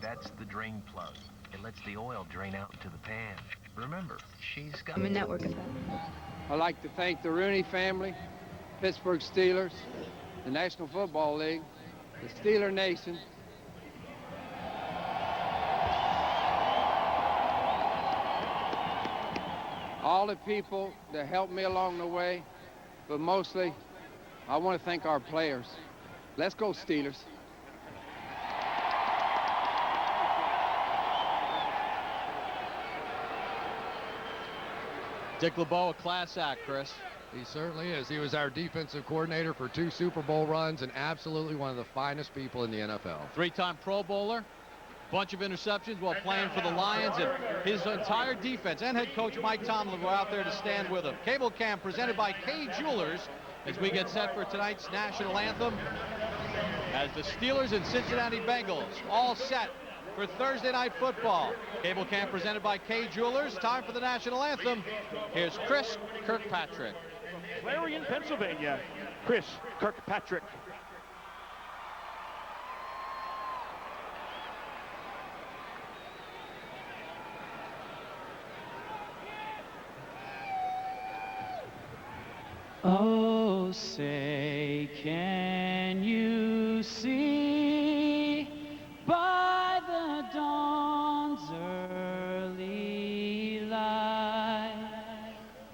That's the drain plug. It lets the oil drain out into the pan. Remember, she's got a network effect. I'd like to thank the Rooney family, Pittsburgh Steelers, the National Football League, the Steeler Nation. All the people that helped me along the way, but mostly, I want to thank our players. Let's go, Steelers. Dick LeBeau, a class act, Chris. He certainly is. He was our defensive coordinator for 2 Super Bowl runs and absolutely one of the finest people in the NFL. 3-time Pro Bowler, bunch of interceptions while playing for the Lions, and his entire defense and head coach Mike Tomlin were out there to stand with him. Cable Cam presented by Kay Jewelers as we get set for tonight's national anthem. As the Steelers and Cincinnati Bengals all set for Thursday Night Football. Cable Cam presented by Kay Jewelers. Time for the national anthem. Here's Chris Kirkpatrick. Clarion, Pennsylvania, Chris Kirkpatrick. Oh, say, can you see by the dawn's early light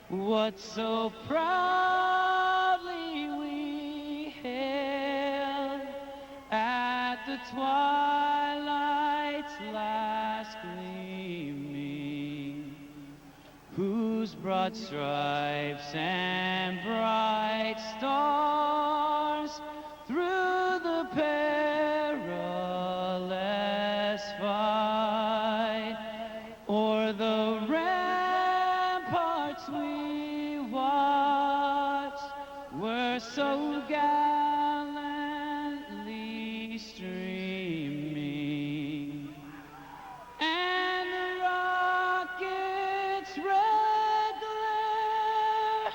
what so proudly we hailed at the twilight's last gleaming, whose broad stripes and bright stars through the perilous fight o'er the ramparts we watched were so gallantly streaming, and the rockets' red glare,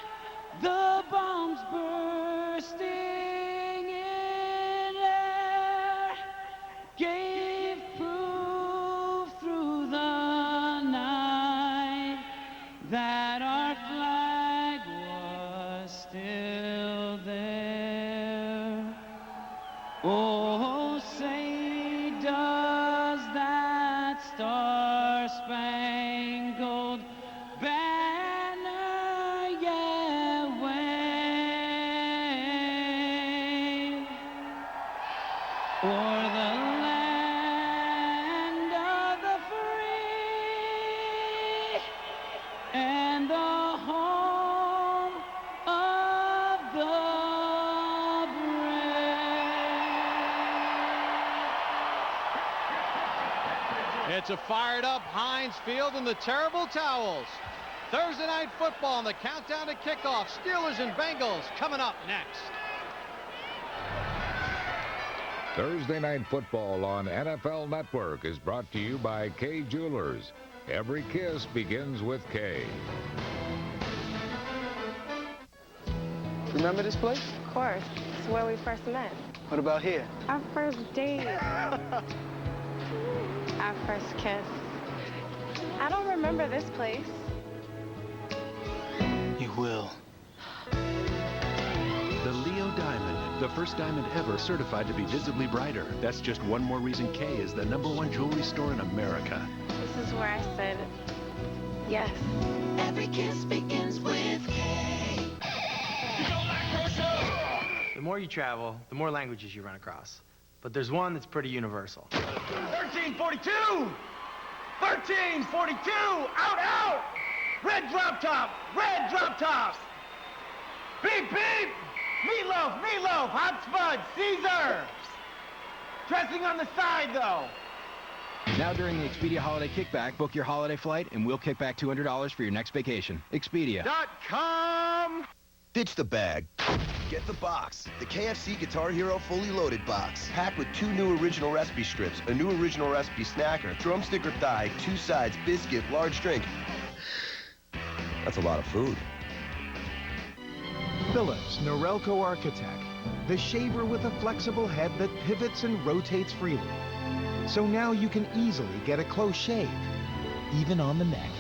the bombs bursting in air, gave proof through the night that our flag was still there. Oh, say, does that star-spangled banner yet wave o'er the land of the free and the home of the brave? It's a fired up Heinz Field and the Terrible Towels. Thursday Night Football and the countdown to kickoff. Steelers and Bengals coming up next. Thursday Night Football on NFL Network is brought to you by Kay Jewelers. Every kiss begins with Kay. Remember this place? Of course. It's where we first met. What about here? Our first date. Our first kiss. I don't remember this place. You will. The Leo Diamond, the first diamond ever certified to be visibly brighter. That's just one more reason Kay is the #1 jewelry store in America. This is where I said yes. Every kiss begins with K. The more you travel, the more languages you run across. But there's one that's pretty universal. 1342! 1342! Out, out! Red drop top! Red drop tops! Beep, beep! Meatloaf, meatloaf! Hot spud! Caesar! Dressing on the side, though. Now during the Expedia Holiday Kickback, book your holiday flight and we'll kick back $200 for your next vacation. Expedia.com. Ditch the bag. Get the box. The KFC Guitar Hero Fully Loaded Box. Packed with 2 new original recipe strips, a new original recipe snacker, drumstick or thigh, 2 sides, biscuit, large drink. That's a lot of food. Philips Norelco Architect. The shaver with a flexible head that pivots and rotates freely. So now you can easily get a close shave, even on the neck.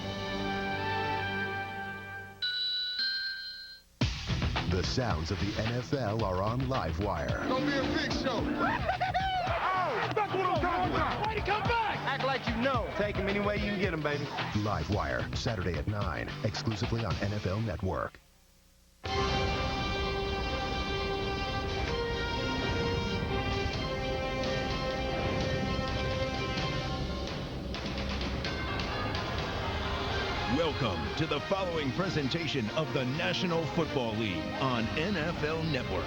The sounds of the NFL are on Livewire. Gonna be a big show. Oh, that's what I'm talking about. Why'd he come back? Act like you know. Take him any way you can get him, baby. Livewire, Saturday at 9, exclusively on NFL Network. Welcome to the following presentation of the National Football League on NFL Network.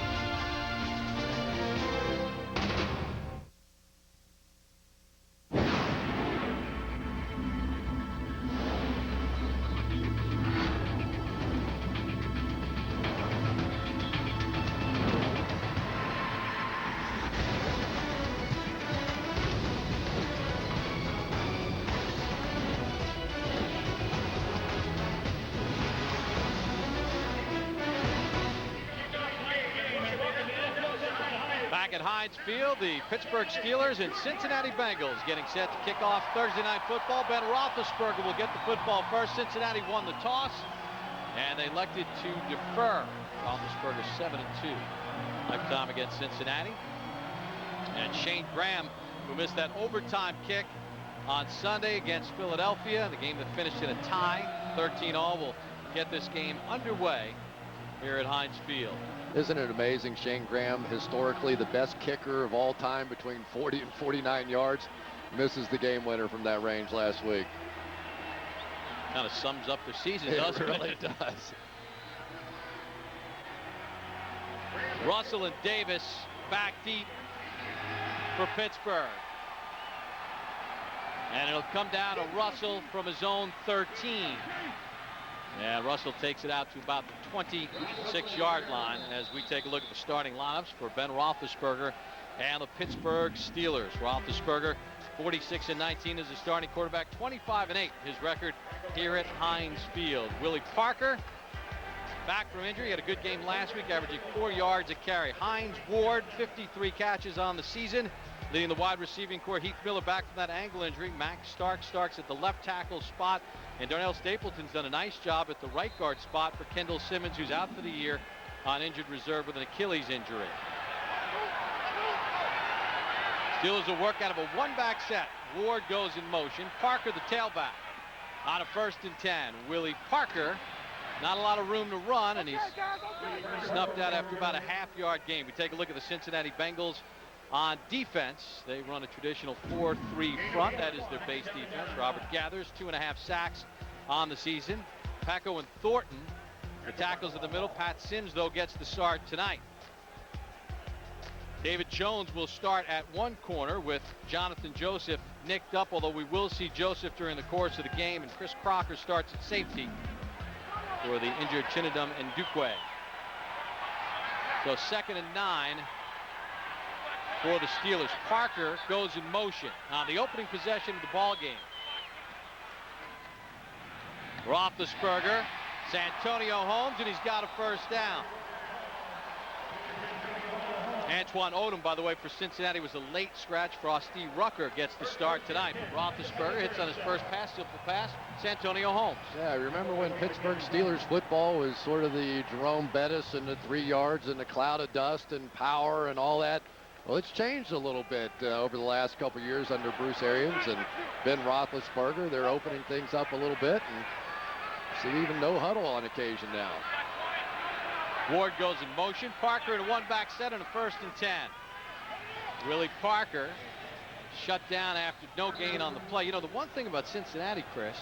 Back at Heinz Field, the Pittsburgh Steelers and Cincinnati Bengals getting set to kick off Thursday Night Football. Ben Roethlisberger will get the football first. Cincinnati won the toss, and they elected to defer. Roethlisberger 7-2 lifetime against Cincinnati. And Shane Graham, who missed that overtime kick on Sunday against Philadelphia, the game that finished in a tie, 13-all, will get this game underway here at Heinz Field. Isn't it amazing? Shane Graham, historically the best kicker of all time, between 40 and 49 yards, misses the game winner from that range last week. Kind of sums up the season, doesn't it? It really does. Russell and Davis back deep for Pittsburgh. And it'll come down to Russell from his own 13. Yeah, Russell takes it out to about the 26-yard line as we take a look at the starting lineups for Ben Roethlisberger and the Pittsburgh Steelers. Roethlisberger, 46-19 as a starting quarterback, 25-8 his record here at Heinz Field. Willie Parker, back from injury, had a good game last week, averaging 4 yards a carry. Hines Ward, 53 catches on the season, leading the wide receiving core. Heath Miller back from that ankle injury. Max starts at the left tackle spot. And Darnell Stapleton's done a nice job at the right guard spot for Kendall Simmons, who's out for the year on injured reserve with an Achilles injury. Steelers will work out of a one-back set. Ward goes in motion. Parker, the tailback, on a 1st and 10. Willie Parker, not a lot of room to run, and he's snuffed out after about a half-yard gain. We take a look at the Cincinnati Bengals on defense. They run a traditional 4-3 front. That is their base defense. Robert Gathers, 2.5 sacks on the season. Paco and Thornton, the tackles in the middle. Pat Sims, though, gets the start tonight. David Jones will start at one corner with Jonathan Joseph nicked up, although we will see Joseph during the course of the game. And Chris Crocker starts at safety for the injured Chinedum and Duque. So 2nd and 9 for the Steelers. Parker goes in motion on the opening possession of the ball game. Roethlisberger, Santonio Holmes, and he's got a first down. Antoine Odom, by the way, for Cincinnati was a late scratch. Frosty Rucker gets the start tonight. Roethlisberger hits on his first pass, simple pass. Santonio Holmes. Yeah, remember when Pittsburgh Steelers football was sort of the Jerome Bettis and the 3 yards and the cloud of dust and power and all that? Well, it's changed a little bit over the last couple years under Bruce Arians and Ben Roethlisberger. They're opening things up a little bit, and see even no huddle on occasion now. Ward goes in motion. Parker in a one-back set and a 1st and 10. Willie Parker shut down after no gain on the play. You know, the one thing about Cincinnati, Chris,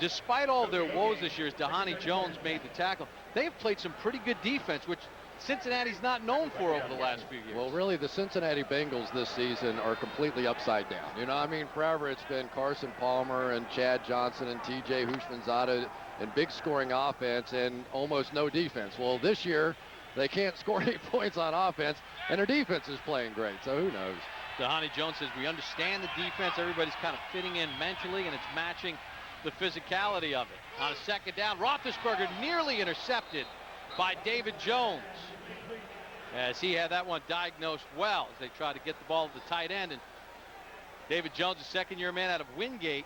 despite all of their woes this year, as Dhani Jones made the tackle, they've played some pretty good defense, which Cincinnati's not known for over the last few years. Well, really, the Cincinnati Bengals this season are completely upside down. You know, I mean, forever it's been Carson Palmer and Chad Johnson and T.J. Houshmandzadeh and big scoring offense and almost no defense. Well, this year they can't score any points on offense, and their defense is playing great, so who knows? Dhani Jones says we understand the defense. Everybody's kind of fitting in mentally, and it's matching the physicality of it. On a 2nd down, Roethlisberger nearly intercepted by David Jones, as he had that one diagnosed well as they tried to get the ball to the tight end. And David Jones, a second-year man out of Wingate,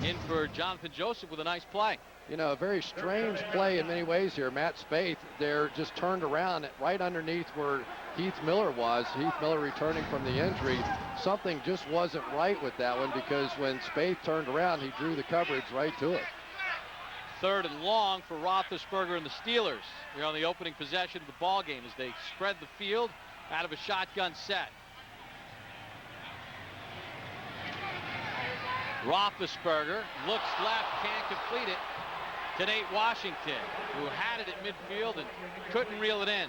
in for Jonathan Joseph with a nice play. You know, a very strange play in many ways here. Matt Spaeth there just turned around right underneath where Heath Miller was. Heath Miller returning from the injury. Something just wasn't right with that one, because when Spaeth turned around, he drew the coverage right to it. 3rd and long for Roethlisberger and the Steelers. They're on the opening possession of the ball game as they spread the field out of a shotgun set. Roethlisberger looks left, can't complete it to Nate Washington, who had it at midfield and couldn't reel it in.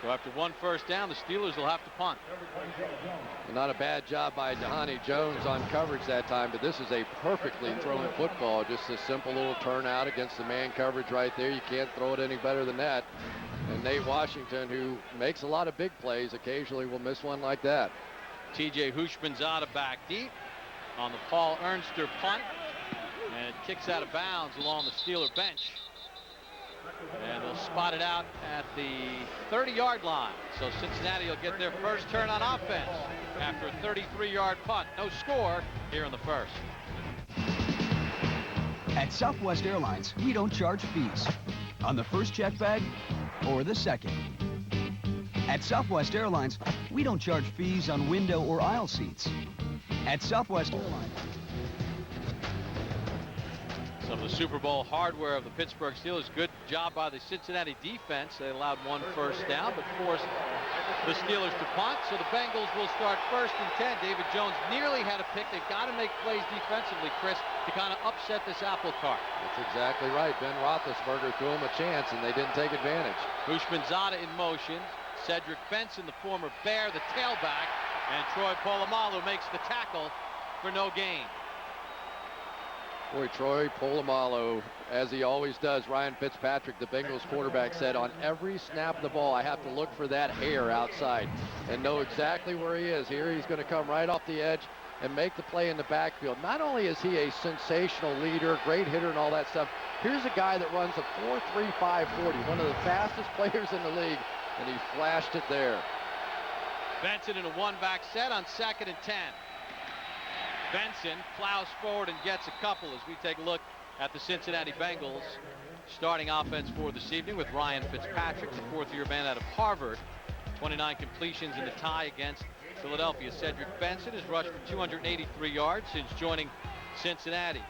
So after 1 first down, the Steelers will have to punt. Not a bad job by Dhani Jones on coverage that time, but this is a perfectly thrown football. Just a simple little turnout against the man coverage right there. You can't throw it any better than that. And Nate Washington, who makes a lot of big plays, occasionally will miss one like that. TJ Hushmanzada back deep on the Paul Ernster punt, and it kicks out of bounds along the Steeler bench. And they'll spot it out at the 30-yard line. So Cincinnati will get their first turn on offense after a 33-yard punt. No score here in the first. At Southwest Airlines, we don't charge fees on the first check bag or the second. At Southwest Airlines, we don't charge fees on window or aisle seats. At Southwest Airlines. Some of the Super Bowl hardware of the Pittsburgh Steelers. Good job by the Cincinnati defense. They allowed 1 first down, but forced the Steelers to punt. So the Bengals will start 1st and 10. David Jones nearly had a pick. They've got to make plays defensively, Chris, to kind of upset this apple cart. That's exactly right. Ben Roethlisberger threw him a chance, and they didn't take advantage. Hushmanzada in motion. Cedric Benson, the former Bear, the tailback, and Troy Polamalu makes the tackle for no gain. Boy, Troy Polamalu, as he always does. Ryan Fitzpatrick, the Bengals quarterback, said on every snap of the ball, I have to look for that hair outside and know exactly where he is. Here he's going to come right off the edge and make the play in the backfield. Not only is he a sensational leader, great hitter and all that stuff, here's a guy that runs a 4.35 40, one of the fastest players in the league, and he flashed it there. Benson in a 1-back set on 2nd and 10. Benson plows forward and gets a couple as we take a look at the Cincinnati Bengals starting offense for this evening with Ryan Fitzpatrick, the 4th-year man out of Harvard. 29 completions in the tie against Philadelphia. Cedric Benson has rushed for 283 yards since joining Cincinnati.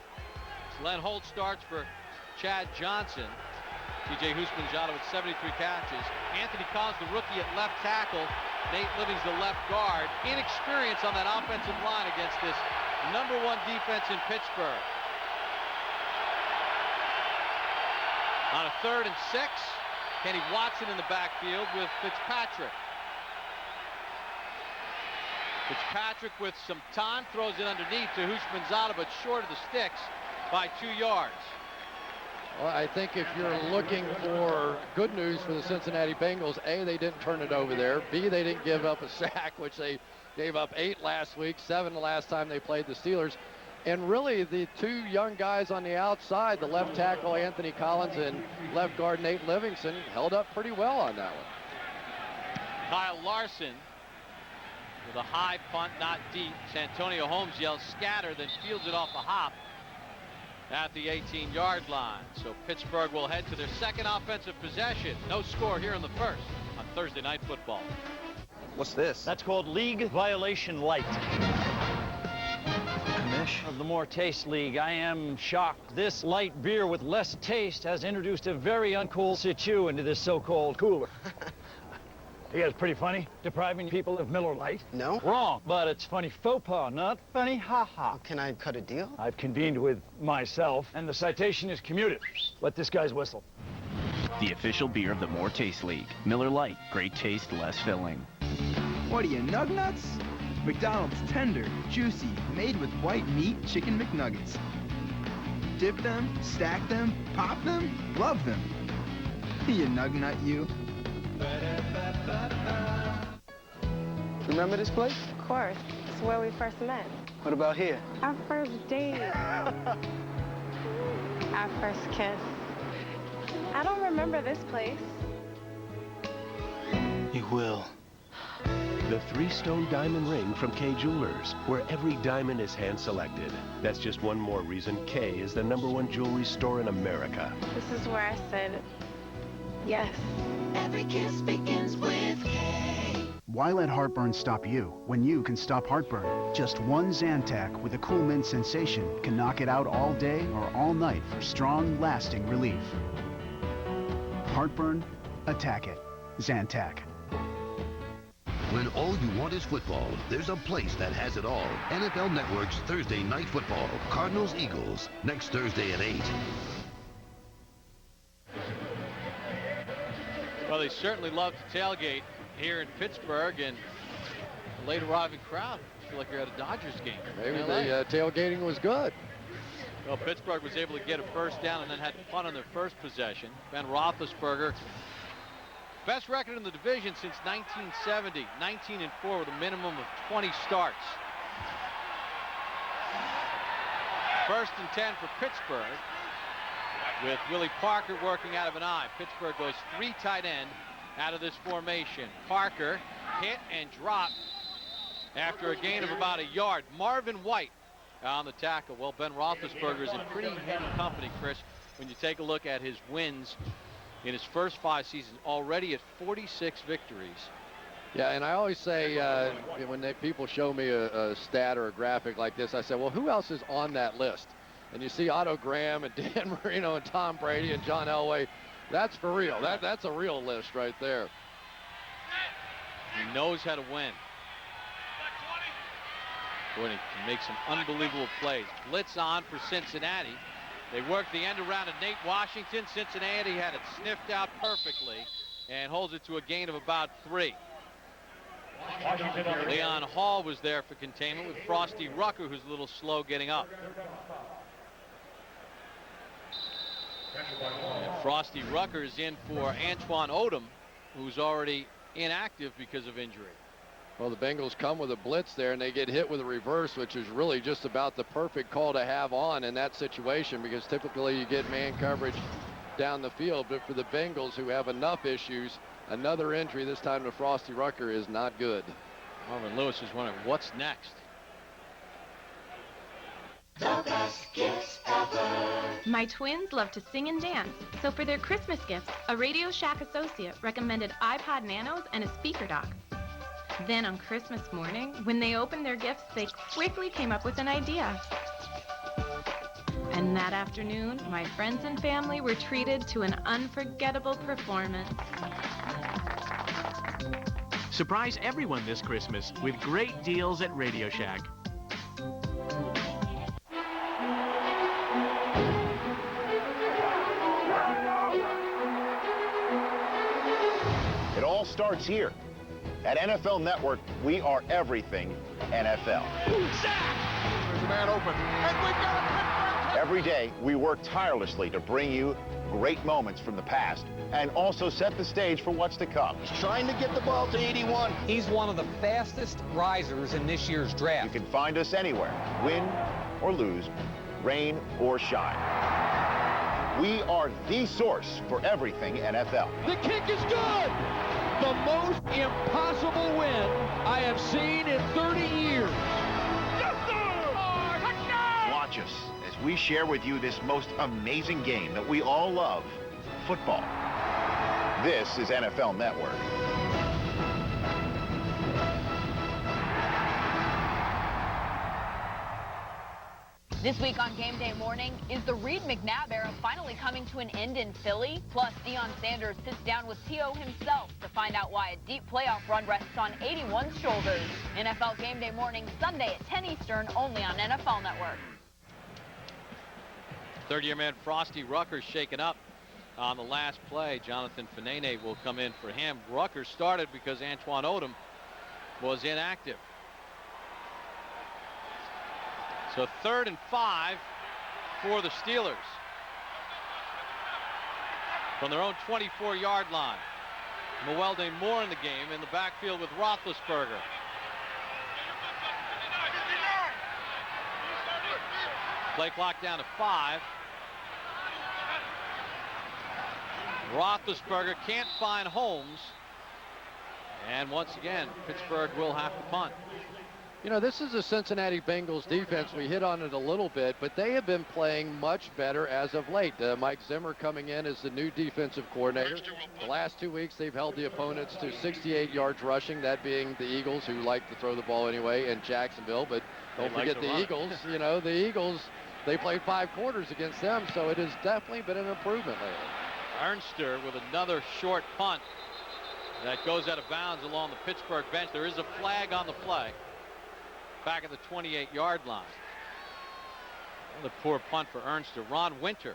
Len Holt starts for Chad Johnson. TJ Hushmanzada with 73 catches. Anthony Collins, the rookie at left tackle. Nate Livings, the left guard. Inexperience on that offensive line against this #1 defense in Pittsburgh. On a 3rd and 6, Kenny Watson in the backfield with Fitzpatrick. Fitzpatrick with some time, throws it underneath to Hushmanzada, but short of the sticks by 2 yards. Well, I think if you're looking for good news for the Cincinnati Bengals, A, they didn't turn it over there. B, they didn't give up a sack, which they gave up 8 last week, 7 the last time they played the Steelers. And really, the 2 young guys on the outside, the left tackle Anthony Collins and left guard Nate Livingston, held up pretty well on that one. Kyle Larson with a high punt, not deep. Santonio Holmes yells scatter, then fields it off a hop at the 18-yard line. So Pittsburgh will head to their 2nd offensive possession. No score here in the 1st on Thursday Night Football. What's this? That's called League Violation Light. Commish? Of the More Taste League, I am shocked. This light beer with less taste has introduced a very uncool situ into this so-called cooler. You guys pretty funny, depriving people of Miller Lite? No. Wrong, but it's funny faux pas, not funny ha-ha. Well, can I cut a deal? I've convened with myself, and the citation is commuted. Let this guy's whistle. The official beer of the More Taste League. Miller Lite, great taste, less filling. What are you, Nugnuts? McDonald's tender, juicy, made with white meat chicken McNuggets. Dip them, stack them, pop them, love them. You Nugnut, you. Remember this place? Of course. It's where we first met. What about here? Our first date. Our first kiss. I don't remember this place. You will. The 3-stone diamond ring from Kay Jewelers, where every diamond is hand-selected. That's just one more reason Kay is the #1 jewelry store in America. This is where I said yes. Every kiss begins with K. Why let heartburn stop you when you can stop heartburn? Just one Zantac with a cool mint sensation can knock it out all day or all night for strong, lasting relief. Heartburn? Attack it. Zantac. When all you want is football, there's a place that has it all. NFL Network's Thursday Night Football. Cardinals-Eagles, next Thursday at 8. Well, they certainly love to tailgate here in Pittsburgh, and the late arriving crowd feel like you're at a Dodgers game. Maybe the tailgating was good. Well, Pittsburgh was able to get a first down and then had fun on their first possession. Ben Roethlisberger, best record in the division since 1970, 19-4 with a minimum of 20 starts. First and 10 for Pittsburgh, with Willie Parker working out of an eye. Pittsburgh goes 3 tight end out of this formation. Parker hit and dropped after a gain of about a yard. Marvin White on the tackle. Well, Ben Roethlisberger is in pretty heady company, Chris, when you take a look at his wins in his first 5 seasons, already at 46 victories. Yeah, and I always say when people show me a stat or a graphic like this, I say, well, who else is on that list? And you see Otto Graham and Dan Marino and Tom Brady and John Elway. That's for real. That's a real list right there. He knows how to win. Boy, he can make some unbelievable plays. Blitz on for Cincinnati. They work the end around of Nate Washington. Cincinnati had it sniffed out perfectly and holds it to a gain of about 3. Leon Hall was there for containment with Frosty Rucker, who's a little slow getting up. And Frosty Rucker is in for Antoine Odom, who's already inactive because of injury. Well, the Bengals come with a blitz there, and they get hit with a reverse, which is really just about the perfect call to have on in that situation, because typically you get man coverage down the field. But for the Bengals, who have enough issues, another injury, this time to Frosty Rucker, is not good. Marvin Lewis is wondering what's next. The best gifts ever. My twins love to sing and dance, so for their Christmas gifts, a Radio Shack associate recommended iPod Nanos and a speaker dock. Then on Christmas morning, when they opened their gifts, they quickly came up with an idea. And that afternoon, my friends and family were treated to an unforgettable performance. Surprise everyone this Christmas with great deals at Radio Shack. It all starts here. At NFL Network, we are everything NFL. There's a man open, and we've got a Every day, we work tirelessly to bring you great moments from the past and also set the stage for what's to come. He's trying to get the ball to 81. He's one of the fastest risers in this year's draft. You can find us anywhere, win or lose, rain or shine. We are the source for everything NFL. The kick is good! The most impossible win I have seen in 30 years. Watch us as we share with you this most amazing game that we all love, football. This is NFL Network. This week on Game Day Morning, is the Reed-McNabb era finally coming to an end in Philly? Plus, Deion Sanders sits down with T.O. himself to find out why a deep playoff run rests on 81's shoulders. NFL Game Day Morning, Sunday at 10 Eastern, only on NFL Network. Third-year man Frosty Rucker shaken up on the last play. Jonathan Fanene will come in for him. Rucker started because Antoine Odom was inactive. So 3rd and 5 for the Steelers from their own 24-yard line. Mewelde Moore in the game, in the backfield with Roethlisberger. Play clock down to 5. Roethlisberger can't find Holmes. And once again, Pittsburgh will have to punt. You know, this is a Cincinnati Bengals defense. We hit on it a little bit, but they have been playing much better as of late. Mike Zimmer coming in as the new defensive coordinator. The last 2 weeks, they've held the opponents to 68 yards rushing, that being the Eagles, who like to throw the ball anyway, and Jacksonville. But don't forget the Eagles. You know, the Eagles, they played 5 quarters against them, so it has definitely been an improvement lately. Ernster with another short punt that goes out of bounds along the Pittsburgh bench. There is a flag on the play. Back at the 28-yard line. Another poor punt for Ernster. Ron Winter,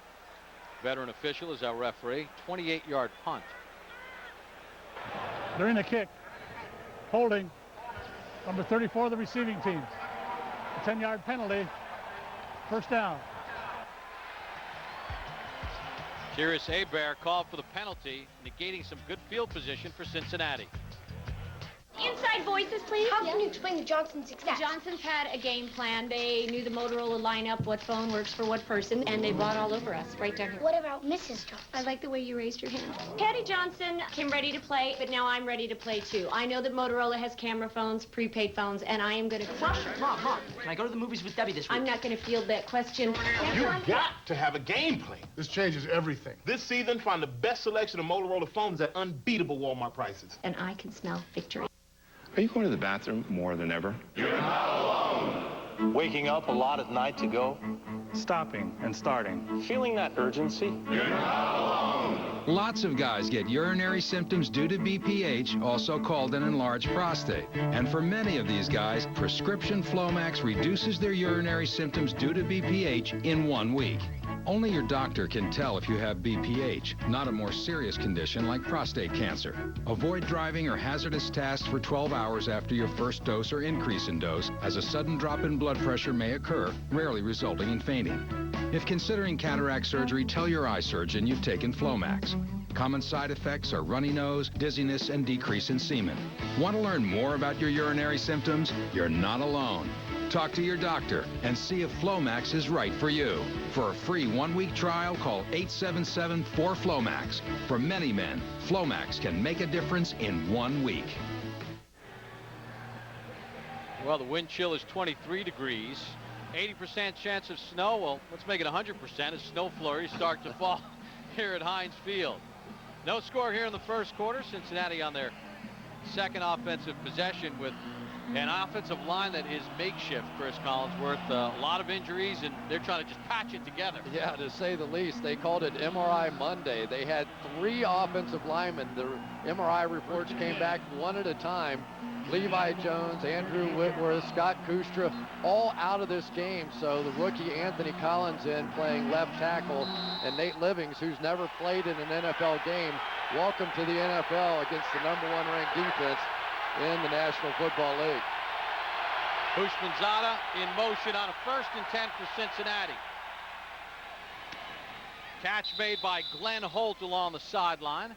veteran official, is our referee. 28-yard punt. During the kick, holding number 34 of the receiving team. A 10-yard penalty. First down. Curious Hebert called for the penalty, negating some good field position for Cincinnati. Inside voices, please. How can you explain the Johnsons' success? The Johnsons had a game plan. They knew the Motorola lineup, what phone works for what person, and they bought all over us right down here. What about Mrs. Johnson? I like the way you raised your hand. Patty Johnson came ready to play, but now I'm ready to play, too. I know that Motorola has camera phones, prepaid phones, and I am going to crush it. Mom, can I go to the movies with Debbie this week? I'm not going to field that question. You've got to have a game plan. This changes everything. This season, find the best selection of Motorola phones at unbeatable Walmart prices. And I can smell victory. Are you going to the bathroom more than ever? You're not alone. Waking up a lot at night to go. Stopping and starting. Feeling that urgency. You're not alone. Lots of guys get urinary symptoms due to BPH, also called an enlarged prostate. And for many of these guys, prescription Flomax reduces their urinary symptoms due to BPH in 1 week. Only your doctor can tell if you have BPH, not a more serious condition like prostate cancer. Avoid driving or hazardous tasks for 12 hours after your first dose or increase in dose, as a sudden drop in blood pressure may occur, rarely resulting in fainting. If considering cataract surgery, tell your eye surgeon you've taken Flomax. Common side effects are runny nose, dizziness, and decrease in semen. Want to learn more about your urinary symptoms? You're not alone. Talk to your doctor and see if Flomax is right for you. For a free 1-week trial, call 877-4FLOMAX. For many men, Flomax can make a difference in 1 week. Well, the wind chill is 23 degrees. 80% chance of snow. Well, let's make it 100% as snow flurries start to fall here at Heinz Field. No score here in the first quarter. Cincinnati on their second offensive possession with an offensive line that is makeshift, Chris Collinsworth. A lot of injuries, and they're trying to just patch it together. Yeah, to say the least. They called it MRI Monday. They had 3 offensive linemen. The MRI reports came back one at a time. Levi Jones, Andrew Whitworth, Scott Kustra, all out of this game. So the rookie Anthony Collins in playing left tackle, and Nate Livings, who's never played in an NFL game, welcome to the NFL against the #1 ranked defense in the National Football League. Houshmandzadeh in motion on a 1st and 10 for Cincinnati. Catch made by Glenn Holt along the sideline,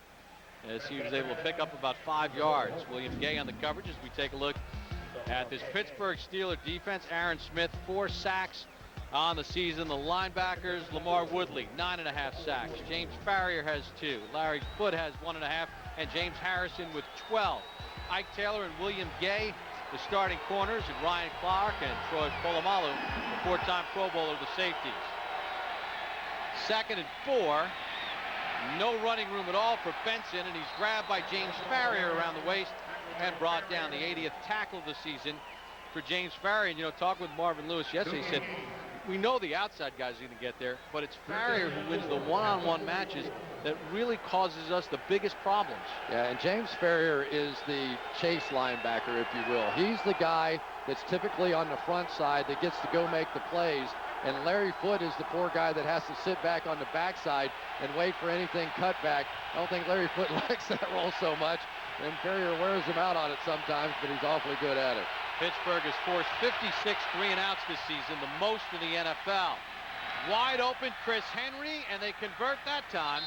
as he was able to pick up about 5 yards. William Gay on the coverage as we take a look at this Pittsburgh Steelers defense. Aaron Smith, 4 sacks on the season. The linebackers, Lamar Woodley, 9.5 sacks. James Farrier has 2. Larry Foote has 1.5, and James Harrison with 12. Ike Taylor and William Gay, the starting corners, and Ryan Clark and Troy Polamalu, the 4-time Pro Bowler, the safeties. 2nd and 4. No running room at all for Benson, and he's grabbed by James Farrier around the waist and brought down. The 80th tackle of the season for James Farrier. And, you know, talking with Marvin Lewis yesterday, he said, we know the outside guys are going to get there, but it's Farrier who wins the one-on-one matches that really causes us the biggest problems. Yeah, and James Farrier is the chase linebacker, if you will. He's the guy that's typically on the front side that gets to go make the plays. And Larry Foote is the poor guy that has to sit back on the backside and wait for anything cut back. I don't think Larry Foote likes that role so much, and Farrier wears him out on it sometimes, but he's awfully good at it. Pittsburgh has forced 56 3-and-outs this season, the most in the NFL. Wide open Chris Henry, and they convert that time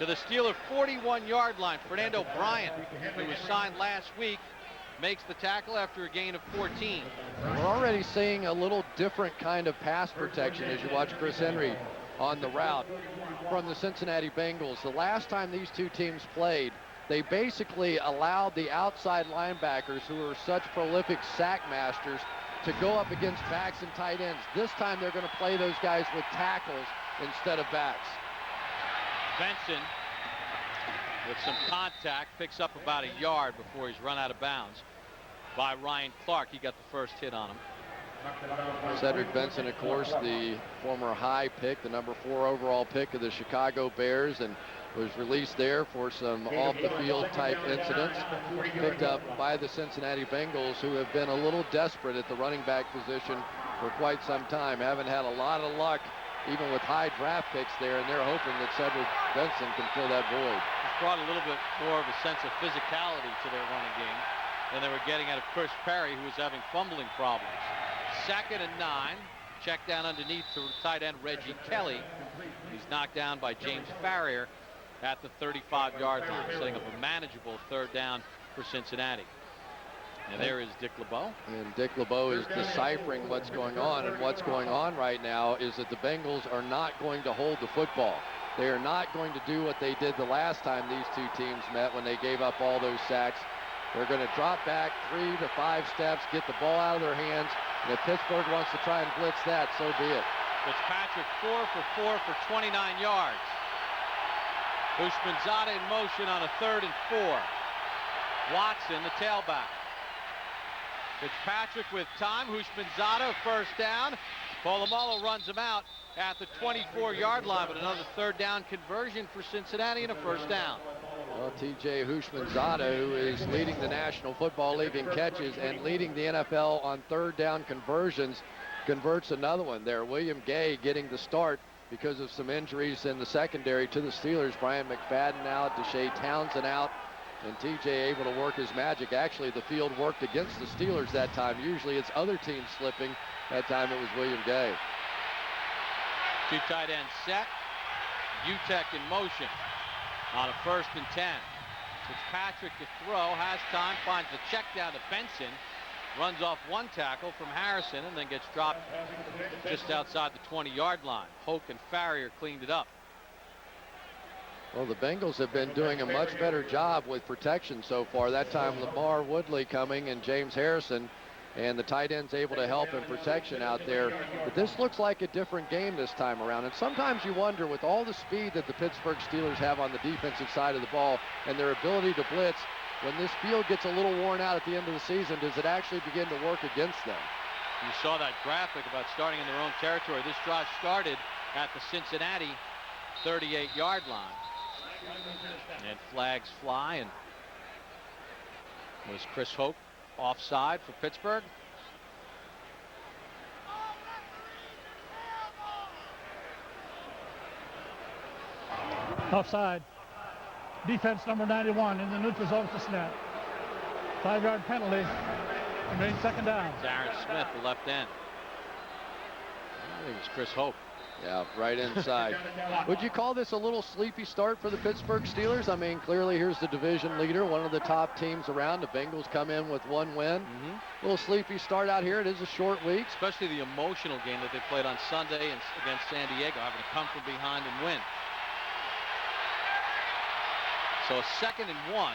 to the Steeler 41-yard line. Fernando Bryant, who was signed last week, makes the tackle after a gain of 14. We're already seeing a little different kind of pass protection as you watch Chris Henry on the route from the Cincinnati Bengals. The last time these two teams played, they basically allowed the outside linebackers, who are such prolific sack masters, to go up against backs and tight ends. This time they're going to play those guys with tackles instead of backs. Benson, with some contact, picks up about a yard before he's run out of bounds by Ryan Clark. He got the first hit on him. Cedric Benson, of course, the former high pick, the number 4 overall pick of the Chicago Bears, and was released there for some off-the-field type incidents. Picked up by the Cincinnati Bengals, who have been a little desperate at the running back position for quite some time. Haven't had a lot of luck, even with high draft picks there, and they're hoping that Cedric Benson can fill that void. It's brought a little bit more of a sense of physicality to their running game than they were getting out of Chris Perry, who was having fumbling problems. 2nd and 9. Check down underneath to tight end Reggie Kelly. He's knocked down by James Farrier at the 35-yard line, setting up a manageable 3rd down for Cincinnati. And there is Dick LeBeau. And Dick LeBeau is deciphering what's going on. And what's going on right now is that the Bengals are not going to hold the football. They are not going to do what they did the last time these two teams met, when they gave up all those sacks. They're going to drop back 3 to 5 steps, get the ball out of their hands. And if Pittsburgh wants to try and blitz that, so be it. Fitzpatrick 4 for 4 for 29 yards. Houshmandzadeh in motion on a 3rd and 4. Watson, the tailback. Fitzpatrick with time. Houshmandzadeh, 1st down. Polamalu runs him out at the 24-yard line, but another 3rd down conversion for Cincinnati and a 1st down. Well, T.J. Houshmandzadeh, who is leading the National Football League in catches and leading the NFL on 3rd down conversions, converts another one there. William Gay getting the start because of some injuries in the secondary to the Steelers. Brian McFadden out, Deshae Townsend out, and T.J. able to work his magic. Actually, the field worked against the Steelers that time. Usually it's other teams slipping. That time it was William Gay. 2 tight ends set. Utek in motion on a 1st and 10. Fitzpatrick to throw, has time, finds the check down to Benson, runs off 1 tackle from Harrison, and then gets dropped just outside the 20-yard line. Hoke and Farrier cleaned it up. Well, the Bengals have been doing a much better job with protection so far. That time Lamar Woodley coming and James Harrison, and the tight end's able to help in protection out there. But this looks like a different game this time around. And sometimes you wonder, with all the speed that the Pittsburgh Steelers have on the defensive side of the ball and their ability to blitz, when this field gets a little worn out at the end of the season, does it actually begin to work against them? You saw that graphic about starting in their own territory. This drive started at the Cincinnati 38-yard line. And flags fly, and was Chris Hoke offside for Pittsburgh? Offside. Defense number 91 in the neutral zone to snap. 5-yard penalty. Remains 2nd down. It's Aaron Smith, the left end. I think it was Chris Hope. Yeah, right inside. Would you call this a little sleepy start for the Pittsburgh Steelers? I mean, clearly here's the division leader, one of the top teams around. The Bengals come in with 1 win. A little sleepy start out here. It is a short week. Especially the emotional game that they played on Sunday against San Diego, having to come from behind and win. So 2nd and 1.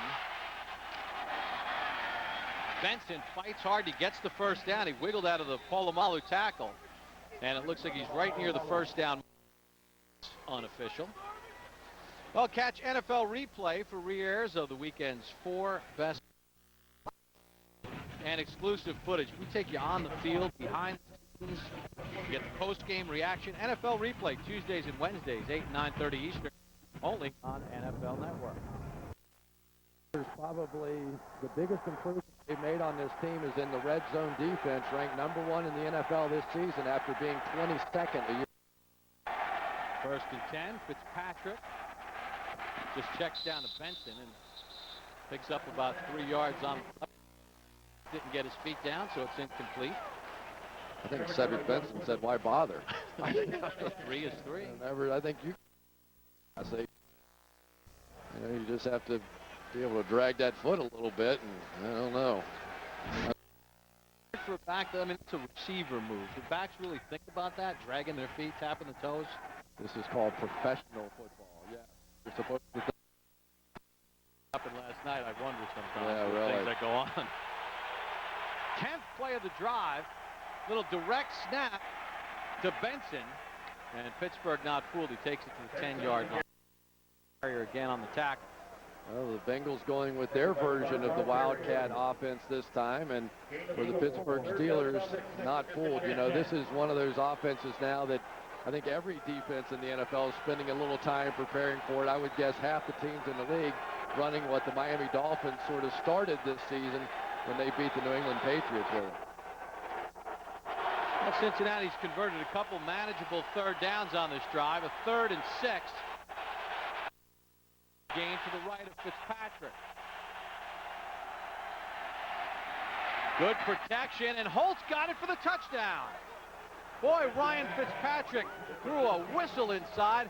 Benson fights hard. He gets the 1st down. He wiggled out of the Polamalu tackle. And it looks like he's right near the 1st down. Unofficial. Well, catch NFL replay for re-airs of the weekend's 4 best and exclusive footage. We take you on the field, behind the scenes. You get the post-game reaction. NFL replay Tuesdays and Wednesdays, 8 and 9:30 Eastern, only on NFL Network. Probably the biggest improvement they made on this team is in the red zone defense, ranked number 1 in the NFL this season after being 22nd a year. 1st and 10. Fitzpatrick just checks down to Benson and picks up about 3 yards on the left. Didn't get his feet down, so it's incomplete. I think Cedric Benson said, "Why bother?" 3 is 3. I think I say, you just have to be able to drag that foot a little bit, and I don't know. For a back, I mean, it's a receiver move. Do backs really think about that, dragging their feet, tapping the toes? This is called professional football. Yeah, you're supposed to. Happened last night, I wonder sometimes Yeah, with really. things that go on. 10th play of the drive. Little direct snap to Benson. And Pittsburgh not fooled. He takes it to the 10-yard line. Carrier again on the tackle. Well, the Bengals going with their version of the Wildcat offense this time, and for the Pittsburgh Steelers, not fooled. You know, this is one of those offenses now that I think every defense in the NFL is spending a little time preparing for it. I would guess half the teams in the league running what the Miami Dolphins sort of started this season when they beat the New England Patriots with it. Well, Cincinnati's converted a couple manageable third downs on this drive. A 3rd and 6. Gain to the right of Fitzpatrick. Good protection, and Holt's got it for the touchdown. Boy, Ryan Fitzpatrick threw a whistle inside,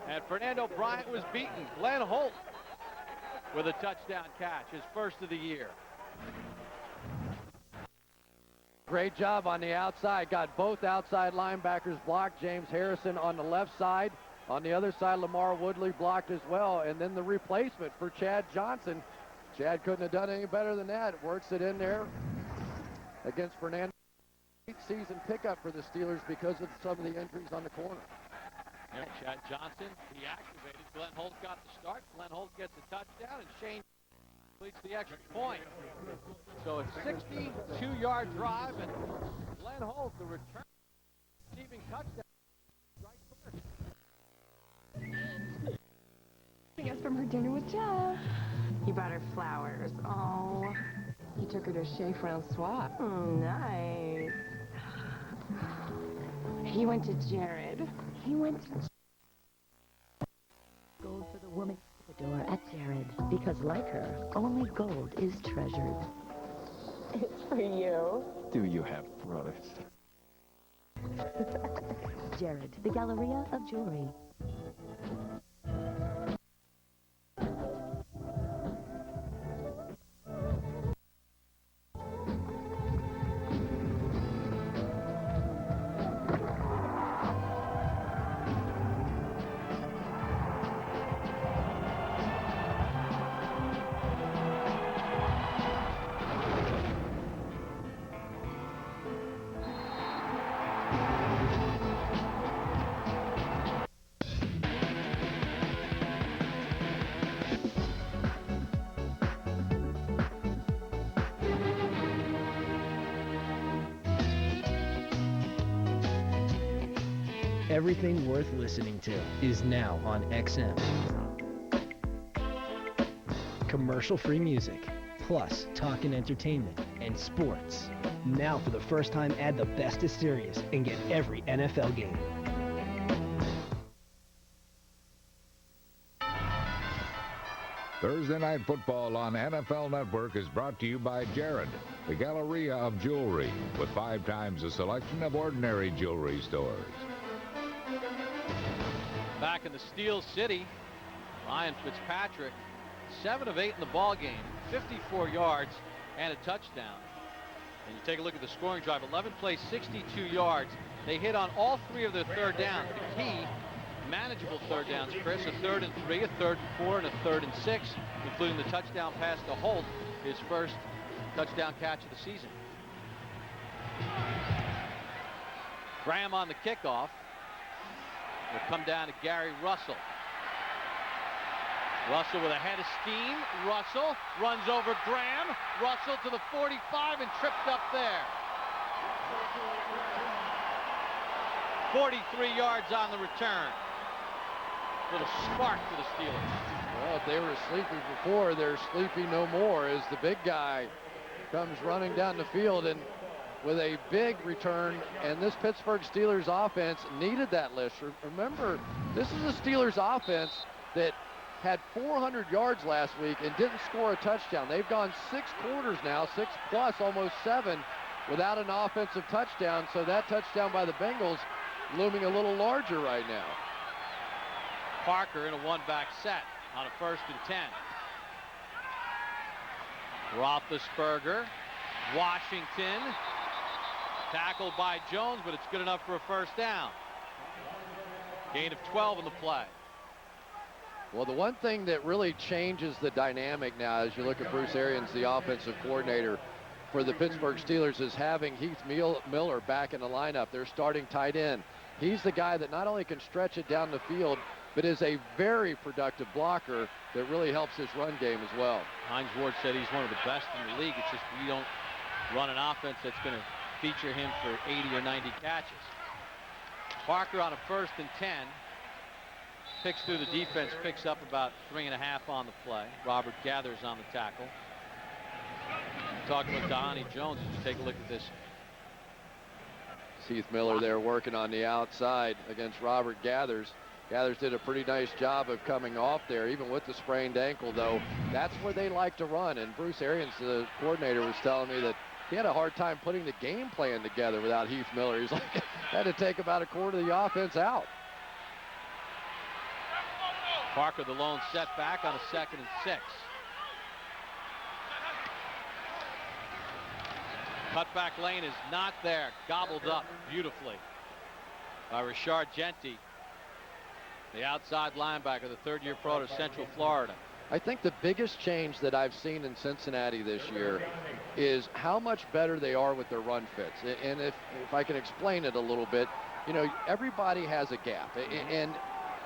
and Fernando Bryant was beaten. Glenn Holt with a touchdown catch, his first of the year. Great job on the outside. Got both outside linebackers blocked. James Harrison on the left side. On the other side, Lamar Woodley blocked as well. And then the replacement for Chad Johnson. Chad couldn't have done any better than that. Works it in there against Fernando. Season pickup for the Steelers because of some of the injuries on the corner. Yeah, Chad Johnson, he activated. Glenn Holt got the start. Glenn Holt gets a touchdown, and Shane completes the extra point. So a 62-yard drive, and Glenn Holt, the return receiving touchdown. Us from her dinner with Jeff. He brought her flowers. Oh. He took her to Chez Francois. Nice. He went to Jared. He went to... Gold for the woman at the door at Jared. Because like her, only gold is treasured. It's for you. Do you have brothers? Jared, the Galleria of Jewelry. Everything worth listening to is now on XM. Commercial-free music, plus talk and entertainment, and sports. Now for the first time, add the best of Sirius and get every NFL game. Thursday Night Football on NFL Network is brought to you by Jared, the Galleria of Jewelry, with 5 times the selection of ordinary jewelry stores. Back in the Steel City, Ryan Fitzpatrick, 7 of 8 in the ball game, 54 yards and a touchdown. And you take a look at the scoring drive, 11 plays, 62 yards. They hit on all 3 of their third downs. The key, manageable third downs, Chris, a 3rd and 3, a 3rd and 4, and a 3rd and 6, including the touchdown pass to Holt, his first touchdown catch of the season. Graham on the kickoff. Will come down to Gary Russell. Russell with a head of steam. Russell runs over Graham. Russell to the 45 and tripped up there. 43 yards on the return. Little spark for the Steelers. Well, if they were sleepy before, they're sleepy no more as the big guy comes running down the field and with a big return, and this Pittsburgh Steelers offense needed that lift. Remember, this is a Steelers offense that had 400 yards last week and didn't score a touchdown. They've gone 6 quarters now, 6 plus, almost 7, without an offensive touchdown. So that touchdown by the Bengals looming a little larger right now. Parker in a one-back set on a 1st and 10. Roethlisberger, Washington, tackled by Jones, but it's good enough for a first down. Gain of 12 in the play. Well, the one thing that really changes the dynamic now as you look at Bruce Arians, the offensive coordinator for the Pittsburgh Steelers, is having Heath Miller back in the lineup. They're starting tight end. He's the guy that not only can stretch it down the field, but is a very productive blocker that really helps his run game as well. Hines Ward said he's one of the best in the league. It's just we don't run an offense that's going to feature him for 80 or 90 catches. Parker on a 1st and 10. Picks through the defense, picks up about 3.5 on the play. Robert Gathers on the tackle. Talking with Donnie Jones, just take a look at this. Heath Miller there working on the outside against Robert Gathers. Gathers did a pretty nice job of coming off there, even with the sprained ankle, though. That's where they like to run, and Bruce Arians, the coordinator, was telling me that he had a hard time putting the game plan together without Heath Miller. He's like, had to take about a quarter of the offense out. Parker, the lone setback on a 2nd and 6. Cutback lane is not there. Gobbled up beautifully by Rashard Jeanty, the outside linebacker, the 3rd-year pro to Central Florida. I think the biggest change that I've seen in Cincinnati this year is how much better they are with their run fits. And if I can explain it a little bit, you know, everybody has a gap. And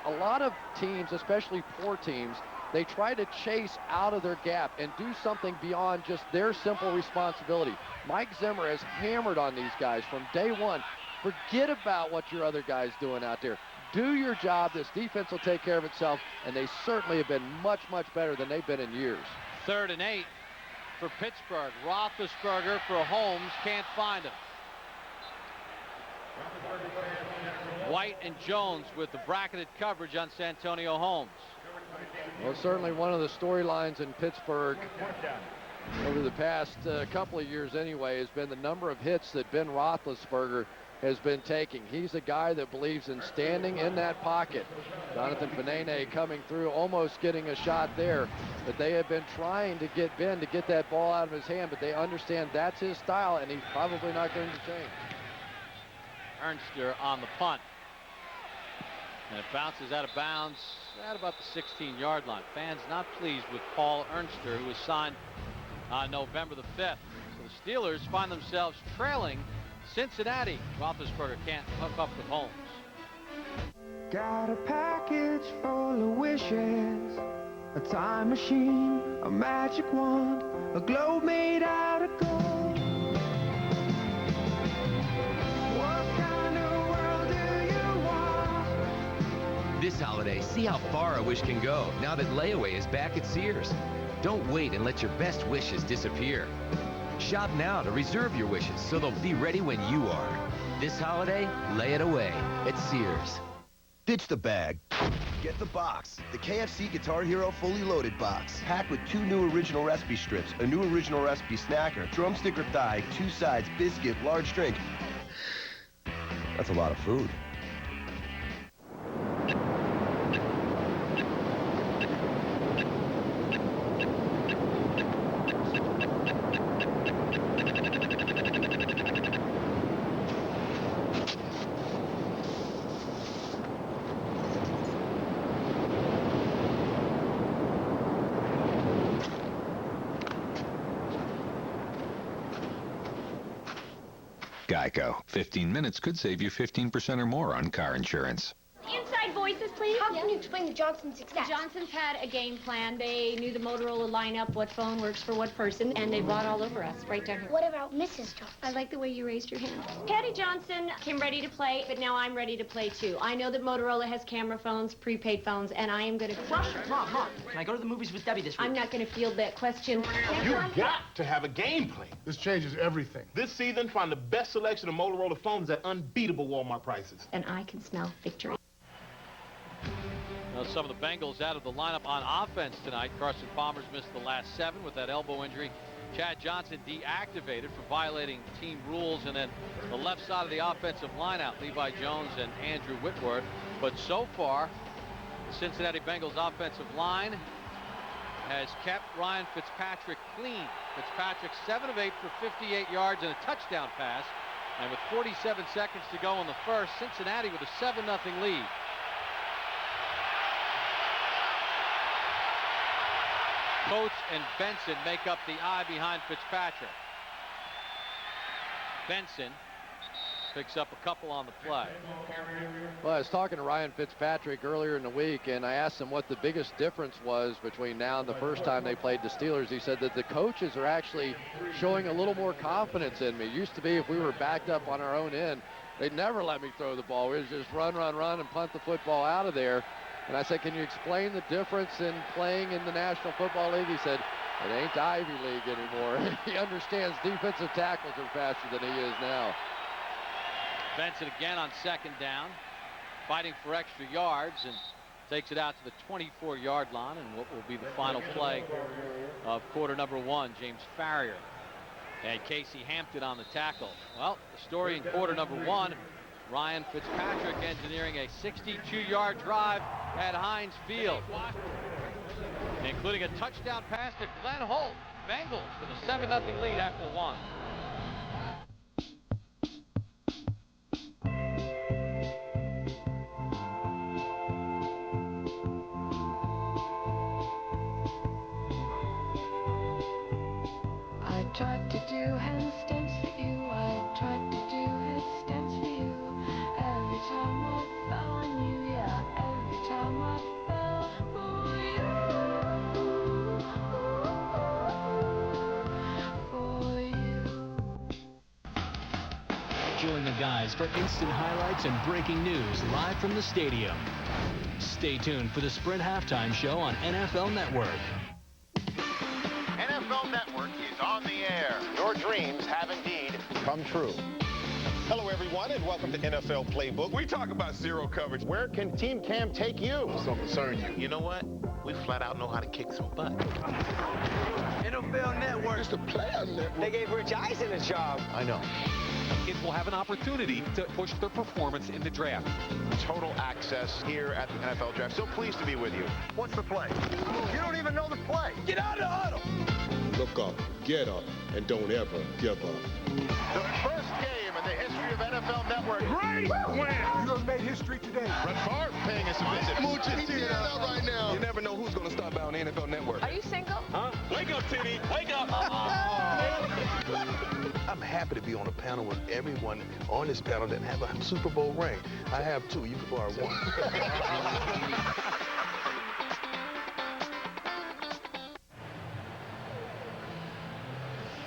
a lot of teams, especially poor teams, they try to chase out of their gap and do something beyond just their simple responsibility. Mike Zimmer has hammered on these guys from day one. Forget about what your other guy's doing out there. Do your job. This defense will take care of itself, and they certainly have been much, much better than they've been in years. 3rd and 8 for Pittsburgh. Roethlisberger for Holmes, can't find him. White and Jones with the bracketed coverage on Santonio Holmes. Well, certainly one of the storylines in Pittsburgh over the past couple of years anyway has been the number of hits that Ben Roethlisberger has been taking. He's a guy that believes in standing in that pocket. Jonathan Fanene coming through, almost getting a shot there, but they have been trying to get Ben to get that ball out of his hand, but they understand that's his style, and he's probably not going to change. Ernster on the punt. And it bounces out of bounds at about the 16-yard line. Fans not pleased with Paul Ernster, who was signed on November the 5th. So the Steelers find themselves trailing Cincinnati. Roethlisberger can't hook up with Holmes. Got a package full of wishes, a time machine, a magic wand, a globe made out of gold. What kind of world do you want? This holiday, see how far a wish can go now that layaway is back at Sears. Don't wait and let your best wishes disappear. Shop now to reserve your wishes so they'll be ready when you are. This holiday, lay it away at Sears. Ditch the bag. Get the box. The KFC Guitar Hero Fully Loaded box. Packed with 2 new original recipe strips, a new original recipe snacker, drumstick or thigh, 2 sides, biscuit, large drink. That's a lot of food. Geico. 15 minutes could save you 15% or more on car insurance. Inside voices, please. How can you explain the Johnsons' success? The Johnsons had a game plan. They knew the Motorola lineup, what phone works for what person, and they bought all over us right down here. What about Mrs. Johnson? I like the way you raised your hand. Patty Johnson came ready to play, but now I'm ready to play too. I know that Motorola has camera phones, prepaid phones, and I am going to crush it. Mom, can I go to the movies with Debbie this week? I'm not going to field that question. You got to have a game plan. This changes everything. This season, find the best selection of Motorola phones at unbeatable Walmart prices. And I can smell victory. Now, some of the Bengals out of the lineup on offense tonight. Carson Palmer's missed the last 7 with that elbow injury. Chad Johnson deactivated for violating team rules. And then the left side of the offensive line out, Levi Jones and Andrew Whitworth. But so far, the Cincinnati Bengals offensive line has kept Ryan Fitzpatrick clean. Fitzpatrick 7 of 8 for 58 yards and a touchdown pass. And with 47 seconds to go in the first, Cincinnati with a 7-0 lead. Coates and Benson make up the eye behind Fitzpatrick. Benson picks up a couple on the play. Well, I was talking to Ryan Fitzpatrick earlier in the week, and I asked him what the biggest difference was between now and the first time they played the Steelers. He said that the coaches are actually showing a little more confidence in me. It used to be if we were backed up on our own end, they'd never let me throw the ball. It was just run, and punt the football out of there. And I said, can you explain the difference in playing in the National Football League? He said, it ain't Ivy League anymore. He understands defensive tackles are faster than he is now. Benson again on second down, fighting for extra yards, and takes it out to the 24-yard line, and what will be the final play of quarter number 1. James Farrior and Casey Hampton on the tackle. Well, the story in quarter number 1, Ryan Fitzpatrick engineering a 62-yard drive at Heinz Field, including a touchdown pass to Glenn Holt. Bengals with a 7-0 lead after 1. I tried to do handstands for you. I tried to do headstands for you. Every time I fell on you, yeah. Every time I fell for you. Join the guys for instant highlights and breaking news live from the stadium. Stay tuned for the Sprint Halftime Show on NFL Network. NFL Network is on the air. Your dreams have indeed come true. Hello, everyone, and welcome to NFL Playbook. We talk about zero coverage. Where can Team Cam take you? What's going to concern you? You know what? We flat out know how to kick some butt. NFL Network. It's the player network. They gave Rich Eisen a job. I know. Kids will have an opportunity to push their performance in the draft. Total access here at the NFL Draft. So pleased to be with you. What's the play? You don't even know the play. Get out of the huddle. Look up, get up, and don't ever give up. The first game in the history of NFL Network. Great win! You just made history today. Brett Favre paying us a visit. Mooch, you see that right now. You never know who's going to stop by on the NFL Network. Are you single? Huh? Wake up, Titty. Wake up. I'm happy to be on a panel with everyone on this panel that have a Super Bowl ring. I have two. You can borrow one.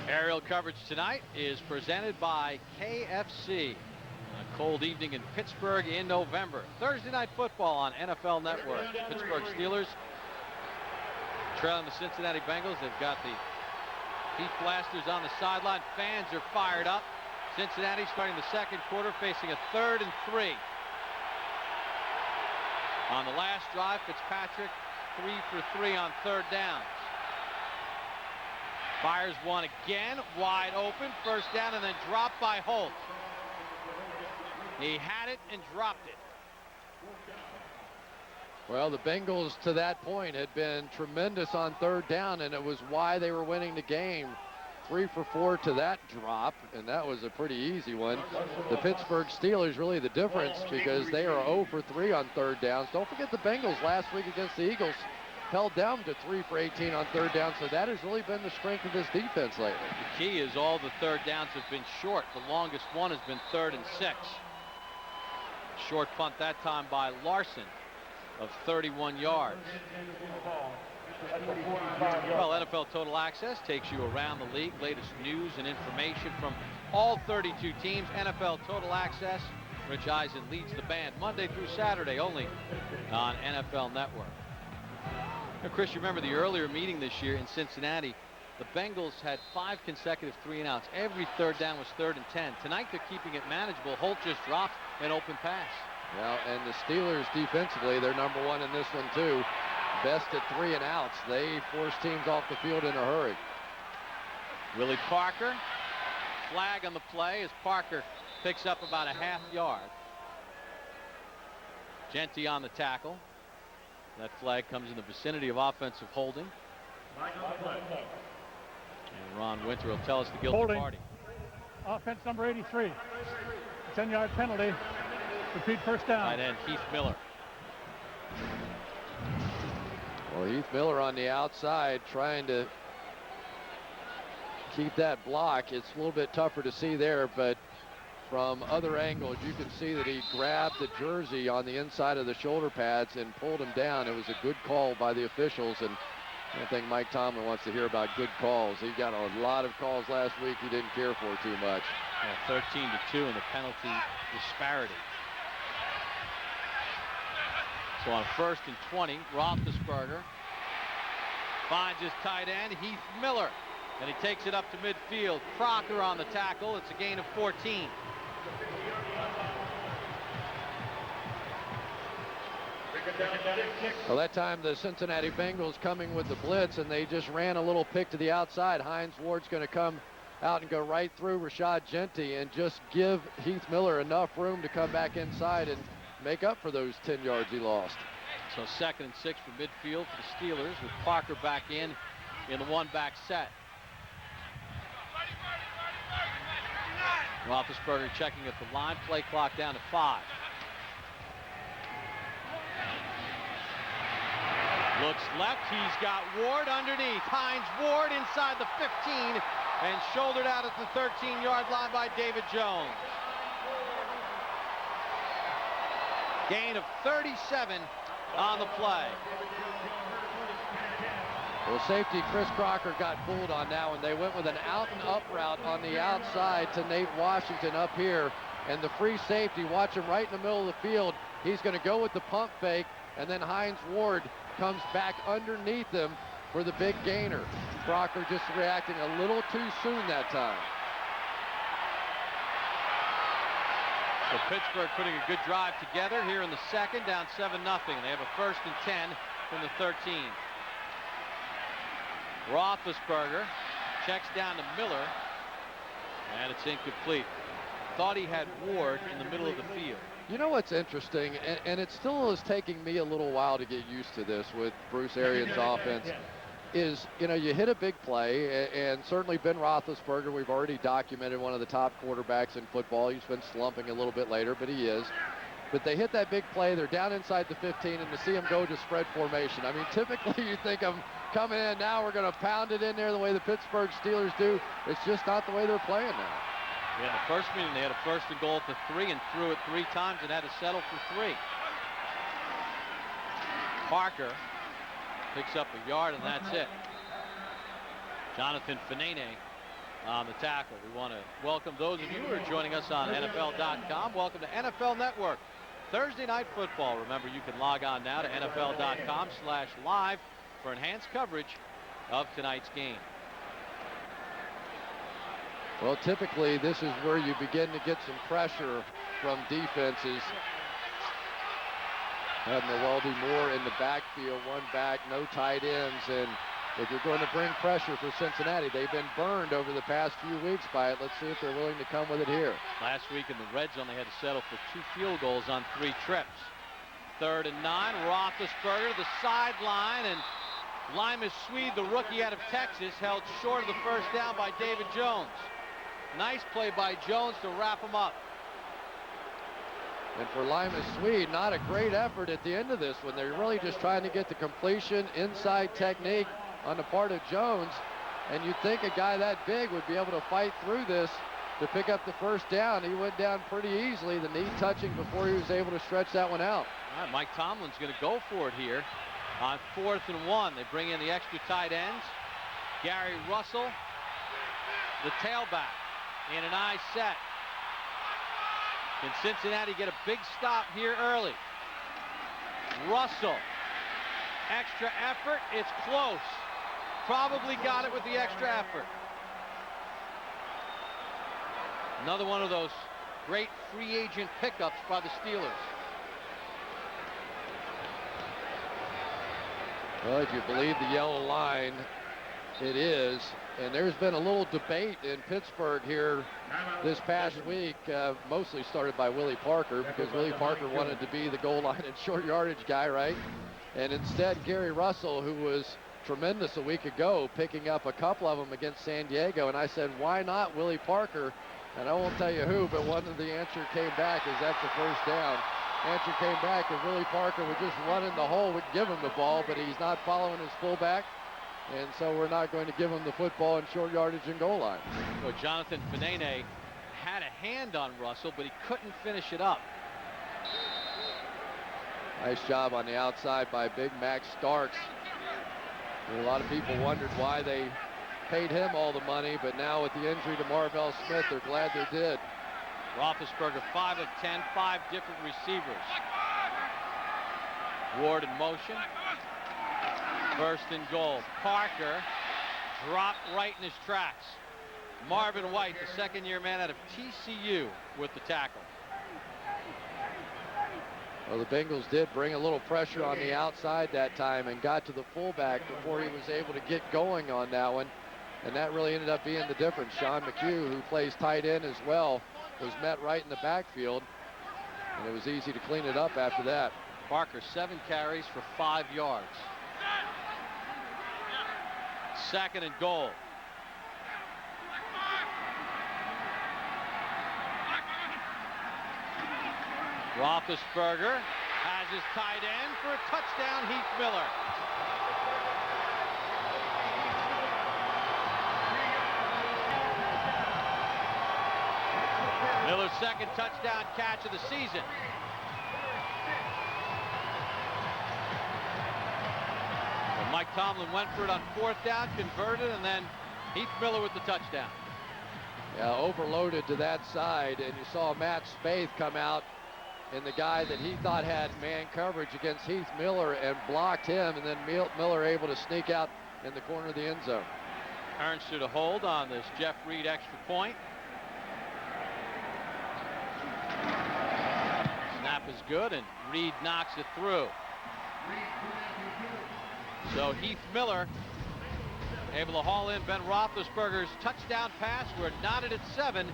Aerial coverage tonight is presented by KFC. A cold evening in Pittsburgh in November. Thursday Night Football on NFL Network. Pittsburgh Steelers trailing the Cincinnati Bengals. They've got the heat blasters on the sideline. Fans are fired up. Cincinnati starting the second quarter, facing a 3rd and 3. On the last drive, Fitzpatrick 3 for 3 on 3rd downs. Fires one again, wide open, first down, and then dropped by Holt. He had it and dropped it. Well, the Bengals to that point had been tremendous on 3rd down, and it was why they were winning the game. 3 for 4 to that drop, and that was a pretty easy one. The Pittsburgh Steelers really the difference because they are 0 for 3 on 3rd downs. Don't forget the Bengals last week against the Eagles held down to 3 for 18 on 3rd down, so that has really been the strength of this defense lately. The key is all the 3rd downs have been short. The longest one has been 3rd and 6. Short punt that time by Larson of 31 yards. Well, NFL Total Access takes you around the league. Latest news and information from all 32 teams. NFL Total Access. Rich Eisen leads the band Monday through Saturday only on NFL Network. Now, Chris, you remember the earlier meeting this year in Cincinnati. The Bengals had 5 consecutive 3-and-outs. Every 3rd down was 3rd and 10. Tonight they're keeping it manageable. Holt just dropped an open pass. Well, and the Steelers defensively, they're number 1 in this one too. Best at 3-and-outs. They force teams off the field in a hurry. Willie Parker, flag on the play as Parker picks up about a half yard. Genty on the tackle. That flag comes in the vicinity of offensive holding. And Ron Winter will tell us the guilty Holding. party. Offense number 83. 10-yard penalty. Repeat first down. Tight end Heath Miller. Well, Heath Miller on the outside trying to keep that block. It's a little bit tougher to see there, but from other angles, you can see that he grabbed the jersey on the inside of the shoulder pads and pulled him down. It was a good call by the officials, and I don't think Mike Tomlin wants to hear about good calls. He got a lot of calls last week he didn't care for too much. 13-2 in the penalty disparity. So on 1st and 20, Roethlisberger finds his tight end, Heath Miller, and he takes it up to midfield. Crocker on the tackle. It's a gain of 14. Well, that time the Cincinnati Bengals coming with the blitz, and they just ran a little pick to the outside. Hines Ward's going to come out and go right through Rashad Genty and just give Heath Miller enough room to come back inside and make up for those 10 yards he lost. So 2nd and 6 for midfield for the Steelers with Parker back in the one-back set. Roethlisberger checking at the line. Play clock down to 5. Looks left. He's got Ward underneath. Hines Ward inside the 15 and shouldered out at the 13-yard line by David Jones. Gain of 37 on the play. Well, safety Chris Crocker got fooled on that one. They went with an out and up route on the outside to Nate Washington up here. And the free safety, watch him right in the middle of the field. He's going to go with the pump fake, and then Hines Ward comes back underneath him for the big gainer. Crocker just reacting a little too soon that time. So Pittsburgh putting a good drive together here in the second, down 7-0. They have a 1st and 10 from the 13. Roethlisberger checks down to Miller, and it's incomplete. Thought he had Ward in the middle of the field. You know what's interesting, and it still is taking me a little while to get used to this with Bruce Arians' offense, is, you know, you hit a big play, and certainly Ben Roethlisberger, we've already documented one of the top quarterbacks in football. He's been slumping a little bit later, but he is. But they hit that big play, they're down inside the 15, and to see him go to spread formation. I mean, typically you think of coming in, now we're going to pound it in there the way the Pittsburgh Steelers do. It's just not the way they're playing now. Yeah, the first meeting they had a 1st and goal at the 3 and threw it 3 times and had to settle for 3. Parker picks up a yard, and that's it. Jonathan Fanene on the tackle. We want to welcome those of you who are joining us on NFL.com. Welcome to NFL Network. Thursday Night Football. Remember, you can log on now to NFL.com/live for enhanced coverage of tonight's game. Well, typically this is where you begin to get some pressure from defenses. Having the Weldy Moore in the backfield, one back, no tight ends, and if you're going to bring pressure for Cincinnati, they've been burned over the past few weeks by it. Let's see if they're willing to come with it here. Last week in the red zone, they had to settle for 2 field goals on 3 trips. 3rd and 9, Roethlisberger to the sideline, and Limas Swede, the rookie out of Texas, held short of the first down by David Jones. Nice play by Jones to wrap him up. And for Limas Swede, not a great effort at the end of this one. They're really just trying to get the completion, inside technique on the part of Jones. And you'd think a guy that big would be able to fight through this to pick up the first down. He went down pretty easily, the knee touching before he was able to stretch that one out. All right, Mike Tomlin's going to go for it here on 4th and 1. They bring in the extra tight ends. Gary Russell, the tailback, in an eye set. Can Cincinnati get a big stop here early? Russell, extra effort, it's close. Probably got it with the extra effort. Another one of those great free agent pickups by the Steelers. Well, if you believe the yellow line, it is. And there's been a little debate in Pittsburgh here this past week, mostly started by Willie Parker, because Willie Parker wanted to be the goal line and short yardage guy, right? And instead, Gary Russell, who was tremendous a week ago, picking up a couple of them against San Diego. And I said, why not Willie Parker? And I won't tell you who, but one of the answer came back is that's the first down. Answer came back, and Willie Parker was just running the hole. We give him the ball, but he's not following his fullback, and so we're not going to give him the football in short yardage and goal line. So Jonathan Fanene had a hand on Russell, but he couldn't finish it up. Nice job on the outside by Big Mac Starks. A lot of people wondered why they paid him all the money, but now with the injury to Marvell Smith, they're glad they did. Roethlisberger 5 of 10, 5 different receivers. Ward in motion. First and goal. Parker dropped right in his tracks. Marvin White, the second-year man out of TCU, with the tackle. Well, the Bengals did bring a little pressure on the outside that time and got to the fullback before he was able to get going on that one. And that really ended up being the difference. Sean McHugh, who plays tight end as well, was met right in the backfield. And it was easy to clean it up after that. Parker, 7 carries for 5 yards. Second and goal. Roethlisberger has his tight end for a touchdown, Heath Miller. Miller's second touchdown catch of the season. So Mike Tomlin went for it on 4th down, converted, and then Heath Miller with the touchdown. Yeah, overloaded to that side, and you saw Matt Spaeth come out, and the guy that he thought had man coverage against Heath Miller and blocked him, and then Miller able to sneak out in the corner of the end zone. Ernst to hold on this Jeff Reed extra point. Snap is good, and Reed knocks it through. So Heath Miller able to haul in Ben Roethlisberger's touchdown pass. We're knotted at 7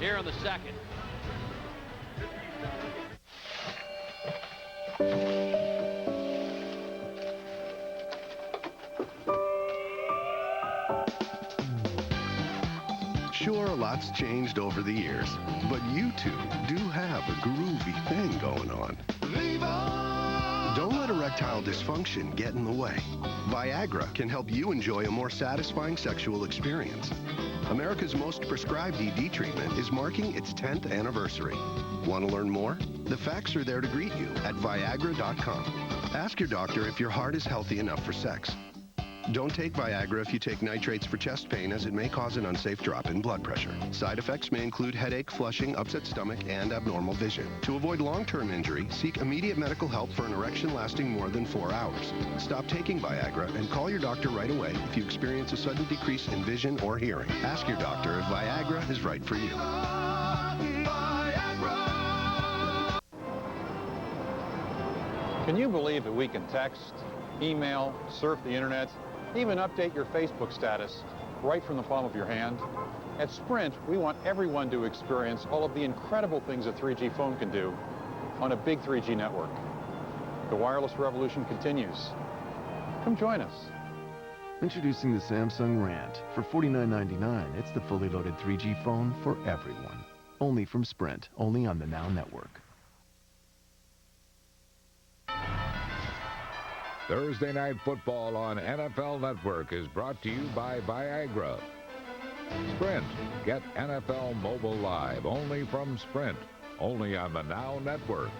here in the second. Sure, a lot's changed over the years, but you two do have a groovy thing going on. Don't let erectile dysfunction get in the way. Viagra can help you enjoy a more satisfying sexual experience. America's most prescribed ED treatment is marking its 10th anniversary. Want to learn more? The facts are there to greet you at Viagra.com. Ask your doctor if your heart is healthy enough for sex. Don't take Viagra if you take nitrates for chest pain, as it may cause an unsafe drop in blood pressure. Side effects may include headache, flushing, upset stomach, and abnormal vision. To avoid long-term injury, seek immediate medical help for an erection lasting more than 4 hours. Stop taking Viagra and call your doctor right away if you experience a sudden decrease in vision or hearing. Ask your doctor if Viagra is right for you. Can you believe that we can text, email, surf the internet, even update your Facebook status right from the palm of your hand? At Sprint, we want everyone to experience all of the incredible things a 3G phone can do on a big 3G network. The wireless revolution continues. Come join us. Introducing the Samsung Rant. For $49.99, it's the fully loaded 3G phone for everyone. Only from Sprint, only on the Now Network. Thursday Night Football on NFL Network is brought to you by Viagra. Sprint. Get NFL Mobile Live only from Sprint, only on the Now Network.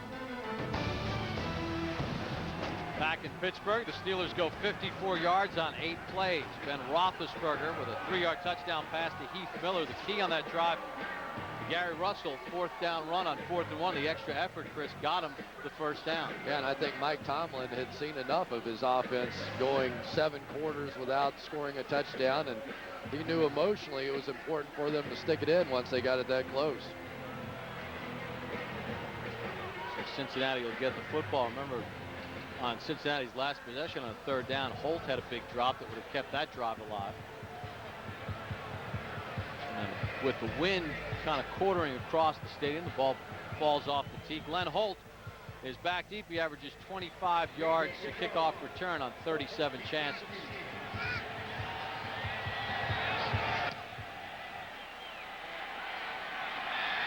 Back in Pittsburgh, the Steelers go 54 yards on 8 plays. Ben Roethlisberger with a 3-yard touchdown pass to Heath Miller. The key on that drive, Gary Russell, 4th down run on 4th and 1. The extra effort, Chris, got him the first down. Yeah, and I think Mike Tomlin had seen enough of his offense going 7 quarters without scoring a touchdown, and he knew emotionally it was important for them to stick it in once they got it that close. So Cincinnati will get the football. Remember, on Cincinnati's last possession on 3rd down, Holt had a big drop that would have kept that drive alive. And with the wind kind of quartering across the stadium, the ball falls off the tee. Glenn Holt is back deep. He averages 25 yards to kickoff return on 37 chances.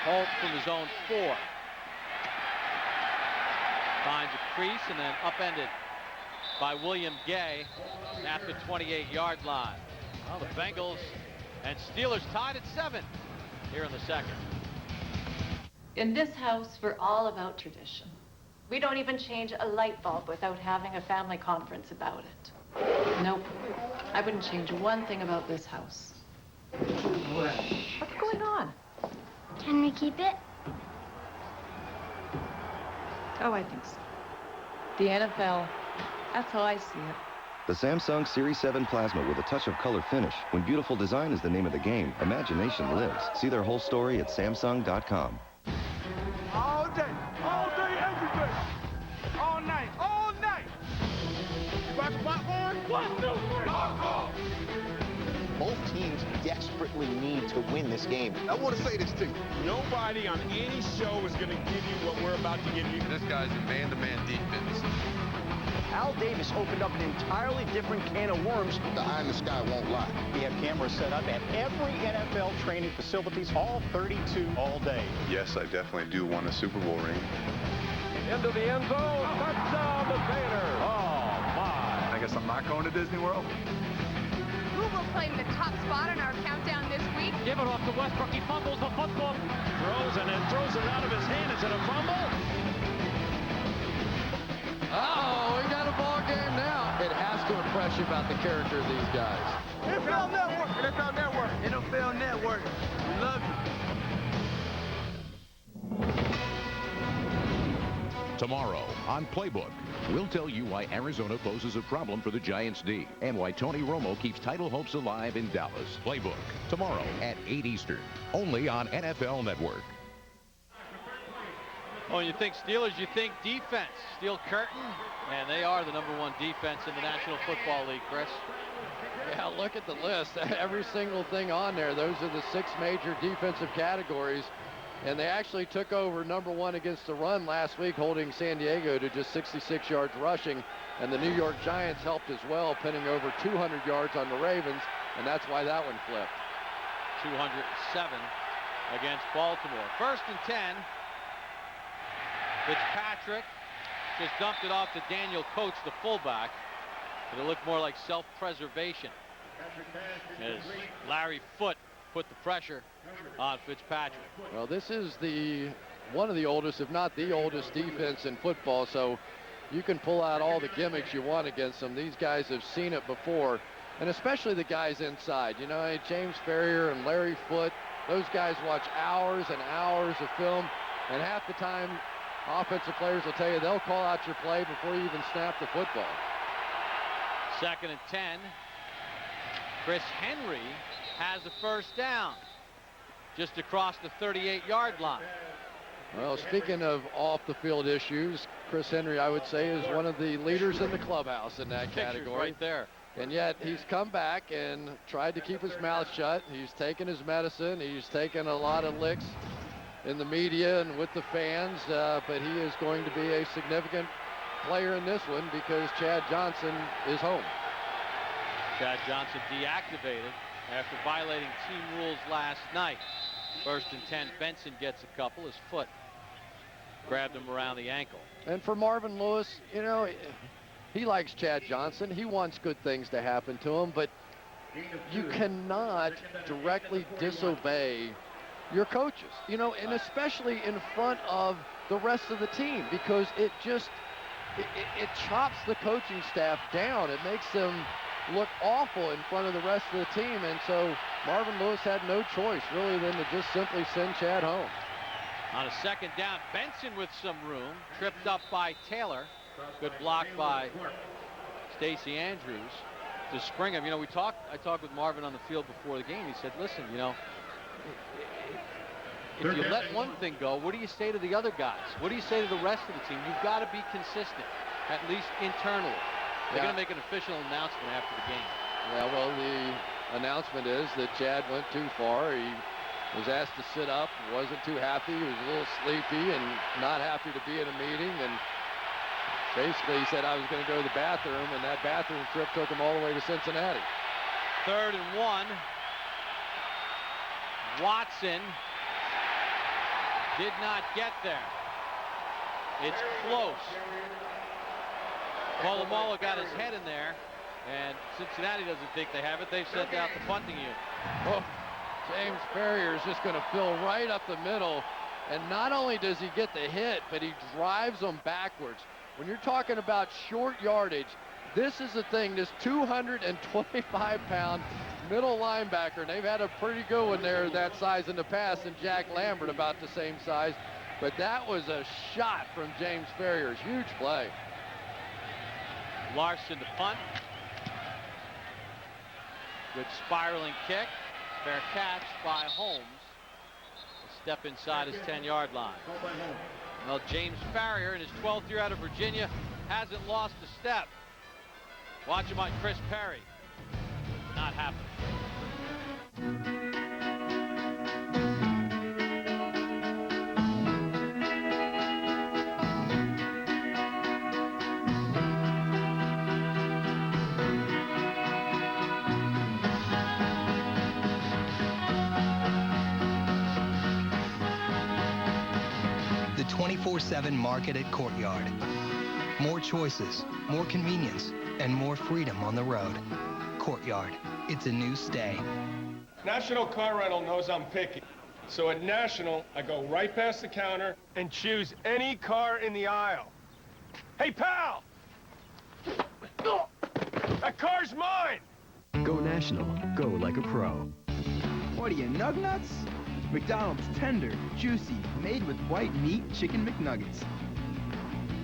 Holt from his own 4. Finds a crease and then upended by William Gay at the 28-yard line. Well, the Bengals and Steelers tied at 7 here in the second. In this house, we're all about tradition. We don't even change a light bulb without having a family conference about it. Nope. I wouldn't change one thing about this house. What's going on? Can we keep it? Oh, I think so. The NFL, that's how I see it. The Samsung Series 7 Plasma with a touch of color finish. When beautiful design is the name of the game, imagination lives. See their whole story at Samsung.com. All day, every day. All night, all night. You got some popcorn? 1, 2, 3. Popcorn. Both teams desperately need to win this game. I want to say this to you. Nobody on any show is going to give you what we're about to give you. This guy's a man-to-man defense. Al Davis opened up an entirely different can of worms. The eye in the sky won't lie. We have cameras set up at every NFL training facilities, all 32 all day. Yes, I definitely do want a Super Bowl ring. Into the end zone. Touchdown to Bader. Oh, my. I guess I'm not going to Disney World. Who will claim the top spot in our countdown this week? Give it off to Westbrook. He fumbles the football. Throws and then throws it out of his hand. Is it a fumble? Oh, we got a ball game now. It has to impress you about the character of these guys. NFL Network. NFL Network. NFL Network. We love you. Tomorrow on Playbook, we'll tell you why Arizona poses a problem for the Giants' D and why Tony Romo keeps title hopes alive in Dallas. Playbook, tomorrow at 8 Eastern, only on NFL Network. Oh, you think Steelers, you think defense. Steel curtain, and they are the #1 defense in the National Football League, Chris. Yeah, look at the list. Every single thing on there. Those are the 6 major defensive categories. And they actually took over #1 against the run last week, holding San Diego to just 66 yards rushing. And the New York Giants helped as well, pinning over 200 yards on the Ravens. And that's why that one flipped. 207 against Baltimore. 1st and 10. Fitzpatrick just dumped it off to Daniel Coates, the fullback. But it looked more like self-preservation as Larry Foote put the pressure on Fitzpatrick. Well, this is one of the oldest, if not the oldest, defense in football. So you can pull out all the gimmicks you want against them. These guys have seen it before, and especially the guys inside. You know, James Ferrier and Larry Foote, those guys watch hours and hours of film, and half the time offensive players will tell you they'll call out your play before you even snap the football. 2nd and 10. Chris Henry has a 1st down just across the 38-yard line. Well, speaking of off-the-field issues, Chris Henry, I would say, is one of the leaders in the clubhouse in that category. Right there. And yet he's come back and tried to keep his mouth shut. He's taken his medicine. He's taken a lot of licks in the media and with the fans, but he is going to be a significant player in this one because Chad Johnson is home. Chad Johnson deactivated after violating team rules last night. 1st and 10, Benson gets a couple. His foot grabbed him around the ankle. And for Marvin Lewis, you know, he likes Chad Johnson. He wants good things to happen to him, but you cannot directly disobey your coaches, you know, and especially in front of the rest of the team, because it chops the coaching staff down. It makes them look awful in front of the rest of the team. And so Marvin Lewis had no choice really than to just simply send Chad home. On a 2nd down, Benson with some room, tripped up by Taylor. Good block by Stacey Andrews to spring him. You know, I talked with Marvin on the field before the game. He said, listen, you know, if you let one thing go, what do you say to the other guys? What do you say to the rest of the team? You've got to be consistent, at least internally. They're going to make an official announcement after the game. Yeah, well, the announcement is that Chad went too far. He was asked to sit up, wasn't too happy. He was a little sleepy and not happy to be in a meeting. And basically he said, I was going to go to the bathroom, and that bathroom trip took him all the way to Cincinnati. 3rd and 1. Watson did not get there. It's close. Polamalu got his head in there, and Cincinnati doesn't think they have it. They've sent out the punting unit. Oh, James Ferrier is just going to fill right up the middle, and not only does he get the hit, but he drives them backwards. When you're talking about short yardage, this is the thing, this 225-pound middle linebacker, and they've had a pretty good one there that size in the past, and Jack Lambert about the same size, but that was a shot from James Ferrier. Huge play. Larson to punt. Good spiraling kick. Fair catch by Holmes. A step inside his 10-yard line. Well, James Ferrier in his 12th year out of Virginia hasn't lost a step. Watch him on Chris Perry. Not happening. The 24/7 market at Courtyard. More choices, more convenience, and more freedom on the road. Courtyard, it's a new stay. National Car Rental knows I'm picky. So at National, I go right past the counter and choose any car in the aisle. Hey, pal! That car's mine! Go National. Go like a pro. What are you, Nugnuts? McDonald's tender, juicy, made with white meat chicken McNuggets.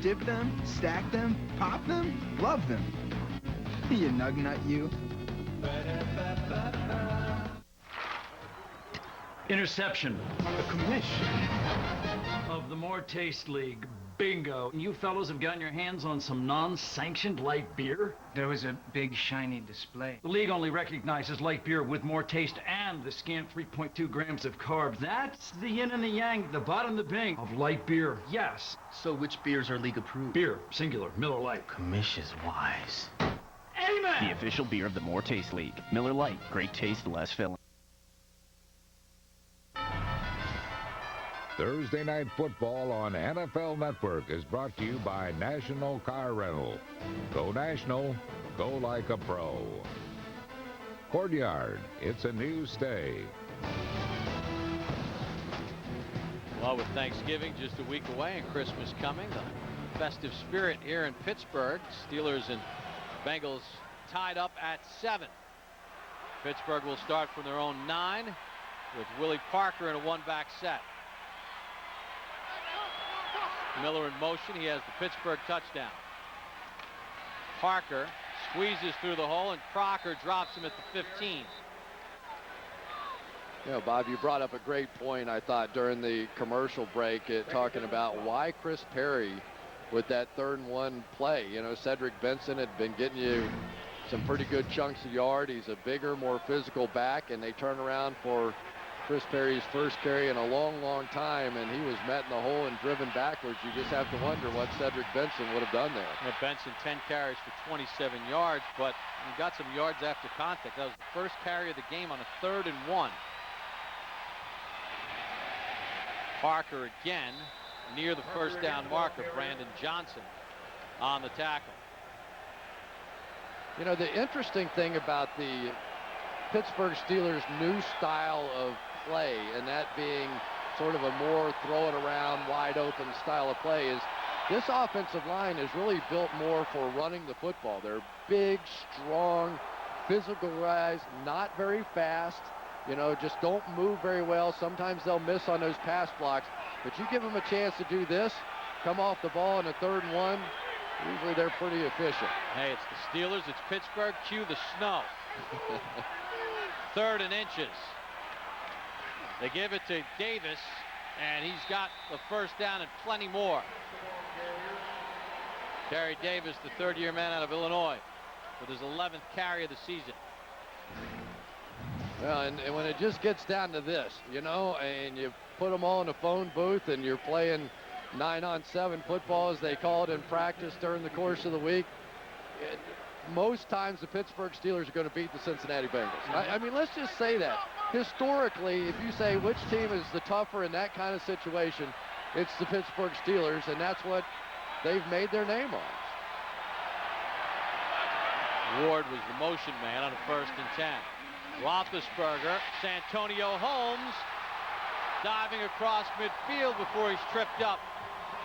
Dip them, stack them, pop them, love them. You Nugnut, you. Interception. The commission of the More Taste League. Bingo. You fellows have gotten your hands on some non-sanctioned light beer? There was a big shiny display. The league only recognizes light beer with more taste and the scant 3.2 grams of carbs. That's the yin and the yang, the bottom, the bing of light beer. Yes. So which beers are league approved? Beer, singular, Miller Lite. Commission's wise. Amen! The official beer of the More Taste League. Miller Lite. Great taste, less filling. Thursday Night Football on NFL Network is brought to you by National Car Rental. Go National, go like a pro. Courtyard, it's a new stay. Well, with Thanksgiving just a week away and Christmas coming, the festive spirit here in Pittsburgh. Steelers and Bengals tied up at 7. Pittsburgh will start from their own 9 with Willie Parker in a one-back set. Miller in motion. He has the Pittsburgh touchdown. Parker squeezes through the hole, and Crocker drops him at the 15. You know, Bob, you brought up a great point, I thought, during the commercial break, talking about why Chris Perry with that 3rd and 1 play. You know, Cedric Benson had been getting you some pretty good chunks of yard. He's a bigger, more physical back, and they turn around for Chris Perry's first carry in a long, long time, and he was met in the hole and driven backwards. You just have to wonder what Cedric Benson would have done there. You know, Benson 10 carries for 27 yards, but he got some yards after contact. That was the first carry of the game on a 3rd and 1. Parker again near the first down marker. Brandon Johnson on the tackle. You know, the interesting thing about the Pittsburgh Steelers' new style of play, and that being sort of a more throw it around, wide open style of play, is this offensive line is really built more for running the football. They're big, strong, physical guys, not very fast, you know, just don't move very well. Sometimes they'll miss on those pass blocks, but you give them a chance to do this, come off the ball in a 3rd and 1, usually they're pretty efficient. Hey, it's the Steelers, it's Pittsburgh, cue the snow. 3rd and inches. They give it to Davis, and he's got the first down and plenty more. Terry Davis, the 3rd-year man out of Illinois, with his 11th carry of the season. Well, and when it just gets down to this, you know, and you put them all in a phone booth and you're playing 9-on-7 football, as they call it in practice during the course of the week, most times the Pittsburgh Steelers are going to beat the Cincinnati Bengals. I mean, let's just say that. Historically, if you say which team is the tougher in that kind of situation, it's the Pittsburgh Steelers, and that's what they've made their name on. Ward was the motion man on a 1st and 10. Roethlisberger, Santonio Holmes diving across midfield before he's tripped up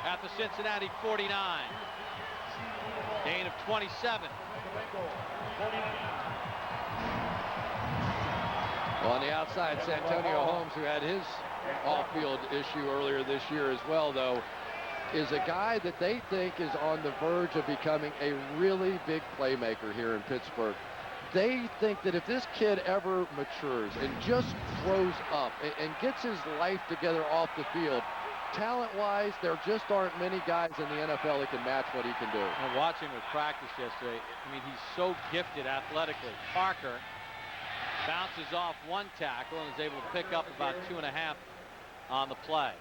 at the Cincinnati 49. Gain of 27. Well, on the outside, Santonio Holmes, who had his off-field issue earlier this year as well, though, is a guy that they think is on the verge of becoming a really big playmaker here in Pittsburgh. They think that if this kid ever matures and just grows up and gets his life together off the field, talent-wise, there just aren't many guys in the NFL that can match what he can do. And watching him at practice yesterday, I mean, he's so gifted athletically. Parker bounces off 1 tackle and is able to pick up about 2.5 on the play.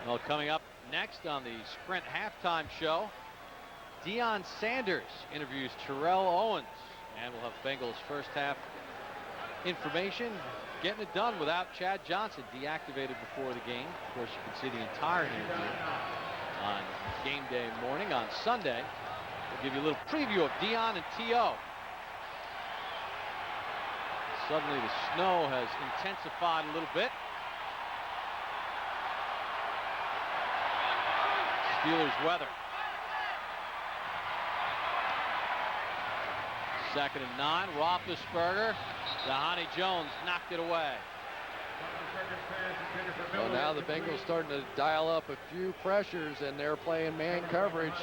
Well, coming up next on the Sprint halftime show, Deion Sanders interviews Terrell Owens, and we'll have Bengals first half information. Getting it done without Chad Johnson, deactivated before the game. Of course, you can see the entire interview on game day morning on Sunday. We'll give you a little preview of Deion and T.O. Suddenly the snow has intensified a little bit. Steelers weather. 2nd and 9. Roethlisberger. Dhani Jones knocked it away. Well, now the Bengals starting to dial up a few pressures, and they're playing man coverage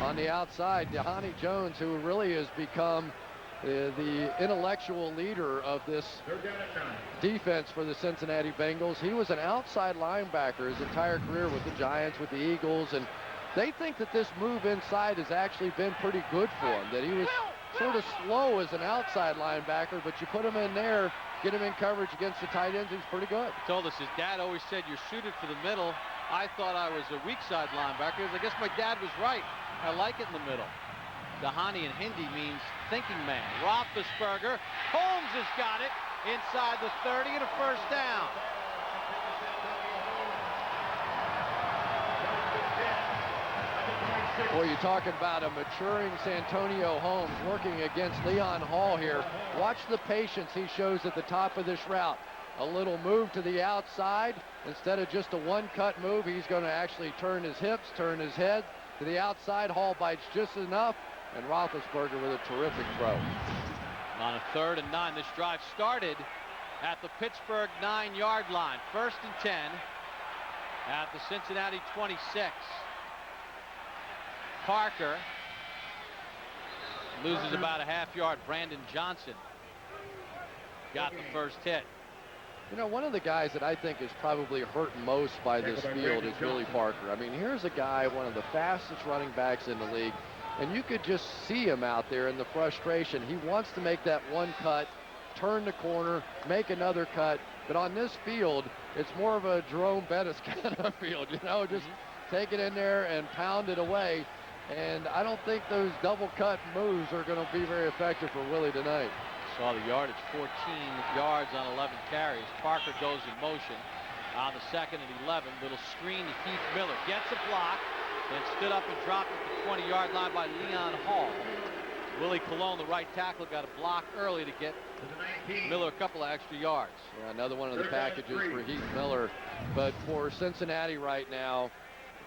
on the outside. Dhani Jones, who really has become the intellectual leader of this defense for the Cincinnati Bengals. He was an outside linebacker his entire career with the Giants, with the Eagles, and they think that this move inside has actually been pretty good for him, that he was sort of slow as an outside linebacker, but you put him in there, get him in coverage against the tight ends, he's pretty good. He told us his dad always said you're suited for the middle. I thought I was a weak side linebacker. I guess my dad was right. I like it in the middle. Dhani in Hindi means thinking man. Roethlisberger. Holmes has got it inside the 30 and a 1st down. Boy, you're talking about a maturing Santonio Holmes working against Leon Hall here. Watch the patience he shows at the top of this route. A little move to the outside. Instead of just a one-cut move, he's going to actually turn his hips, turn his head to the outside. Hall bites just enough, and Roethlisberger with a terrific throw. On a 3rd and 9, this drive started at the Pittsburgh 9-yard line. 1st and 10 at the Cincinnati 26. Parker loses about a half-yard. Brandon Johnson got the first hit. You know, one of the guys that I think is probably hurt most by this field is Willie Parker. I mean, here's a guy, one of the fastest running backs in the league, and you could just see him out there in the frustration. He wants to make that one cut, turn the corner, make another cut, but on this field, it's more of a Jerome Bettis kind of field, you know, just take it in there and pound it away. And I don't think those double cut moves are going to be very effective for Willie tonight. Saw the yardage, 14 yards on 11 carries. Parker goes in motion on the 2nd and 11. Little screen to Heath Miller. Gets a block, then stood up and dropped at the 20-yard line by Leon Hall. Willie Colon, the right tackle, got a block early to get Miller a couple of extra yards. Yeah, another one of the packages for Heath Miller. But for Cincinnati right now,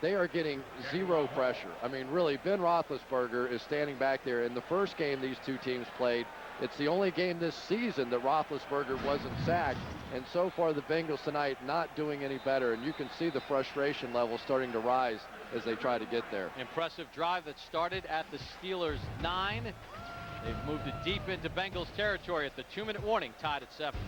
they are getting zero pressure. I mean, really, Ben Roethlisberger is standing back there. In the first game these two teams played, it's the only game this season that Roethlisberger wasn't sacked. And so far, the Bengals tonight not doing any better. And you can see the frustration level starting to rise as they try to get there. Impressive drive that started at the Steelers' 9. They've moved it deep into Bengals territory at the 2-minute warning, tied at 7.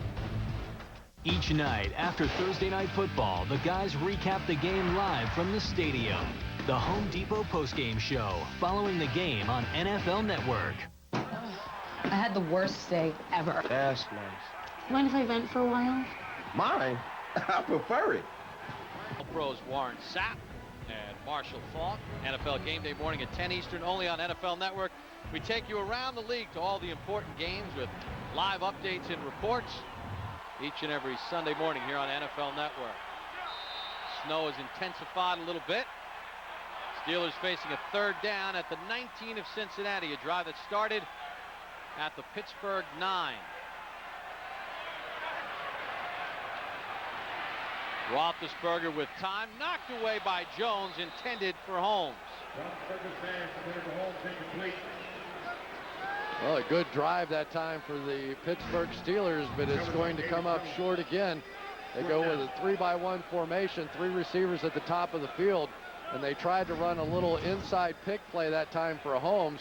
Each night after Thursday Night Football, the guys recap the game live from the stadium. The Home Depot postgame show, following the game on NFL Network. I had the worst stay ever. That's nice. Mind if I vent for a while? Mine? I prefer it. Pros Warren Sapp and Marshall Falk. NFL Game Day morning at 10 Eastern, only on NFL Network. We take you around the league to all the important games with live updates and reports. each and every Sunday morning here on NFL Network. Snow has intensified a little bit. Steelers facing a third down at the 19 of Cincinnati, a drive that started at the Pittsburgh 9. Roethlisberger with time, knocked away by Jones, intended for Holmes. Well, a good drive that time for the Pittsburgh Steelers, but it's going to come up short again. They go with a 3-by-1 formation, 3 receivers at the top of the field, and they tried to run a little inside pick play that time for Holmes,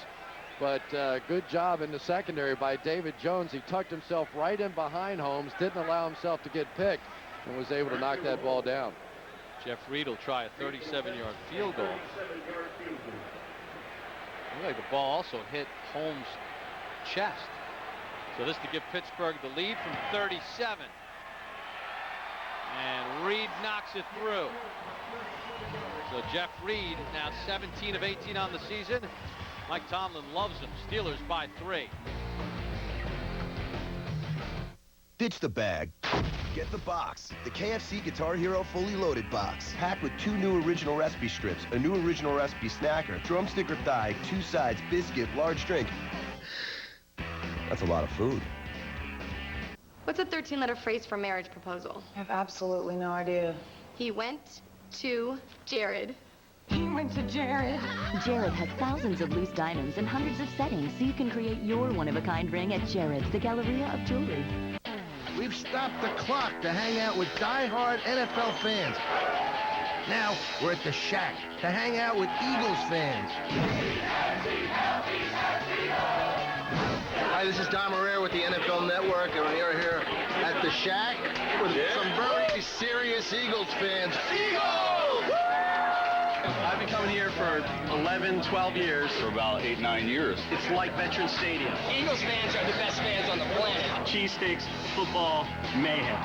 but good job in the secondary by David Jones. He tucked himself right in behind Holmes, didn't allow himself to get picked, and was able to knock that ball down. Jeff Reed will try a 37-yard field goal. Looks like the ball also hit Holmes' chest. So this to give Pittsburgh the lead from 37. And Reed knocks it through. So Jeff Reed now 17 of 18 on the season. Mike Tomlin loves him. Steelers by 3. Ditch the bag. Get the box. The KFC Guitar Hero Fully Loaded box. Packed with 2 new original recipe strips, a new original recipe snacker, drumstick or thigh, 2 sides, biscuit, large drink. That's a lot of food. What's a 13-letter phrase for marriage proposal? I have absolutely no idea. He went to Jared. He went to Jared. Jared has thousands of loose diamonds and hundreds of settings, so you can create your one-of-a-kind ring at Jared's, the Galleria of Jewelry. We've stopped the clock to hang out with die-hard NFL fans. Now we're at the Shack to hang out with Eagles fans. Hi, this is Don Herrera with the NFL Network, and we are here at the Shack with some very serious Eagles fans. Eagles! I've been coming here for 11, 12 years. For about 8, 9 years. It's like Veterans Stadium. Eagles fans are the best fans on the planet. Cheesesteaks, football, mayhem.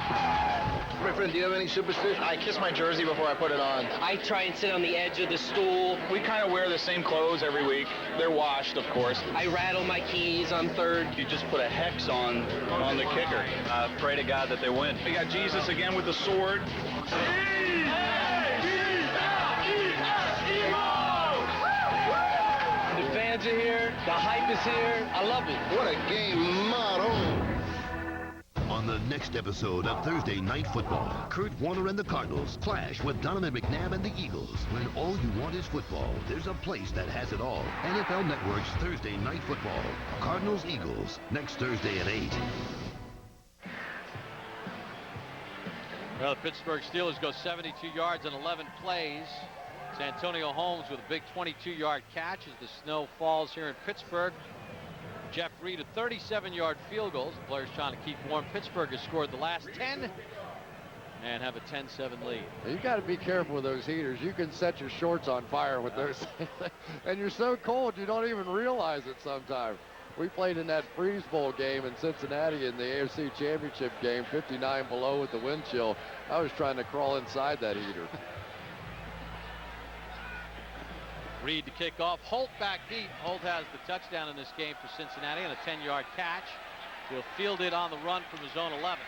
My friend, do you have any superstition? I kiss my jersey before I put it on. I try and sit on the edge of the stool. We kind of wear the same clothes every week. They're washed, of course. I rattle my keys on third. You just put a hex on the kicker. Pray to God that they win. We got Jesus again with the sword. The fans are here. The hype is here. I love it. What a game motto. On the next episode of Thursday Night Football, Kurt Warner and the Cardinals clash with Donovan McNabb and the Eagles. When all you want is football, there's a place that has it all. NFL Network's Thursday Night Football. Cardinals-Eagles, next Thursday at 8. Well, the Pittsburgh Steelers go 72 yards in 11 plays. It's Antonio Holmes with a big 22-yard catch as the snow falls here in Pittsburgh. Jeff Reed, a 37-yard field goal. The players trying to keep warm. Pittsburgh has scored the last 10 and have a 10-7 lead. You got to be careful with those heaters. You can set your shorts on fire with those. And you're so cold you don't even realize it sometimes. We played in that Freeze Bowl game in Cincinnati in the AFC Championship game, 59 below with the wind chill. I was trying to crawl inside that heater. Reed to kick off. Holt back deep. Holt has the touchdown in this game for Cincinnati on a 10-yard catch. He'll field it on the run from his own 11.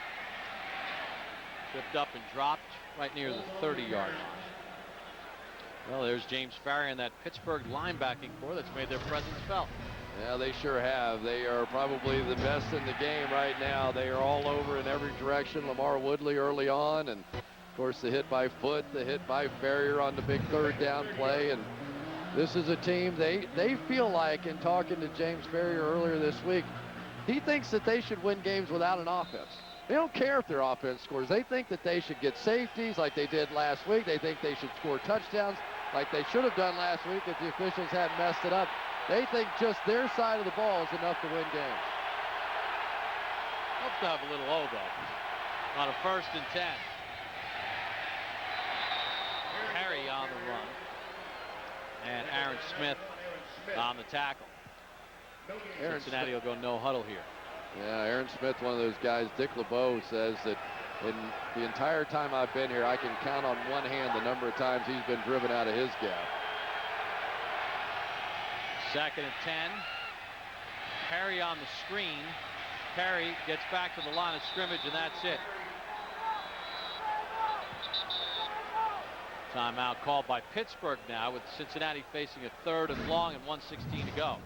Tripped up and dropped right near the 30-yard line. Well, there's James Farrior and that Pittsburgh linebacking corps that's made their presence felt. Yeah, they sure have. They are probably the best in the game right now. They are all over in every direction. LaMarr Woodley early on, and of course the hit by Foote, the hit by Farrior on the big third down play. And this is a team they feel like, in talking to James Farrior earlier this week, he thinks that they should win games without an offense. They don't care if their offense scores. They think that they should get safeties like they did last week. They think they should score touchdowns like they should have done last week if the officials hadn't messed it up. They think just their side of the ball is enough to win games. Hope to have a little O, though, on a 1st and 10. Harry on the run. And Aaron Smith on the tackle. Cincinnati will go no huddle here. Yeah, Aaron Smith, one of those guys. Dick LeBeau says that in the entire time I've been here, I can count on one hand the number of times he's been driven out of his gap. 2nd and 10. Harry on the screen. Perry gets back to the line of scrimmage, and that's it. Timeout called by Pittsburgh now, with Cincinnati facing a 3rd and long and 1:16 to go.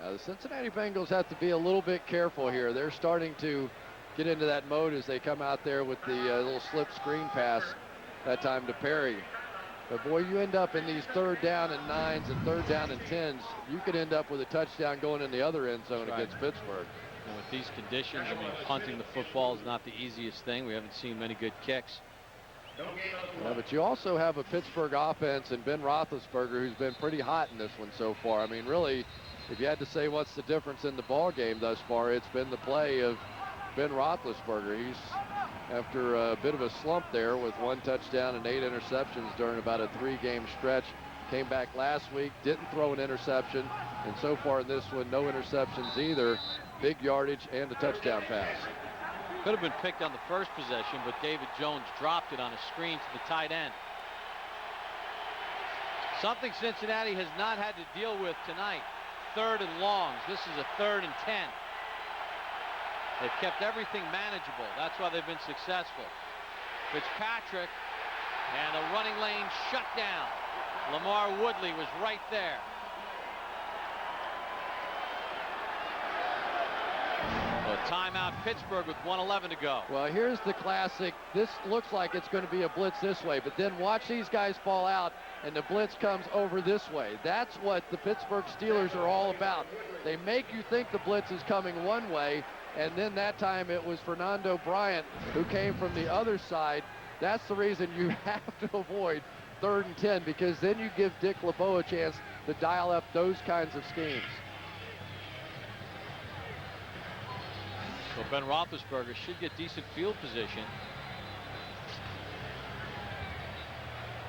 The Cincinnati Bengals have to be a little bit careful here. They're starting to get into that mode as they come out there with the little slip screen pass that time to Perry. But boy, you end up in these 3rd down and 9s and 3rd down and 10s. You could end up with a touchdown going in the other end zone against Pittsburgh. And with these conditions, I mean, punting the football is not the easiest thing. We haven't seen many good kicks. Yeah, but you also have a Pittsburgh offense and Ben Roethlisberger, who's been pretty hot in this one so far. I mean, really, if you had to say what's the difference in the ball game thus far, it's been the play of Ben Roethlisberger. He's, after a bit of a slump there with 1 touchdown and 8 interceptions during about a 3-game stretch, came back last week, didn't throw an interception, and so far in this one, no interceptions either. Big yardage and a touchdown pass. Could have been picked on the first possession, but David Jones dropped it on a screen to the tight end. Something Cincinnati has not had to deal with tonight. 3rd and longs. This is a 3rd and 10. They've kept everything manageable. That's why they've been successful. Fitzpatrick, and the running lane shut down. Lamar Woodley was right there. Timeout Pittsburgh with 1:11 to go. Well, here's the classic. This looks like it's going to be a blitz this way, but then watch these guys fall out and the blitz comes over this way. That's what the Pittsburgh Steelers are all about. They make you think the blitz is coming one way, and then that time it was Fernando Bryant who came from the other side. That's the reason you have to avoid 3rd and 10, because then you give Dick LeBeau a chance to dial up those kinds of schemes. So Ben Roethlisberger should get decent field position.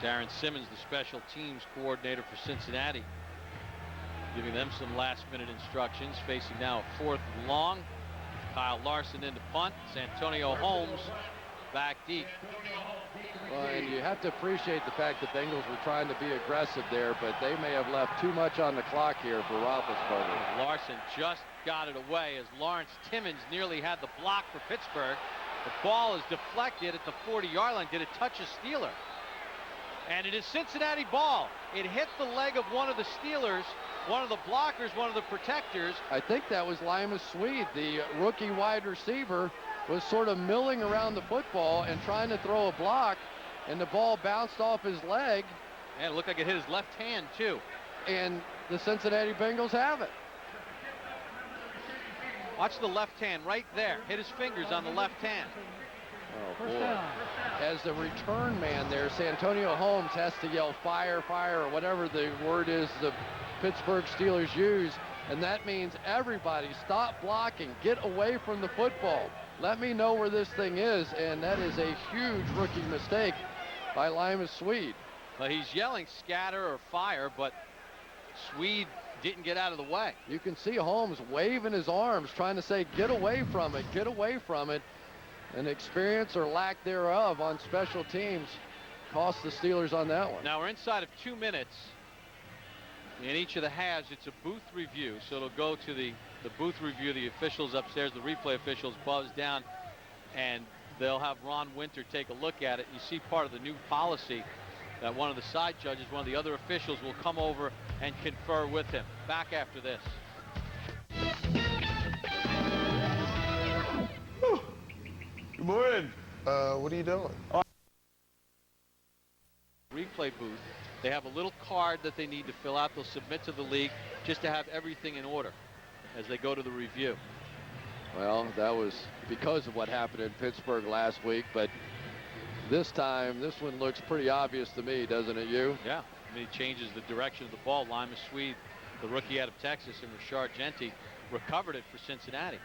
Darren Simmons, the special teams coordinator for Cincinnati, giving them some last-minute instructions. Facing now a 4th and long. Kyle Larson in to punt. Santonio Holmes back deep. Well, and you have to appreciate the fact the Bengals were trying to be aggressive there, but they may have left too much on the clock here for Roethlisberger. Larson just got it away as Lawrence Timmons nearly had the block for Pittsburgh. The ball is deflected at the 40-yard line. Did it touch a Steeler? And it is Cincinnati ball. It hit the leg of one of the Steelers, one of the blockers, one of the protectors. I think that was Limas Swede, the rookie wide receiver, was sort of milling around the football and trying to throw a block, and the ball bounced off his leg. And it looked like it hit his left hand, too. And the Cincinnati Bengals have it. Watch the left hand right there. Hit his fingers on the left hand. Oh, boy. As the return man there, Santonio Holmes has to yell fire, fire, or whatever the word is the Pittsburgh Steelers use. And that means everybody stop blocking. Get away from the football. Let me know where this thing is. And that is a huge rookie mistake by Limas Swede. Well, he's yelling scatter or fire, but Swede didn't get out of the way. You can see Holmes waving his arms, trying to say, get away from it, get away from it. And experience or lack thereof on special teams cost the Steelers on that one. Now we're inside of 2 minutes. In each of the halves, it's a booth review. So it'll go to the booth review. The officials upstairs, the replay officials, buzz down, and they'll have Ron Winter take a look at it. You see part of the new policy that one of the side judges, one of the other officials, will come over and confer with him. Back after this. Good morning. What are you doing? Replay booth. They have a little card that they need to fill out. They'll submit to the league just to have everything in order as they go to the review. Well, that was because of what happened in Pittsburgh last week, but this time, this one looks pretty obvious to me, doesn't it, you? Yeah. I mean, he changes the direction of the ball. Limas Swede, the rookie out of Texas, and Rashard Genty recovered it for Cincinnati.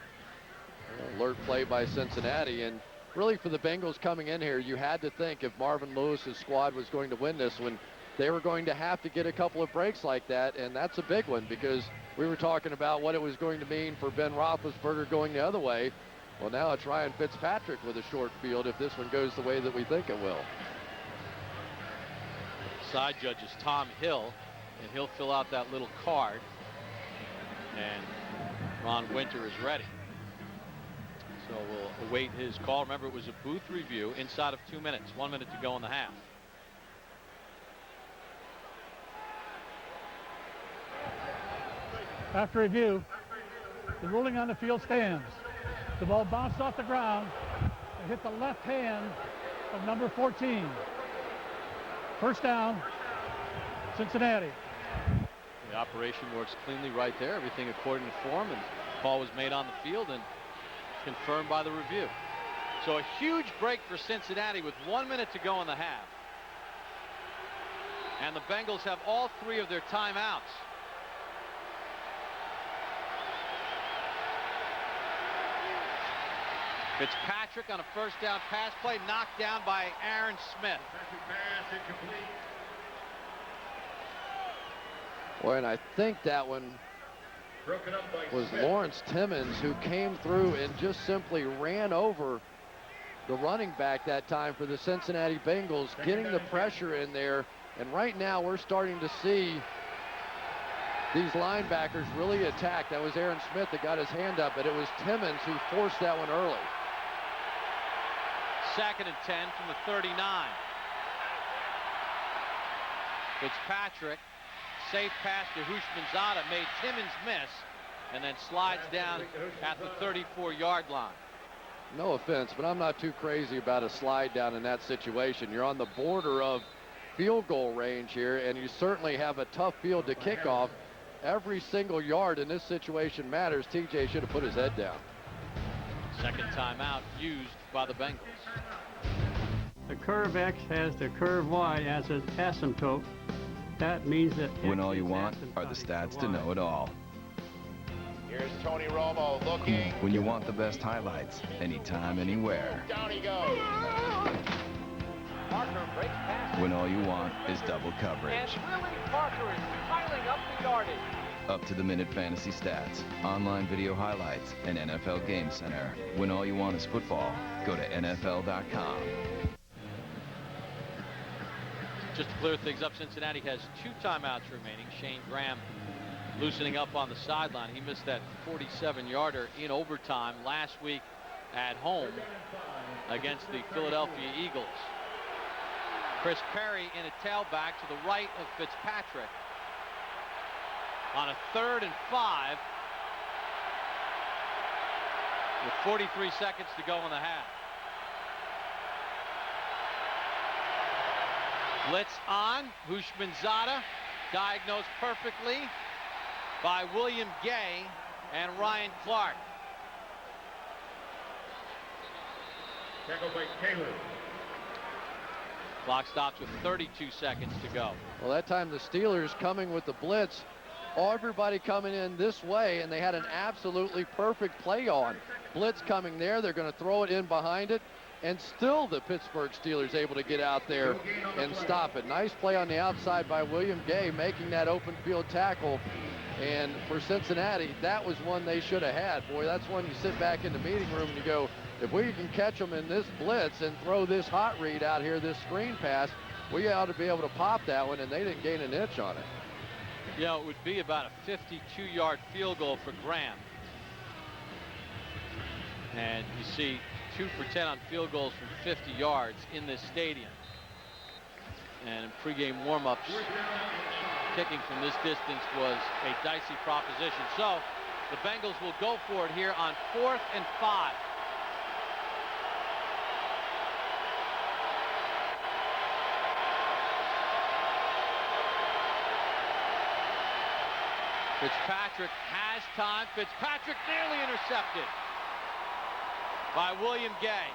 Alert play by Cincinnati, and really for the Bengals coming in here, you had to think if Marvin Lewis's squad was going to win this one, they were going to have to get a couple of breaks like that, and that's a big one because we were talking about what it was going to mean for Ben Roethlisberger going the other way. Well, now it's Ryan Fitzpatrick with a short field if this one goes the way that we think it will. Side judge is Tom Hill, and he'll fill out that little card, and Ron Winter is ready. So we'll await his call. Remember, it was a booth review inside of 2 minutes. 1 minute to go in the half. After review, the ruling on the field stands. The ball bounced off the ground and hit the left hand of number 14. First down, Cincinnati. The operation works cleanly right there. Everything according to form, and the call was made on the field and confirmed by the review. So a huge break for Cincinnati with 1 minute to go in the half. And the Bengals have all 3 of their timeouts. Fitzpatrick on a first down pass play, knocked down by Aaron Smith. Boy, and I think that one was Lawrence Timmons, who came through and just simply ran over the running back that time for the Cincinnati Bengals, getting the pressure in there. And right now we're starting to see these linebackers really attack. That was Aaron Smith that got his hand up, but it was Timmons who forced that one early. 2nd and 10 from the 39. Fitzpatrick, safe pass to Houshmandzadeh, made Timmons miss, and then slides down at the 34-yard line. No offense, but I'm not too crazy about a slide down in that situation. You're on the border of field goal range here, and you certainly have a tough field to kick off. Every single yard in this situation matters. TJ should have put his head down. Second timeout used by the Bengals. The curve X has the curve Y as an asymptote. That means that when all you want are the stats to know it all. Here's Tony Romo looking. When you want the best highlights, anytime, anywhere. Down he goes. Parker breaks past. When all you want is double coverage. And Willie Parker is piling up the yardage. Up-to-the-minute fantasy stats, online video highlights, and NFL Game Center. When all you want is football, go to NFL.com. Just to clear things up, Cincinnati has 2 timeouts remaining. Shane Graham loosening up on the sideline. He missed that 47-yarder in overtime last week at home against the Philadelphia Eagles. Chris Perry in a tailback to the right of Fitzpatrick on a 3rd and 5 with 43 seconds to go in the half. Blitz on. Houshmandzadeh diagnosed perfectly by William Gay and Ryan Clark. Tackled by Taylor. Clock stops with 32 seconds to go. Well, that time the Steelers coming with the blitz, everybody coming in this way, and they had an absolutely perfect play on. Blitz coming there, they're going to throw it in behind it, and still the Pittsburgh Steelers able to get out there and stop it. Nice play on the outside by William Gay, making that open field tackle. And for Cincinnati, that was one they should have had. Boy, that's one you sit back in the meeting room and you go, if we can catch them in this blitz and throw this hot read out here, this screen pass, we ought to be able to pop that one, and they didn't gain an inch on it. Yeah, it would be about a 52-yard field goal for Graham. And you see 2 for 10 on field goals from 50 yards in this stadium. And in pregame warm-ups, kicking from this distance was a dicey proposition. So the Bengals will go for it here on 4th and 5. Fitzpatrick has time. Fitzpatrick nearly intercepted by William Gay.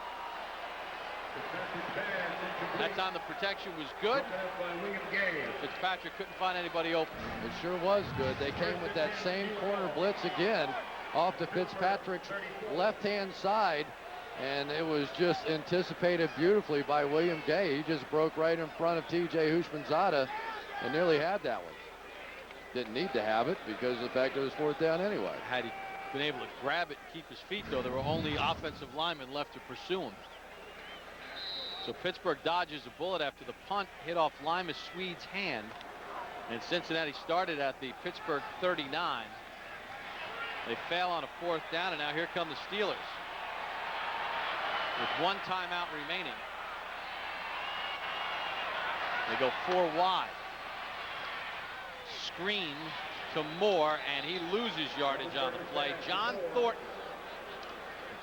That time the protection was good. Fitzpatrick couldn't find anybody open. It sure was good. They came with that same corner blitz again off to Fitzpatrick's left-hand side, and it was just anticipated beautifully by William Gay. He just broke right in front of T.J. Houshmandzadeh and nearly had that one. Didn't need to have it because of the fact it was 4th down anyway. Had he been able to grab it and keep his feet, though, there were only offensive linemen left to pursue him. So Pittsburgh dodges a bullet after the punt hit off Lima Swede's hand. And Cincinnati started at the Pittsburgh 39. They fail on a 4th down, and now here come the Steelers. with 1 timeout remaining. They go 4 wide. Screen to Moore, and he loses yardage on the play. John Thornton,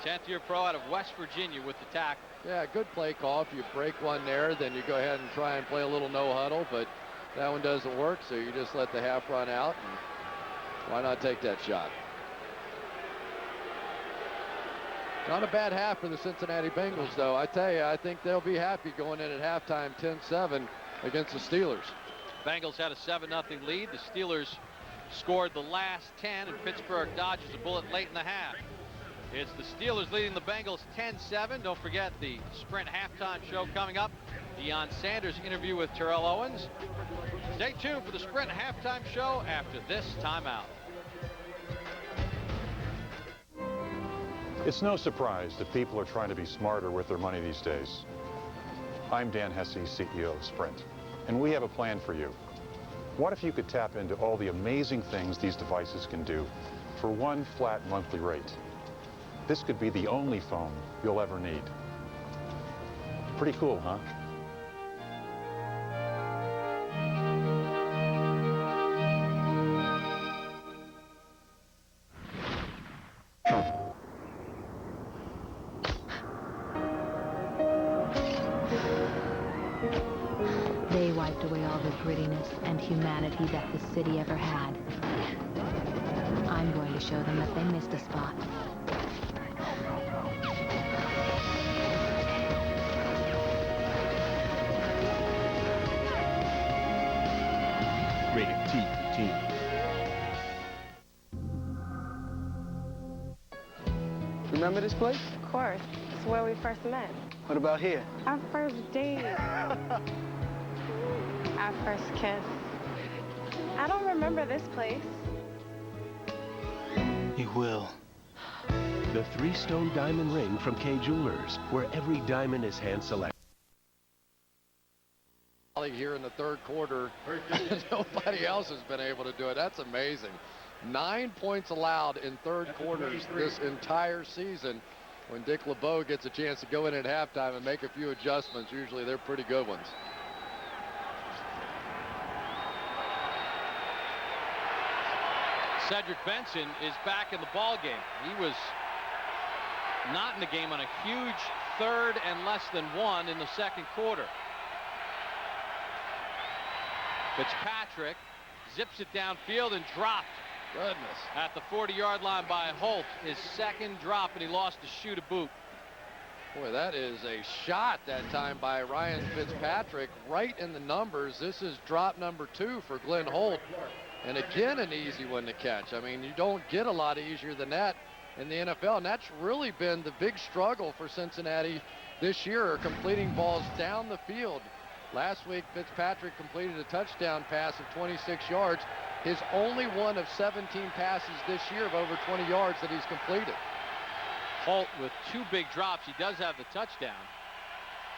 the 10th-year pro out of West Virginia, with the tackle. Yeah, good play call. If you break one there, then you go ahead and try and play a little no huddle, but that one doesn't work, so you just let the half run out. And why not take that shot? Not a bad half for the Cincinnati Bengals, though. I tell you, I think they'll be happy going in at halftime 10-7 against the Steelers. Bengals had a 7-0 lead. The Steelers scored the last 10, and Pittsburgh dodges a bullet late in the half. It's the Steelers leading the Bengals 10-7. Don't forget the Sprint halftime show coming up. Deion Sanders' interview with Terrell Owens. Stay tuned for the Sprint halftime show after this timeout. It's no surprise that people are trying to be smarter with their money these days. I'm Dan Hesse, CEO of Sprint, and we have a plan for you. What if you could tap into all the amazing things these devices can do for one flat monthly rate? This could be the only phone you'll ever need. Pretty cool, huh? They wiped away all the grittiness and humanity that the city ever had. I'm going to show them that they missed a spot. Rated T for Teen. Remember this place? Of course. It's where we first met. What about here? Our first date. Our first kiss. I don't remember this place. You will. The 3-stone diamond ring from Kay Jewelers, where every diamond is hand-selected. Here in the third quarter, nobody else has been able to do it. That's amazing. 9 points allowed in third quarters this entire season. When Dick LeBeau gets a chance to go in at halftime and make a few adjustments, usually they're pretty good ones. Cedric Benson is back in the ball game. He was not in the game on a huge 3rd and less than 1 in the second quarter. Fitzpatrick zips it downfield and dropped. Goodness. At the 40-yard line by Holt. His second drop, and he lost a shoe to boot. Boy, that is a shot that time by Ryan Fitzpatrick, right in the numbers. This is drop number 2 for Glenn Holt. And again, an easy one to catch. I mean, you don't get a lot easier than that in the NFL, and that's really been the big struggle for Cincinnati this year, completing balls down the field. Last week, Fitzpatrick completed a touchdown pass of 26 yards, his only one of 17 passes this year of over 20 yards that he's completed. Holt with 2 big drops. He does have the touchdown,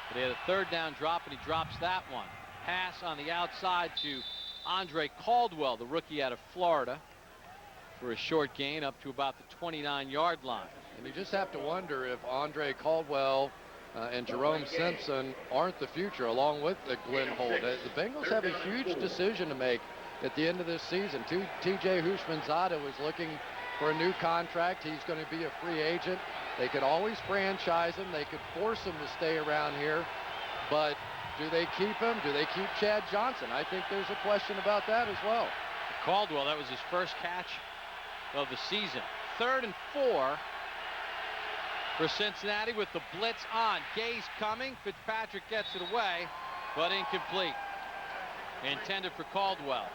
but he had a 3rd down drop, and he drops that one. Pass on the outside to Andre Caldwell, the rookie out of Florida, for a short gain up to about the 29-yard line. And you just have to wonder if Andre Caldwell and Jerome Simpson aren't the future, along with Glenn Holt. The Bengals have a huge decision to make at the end of this season. TJ Houshmandzadeh was looking for a new contract. He's going to be a free agent. They could always franchise him. They could force him to stay around here. But do they keep him? Do they keep Chad Johnson? I think there's a question about that as well. Caldwell, that was his first catch of the season. 3rd and 4 for Cincinnati with the blitz on. Gay's coming. Fitzpatrick gets it away, but incomplete. Intended for Caldwell.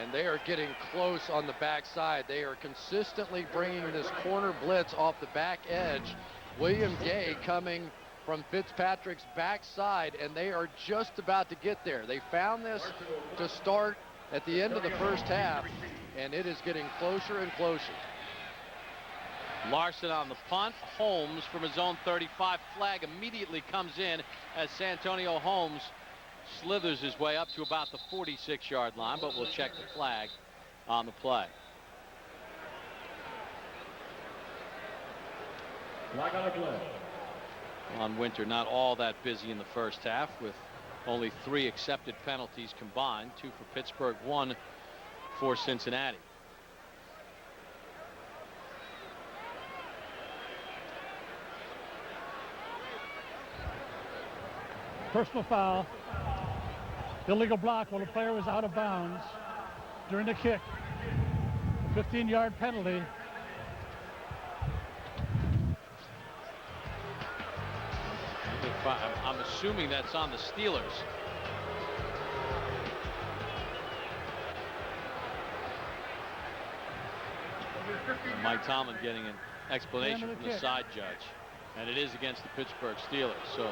And they are getting close on the backside. They are consistently bringing this corner blitz off the back edge. William Gay coming from Fitzpatrick's backside, and they are just about to get there. They found this to start at the end of the first half, and it is getting closer and closer. Larson on the punt. Holmes from his own 35. Flag immediately comes in as Santonio Holmes slithers his way up to about the 46-yard line, but we'll check the flag on the play. Flag on the play. on Winter not all that busy in the first half, with only 3 accepted penalties combined, 2 for Pittsburgh, 1 for Cincinnati. Personal foul. Illegal block while the player was out of bounds during the kick. A 15-yard penalty. I'm assuming that's on the Steelers. Mike Tomlin getting an explanation from the side judge, and it is against the Pittsburgh Steelers. So,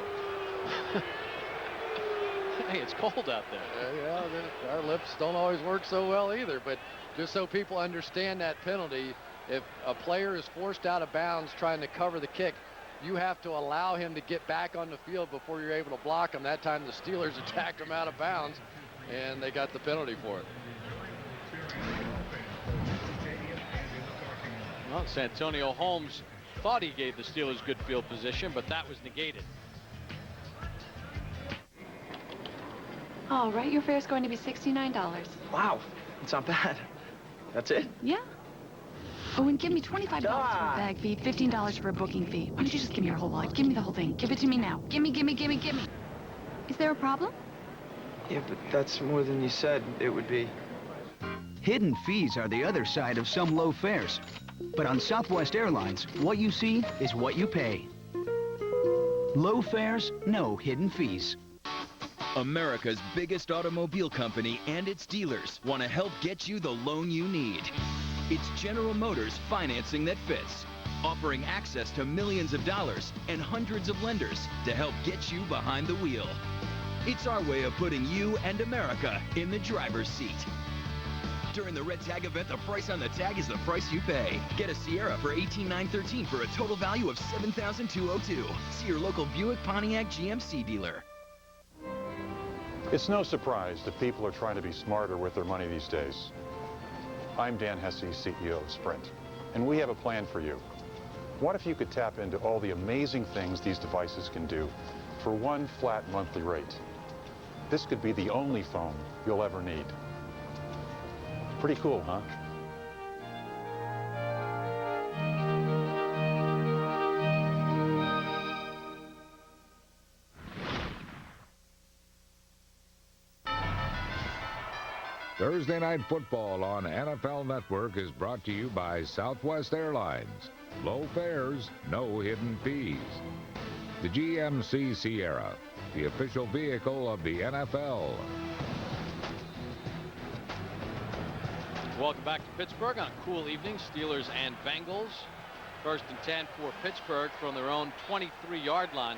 hey, it's cold out there. Yeah, our lips don't always work so well either. But just so people understand that penalty, if a player is forced out of bounds trying to cover the kick, you have to allow him to get back on the field before you're able to block him. That time the Steelers attacked him out of bounds, and they got the penalty for it. Well, Santonio Holmes thought he gave the Steelers good field position, but that was negated. All right, your fare is going to be $69. Wow, it's not bad. That's it? Yeah. Oh, and give me $25 for a bag fee, $15 for a booking fee. Why don't you just give me your whole wallet? Give me the whole thing. Give it to me now. Give me. Is there a problem? Yeah, but that's more than you said it would be. Hidden fees are the other side of some low fares. But on Southwest Airlines, what you see is what you pay. Low fares, no hidden fees. America's biggest automobile company and its dealers want to help get you the loan you need. It's General Motors financing that fits, offering access to millions of dollars and hundreds of lenders to help get you behind the wheel. It's our way of putting you and America in the driver's seat. During the Red Tag event, the price on the tag is the price you pay. Get a Sierra for $18,913 for a total value of $7,202. See your local Buick, Pontiac, GMC dealer. It's no surprise that people are trying to be smarter with their money these days. I'm Dan Hesse, CEO of Sprint, and we have a plan for you. What if you could tap into all the amazing things these devices can do for one flat monthly rate? This could be the only phone you'll ever need. Pretty cool, huh? Thursday Night Football on NFL Network is brought to you by Southwest Airlines. Low fares, no hidden fees. The GMC Sierra, the official vehicle of the NFL. Welcome back to Pittsburgh on a cool evening. Steelers and Bengals. 1st and 10 for Pittsburgh from their own 23-yard line.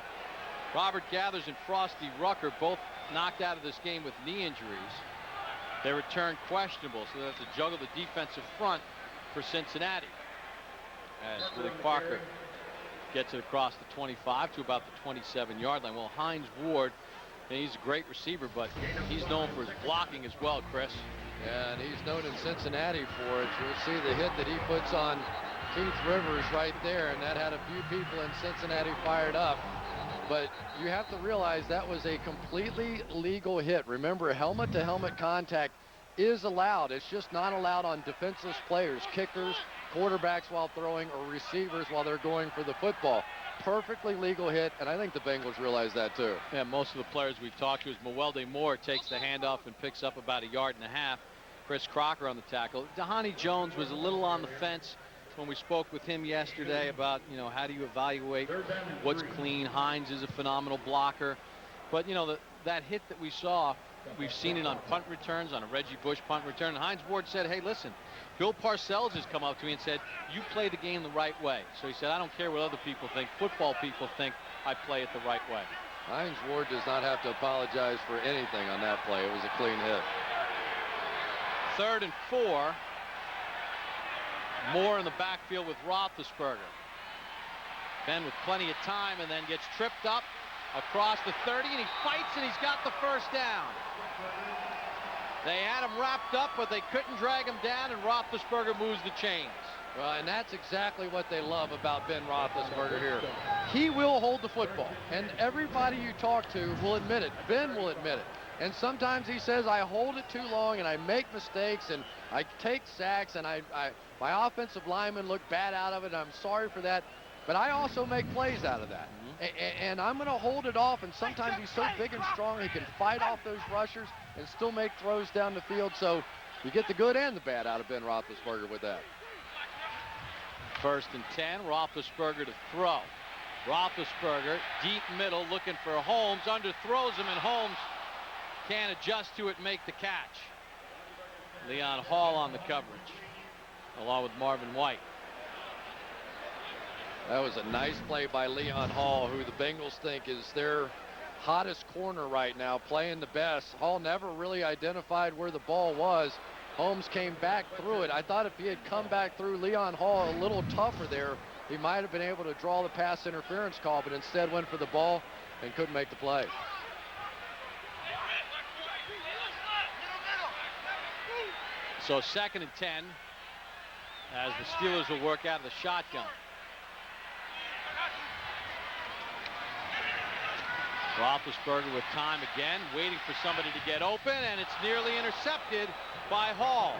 Robert Gathers and Frosty Rucker both knocked out of this game with knee injuries. Their return questionable, so they have to juggle the defensive front for Cincinnati. As Willie Parker gets it across the 25 to about the 27-yard line. Well, Hines Ward, and he's a great receiver, but he's known for his blocking as well, Chris. Yeah, and he's known in Cincinnati for it. You'll see the hit that he puts on Keith Rivers right there, and that had a few people in Cincinnati fired up. But you have to realize that was a completely legal hit. Remember, helmet-to-helmet contact is allowed. It's just not allowed on defenseless players, kickers, quarterbacks while throwing, or receivers while they're going for the football. Perfectly legal hit, and I think the Bengals realize that too. Yeah, most of the players we've talked to, is Mewelde Moore takes the handoff and picks up about 1.5 yards. Chris Crocker on the tackle. Dhani Jones was a little on the fence when we spoke with him yesterday about, how do you evaluate what's clean. Hines is a phenomenal blocker. But, that hit that we saw, we've seen it on punt returns, on a Reggie Bush punt return. And Hines Ward said, hey, listen, Bill Parcells has come up to me and said, you play the game the right way. So he said, I don't care what other people think. Football people think I play it the right way. Hines Ward does not have to apologize for anything on that play. It was a clean hit. 3rd and 4. Moore in the backfield with Roethlisberger. Ben with plenty of time, and then gets tripped up across the 30, and he fights, and he's got the first down. They had him wrapped up, but they couldn't drag him down, and Roethlisberger moves the chains. Well, and that's exactly what they love about Ben Roethlisberger here. He will hold the football, and everybody you talk to will admit it. Ben will admit it. And sometimes he says, I hold it too long, and I make mistakes, and I take sacks, and my offensive linemen look bad out of it, and I'm sorry for that. But I also make plays out of that. And I'm going to hold it off, and sometimes he's so big and strong, he can fight off those rushers and still make throws down the field. So you get the good and the bad out of Ben Roethlisberger with that. 1st and 10, Roethlisberger to throw. Roethlisberger, deep middle, looking for Holmes, underthrows him, and Holmes can't adjust to it and make the catch. Leon Hall on the coverage, along with Marvin White. That was a nice play by Leon Hall, who the Bengals think is their hottest corner right now, playing the best. Hall never really identified where the ball was. Holmes came back through it. I thought if he had come back through Leon Hall a little tougher there, he might have been able to draw the pass interference call, but instead went for the ball and couldn't make the play. So 2nd and 10 as the Steelers will work out of the shotgun. Roethlisberger with time again, waiting for somebody to get open, and it's nearly intercepted by Hall.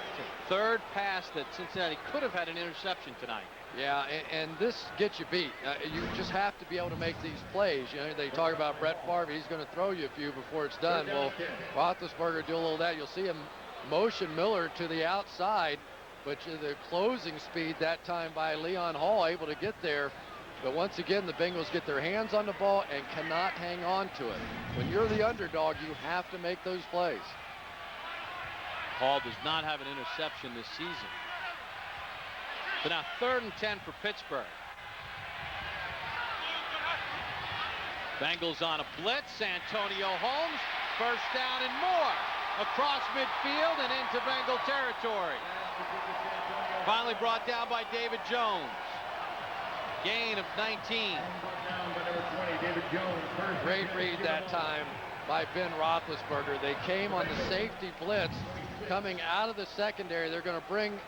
It's the 3rd pass that Cincinnati could have had an interception tonight. Yeah, and this gets you beat. You just have to be able to make these plays. You know, they talk about Brett Favre, he's going to throw you a few before it's done. Well, Roethlisberger do a little of that. You'll see him motion Miller to the outside, but the closing speed that time by Leon Hall able to get there. But once again, the Bengals get their hands on the ball and cannot hang on to it. When you're the underdog, you have to make those plays. Hall does not have an interception this season. So now 3rd and 10 for Pittsburgh. Bengals on a blitz. Antonio Holmes, 1st down and more. Across midfield and into Bengal territory. Finally brought down by David Jones. Gain of 19. Great read that time by Ben Roethlisberger. They came on the safety blitz coming out of the secondary. They're going to bring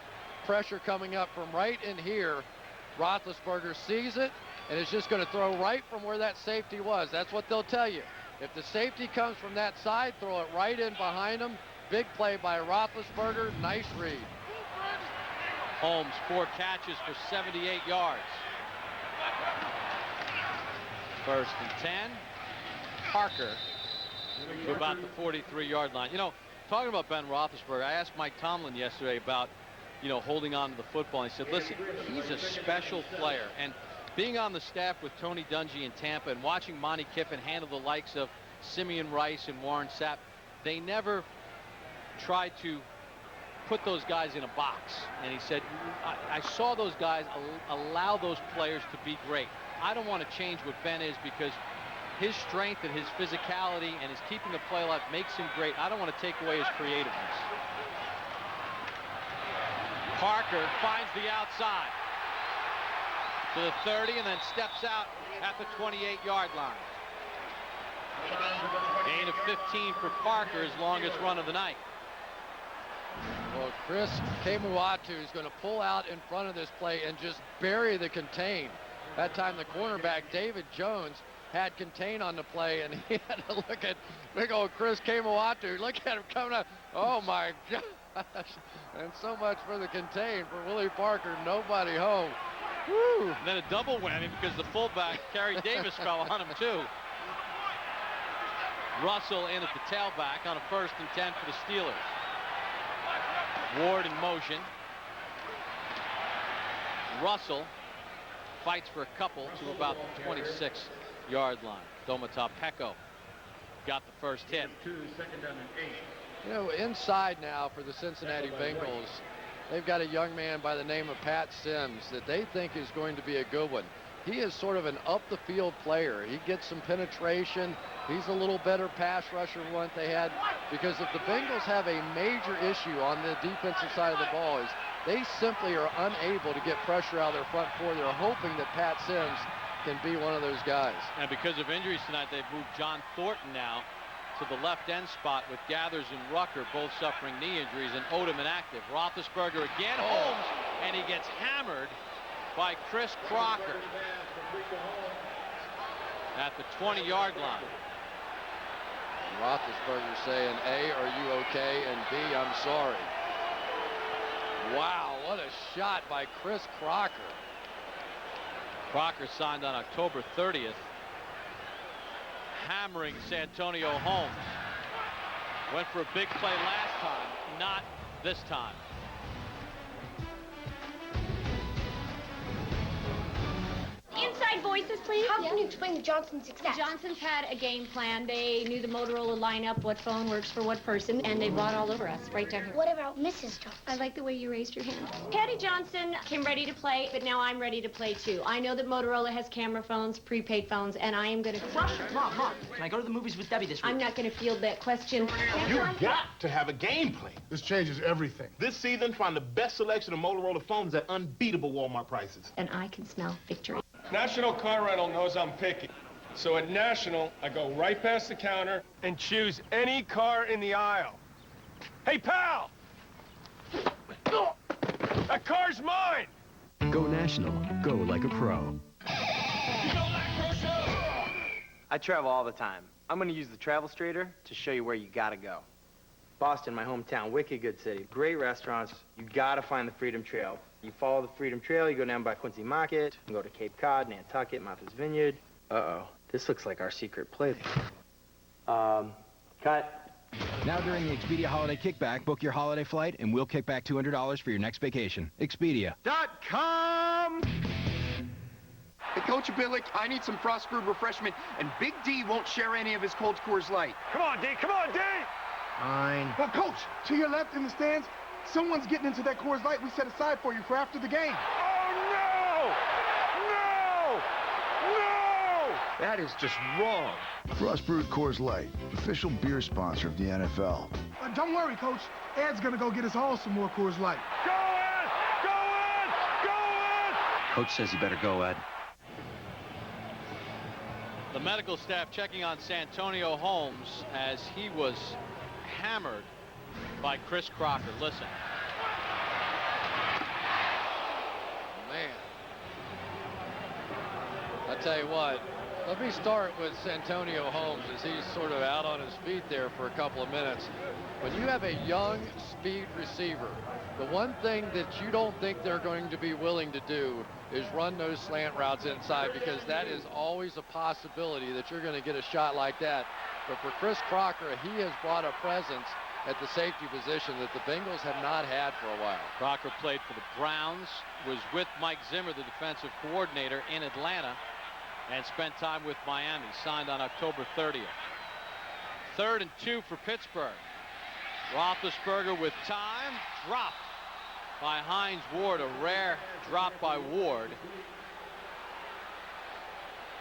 pressure coming up from right in here. Roethlisberger sees it and is just going to throw right from where that safety was. That's what they'll tell you. If the safety comes from that side, throw it right in behind him. Big play by Roethlisberger. Nice read. Holmes, 4 catches for 78 yards. 1st and 10. Parker to about the 43-yard line. You know, talking about Ben Roethlisberger, I asked Mike Tomlin yesterday about, you know, holding on to the football. And he said, listen, he's a special player. And being on the staff with Tony Dungy in Tampa and watching Monty Kiffin handle the likes of Simeon Rice and Warren Sapp, they never tried to put those guys in a box. And he said, I saw those guys allow those players to be great. I don't want to change what Ben is because his strength and his physicality and his keeping the play alive makes him great. I don't want to take away his creativeness. Parker finds the outside to the 30 and then steps out at the 28-yard line. Gain of 15 for Parker, his longest run of the night. Well, Chris Kemuatu is going to pull out in front of this play and just bury the contain. That time the cornerback, David Jones, had contain on the play, and he had to look at big old Chris Kemuatu. Look at him coming up. Oh, my gosh. And so much for the contain for Willie Parker. Nobody home. Woo. And then a double whammy because the fullback, Kerry Davis, fell on him, too. Russell in at the tailback on a 1st and 10 for the Steelers. Ward in motion. Russell fights for a couple to about the 26-yard line. Domata Peko got the first hit. You know, inside now for the Cincinnati Bengals, they've got a young man by the name of Pat Sims that they think is going to be a good one. He is sort of an up-the-field player. He gets some penetration. He's a little better pass rusher than what they had, because if the Bengals have a major issue on the defensive side of the ball is they simply are unable to get pressure out of their front four. They're hoping that Pat Sims can be one of those guys. And because of injuries tonight, they've moved John Thornton now to the left end spot with Gathers and Rucker both suffering knee injuries and Odom inactive. Roethlisberger again, Holmes, and he gets hammered by Chris Crocker at the 20-yard line. Roethlisberger saying, A, are you okay? And B, I'm sorry. Wow, what a shot by Chris Crocker. Crocker signed on October 30th, hammering Santonio Holmes. Went for a big play last time, not this time. Inside voices, please. How can you explain the Johnsons' success? The Johnsons had a game plan. They knew the Motorola lineup, what phone works for what person, and they bought all over us right down here. What about Mrs. Johnson? I like the way you raised your hand. Patty Johnson came ready to play, but now I'm ready to play too. I know that Motorola has camera phones, prepaid phones, and I am going to crush it. Mom, can I go to the movies with Debbie this week? I'm not going to field that question. You got to have a game plan. This changes everything. This season, find the best selection of Motorola phones at unbeatable Walmart prices. And I can smell victory. National Car Rental knows I'm picky. So at National, I go right past the counter and choose any car in the aisle. Hey, pal! That car's mine! Go National. Go like a pro. I travel all the time. I'm going to use the Travel Strader to show you where you got to go. Boston, my hometown, wicked good city. Great restaurants. You got to find the Freedom Trail. You follow the Freedom Trail, you go down by Quincy Market, and go to Cape Cod, Nantucket, Martha's Vineyard. Uh-oh, this looks like our secret place. Cut. Now during the Expedia Holiday Kickback, book your holiday flight and we'll kick back $200 for your next vacation. Expedia.com. Hey, Coach Billick, I need some frost brewed refreshment, and Big D won't share any of his cold Coors Light. Come on, D, come on, D! Fine. Well, Coach, to your left in the stands, someone's getting into that Coors Light we set aside for you for after the game. Oh, no! No! No! That is just wrong. Frost Brewed Coors Light, official beer sponsor of the NFL. Don't worry, Coach. Ed's gonna go get us all some more Coors Light. Go, Ed! Go, Ed! Go, Ed! Coach says you better go, Ed. The medical staff checking on Santonio Holmes as he was hammered by Chris Crocker. Listen. Man. I tell you what, let me start with Santonio Holmes as he's sort of out on his feet there for a couple of minutes. When you have a young speed receiver, the one thing that you don't think they're going to be willing to do is run those slant routes inside, because that is always a possibility that you're going to get a shot like that. But for Chris Crocker, he has brought a presence at the safety position that the Bengals have not had for a while. Crocker played for the Browns, was with Mike Zimmer, the defensive coordinator in Atlanta, and spent time with Miami. Signed on October 30th. 3rd and 2 for Pittsburgh. Roethlisberger with time, dropped by Hines Ward, a rare drop by Ward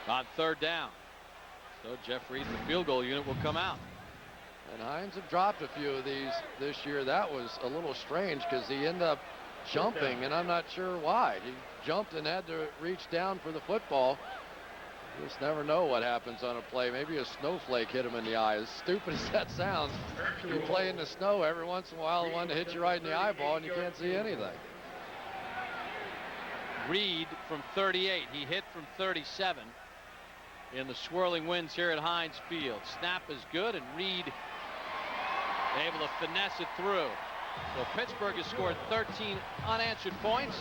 on 3rd down. So Jeff Reed, the field goal unit, will come out. And Hines have dropped a few of these this year. That was a little strange because he ended up jumping, and I'm not sure why. He jumped and had to reach down for the football. You just never know what happens on a play. Maybe a snowflake hit him in the eye. As stupid as that sounds, you play in the snow every once in a while, one to hit you right in the eyeball and you can't see anything. Reed from 38. He hit from 37 in the swirling winds here at Heinz Field. Snap is good, and Reed able to finesse it through. So Pittsburgh has scored 13 unanswered points,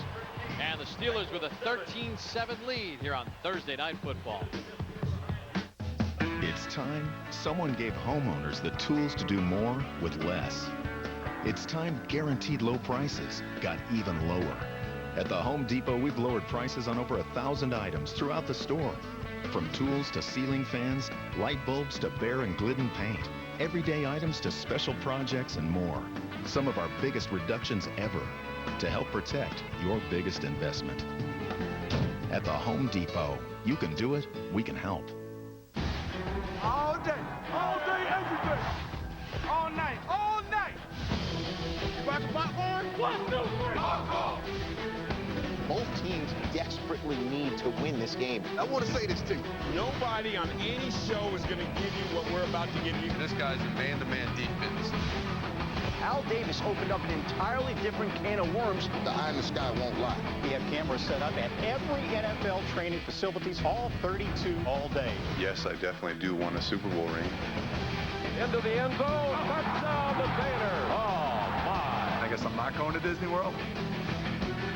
and the Steelers with a 13-7 lead here on Thursday Night Football. It's time someone gave homeowners the tools to do more with less. It's time guaranteed low prices got even lower. At the Home Depot, we've lowered prices on over 1,000 items throughout the store. From tools to ceiling fans, light bulbs to Behr and Glidden paint, everyday items to special projects and more. Some of our biggest reductions ever to help protect your biggest investment. At the Home Depot, you can do it, we can help. All day, every day. All night, all night. You got the popcorn? 1, 2, 3. Popcorn. Both teams desperately need to win this game. I want to say this to you. Nobody on any show is going to give you what we're about to give you. This guy's in man-to-man defense. Al Davis opened up an entirely different can of worms. The eye in the sky won't lie. We have cameras set up at every NFL training facilities, all 32 all day. Yes, I definitely do want a Super Bowl ring. Into the end zone. Touchdown to Bader. Oh, my. I guess I'm not going to Disney World.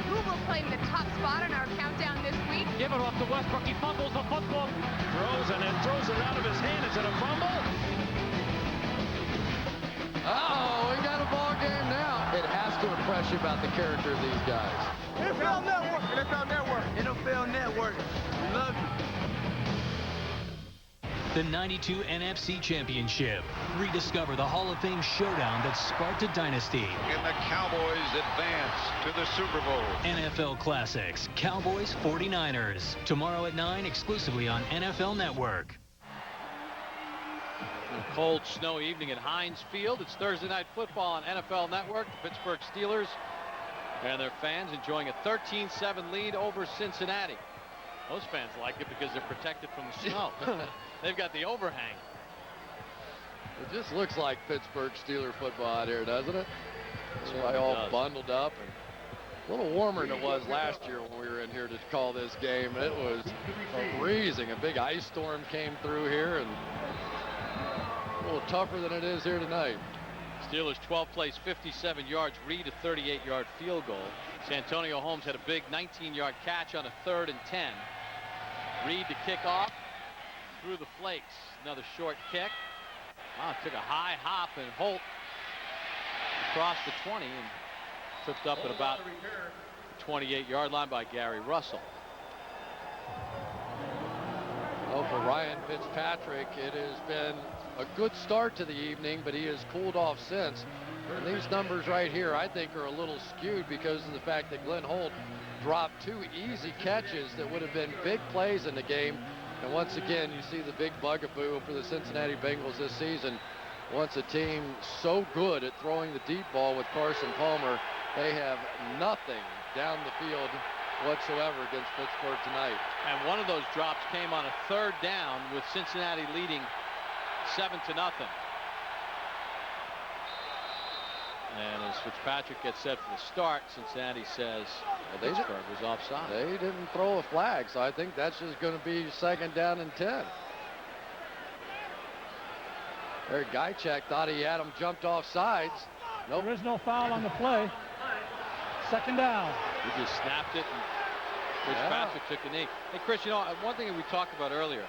Who will claim the top spot in our countdown this week? Give it off to Westbrook. He fumbles the football. Throws and then throws it out of his hand. Is it a fumble? Uh-oh, we got a ball game now. It has to impress you about the character of these guys. NFL Network. NFL Network. NFL Network. We love you. The 92 NFC Championship. Rediscover the Hall of Fame showdown that sparked a dynasty. And the Cowboys advance to the Super Bowl. NFL Classics, Cowboys 49ers. Tomorrow at 9, exclusively on NFL Network. A cold, snowy evening at Heinz Field. It's Thursday Night Football on NFL Network. The Pittsburgh Steelers and their fans enjoying a 13-7 lead over Cincinnati. Those fans like it because they're protected from the snow. They've got the overhang. It just looks like Pittsburgh Steeler football out here, doesn't it? It's probably all bundled up. And a little warmer than it was last year when we were in here to call this game. It was freezing. A big ice storm came through here, and a little tougher than it is here tonight. Steelers 12 plays, 57 yards. Reed a 38-yard field goal. Santonio Holmes had a big 19-yard catch on a 3rd and 10. Reed to kick off through the flakes. Another short kick. Took a high hop, and Holt across the 20 and tripped up at about the 28-yard line by Gary Russell. Well, for Ryan Fitzpatrick, it has been a good start to the evening, but he has cooled off since. And these numbers right here, I think, are a little skewed because of the fact that Glenn Holt dropped 2 easy catches that would have been big plays in the game. And once again, you see the big bugaboo for the Cincinnati Bengals this season. Once a team so good at throwing the deep ball with Carson Palmer, they have nothing down the field whatsoever against Pittsburgh tonight. And one of those drops came on a 3rd down with Cincinnati leading 7-0. And as Fitzpatrick gets set for the start, Cincinnati says Pittsburgh was offside. They didn't throw a flag, so I think that's just going to be 2nd down and 10. Eric Guychak thought he had him jumped off sides. Nope. There is no foul on the play. 2nd down. He just snapped it, and Fitzpatrick took the knee. Hey, Chris, you know, one thing that we talked about earlier,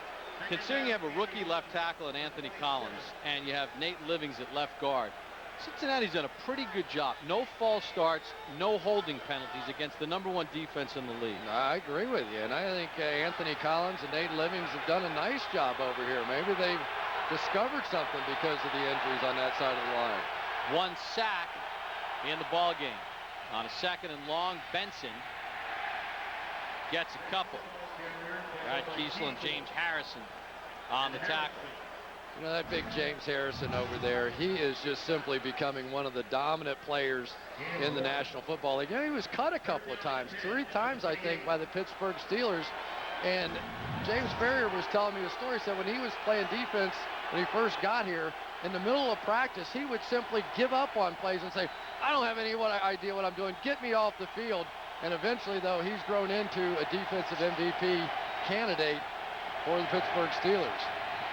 considering you have a rookie left tackle in Anthony Collins, and you have Nate Livings at left guard, Cincinnati's done a pretty good job. No false starts, no holding penalties against the #1 defense in the league. I agree with you, and I think Anthony Collins and Nate Livings have done a nice job over here. Maybe they've discovered something because of the injuries on that side of the line. 1 sack in the ball game. On a 2nd and long, Benson gets a couple. Brad Kiesel and James Harrison on the tackle. You know, that big James Harrison over there, he is just simply becoming one of the dominant players in the National Football League. You know, he was cut a couple of times, 3 times, I think, by the Pittsburgh Steelers. And James Ferrier was telling me a story. He said when he was playing defense, when he first got here, in the middle of practice, he would simply give up on plays and say, I don't have any idea what I'm doing. Get me off the field. And eventually, though, he's grown into a defensive MVP candidate for the Pittsburgh Steelers.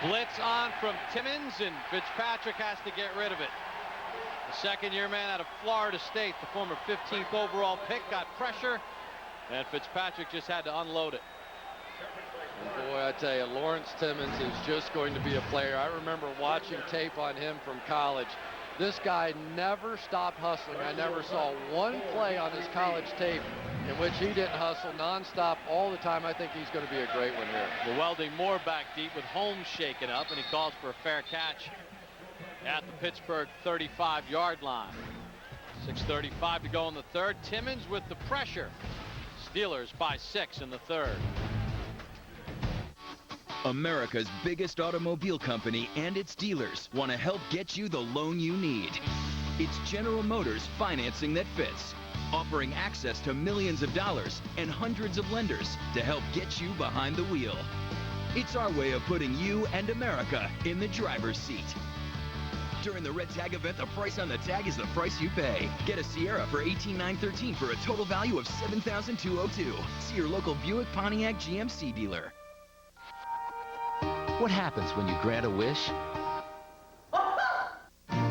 Blitz on from Timmons, and Fitzpatrick has to get rid of it. The 2nd-year man out of Florida State, the former 15th overall pick, got pressure, and Fitzpatrick just had to unload it. And boy, I tell you, Lawrence Timmons is just going to be a player. I remember watching tape on him from college. This guy never stopped hustling. I never saw one play on his college tape in which he didn't hustle nonstop all the time. I think he's going to be a great one here. Welding Moore back deep with Holmes shaken up, and he calls for a fair catch at the Pittsburgh 35-yard line. 6:35 to go in the 3rd. Timmons with the pressure. Steelers by 6 in the 3rd. America's biggest automobile company and its dealers want to help get you the loan you need. It's General Motors financing that fits. offering access to millions of dollars and hundreds of lenders to help get you behind the wheel. It's our way of putting you and America in the driver's seat. During the Red Tag event, the price on the tag is the price you pay. Get a Sierra for $18,913 for a total value of $7,202. See your local Buick, Pontiac, GMC dealer. What happens when you grant a wish?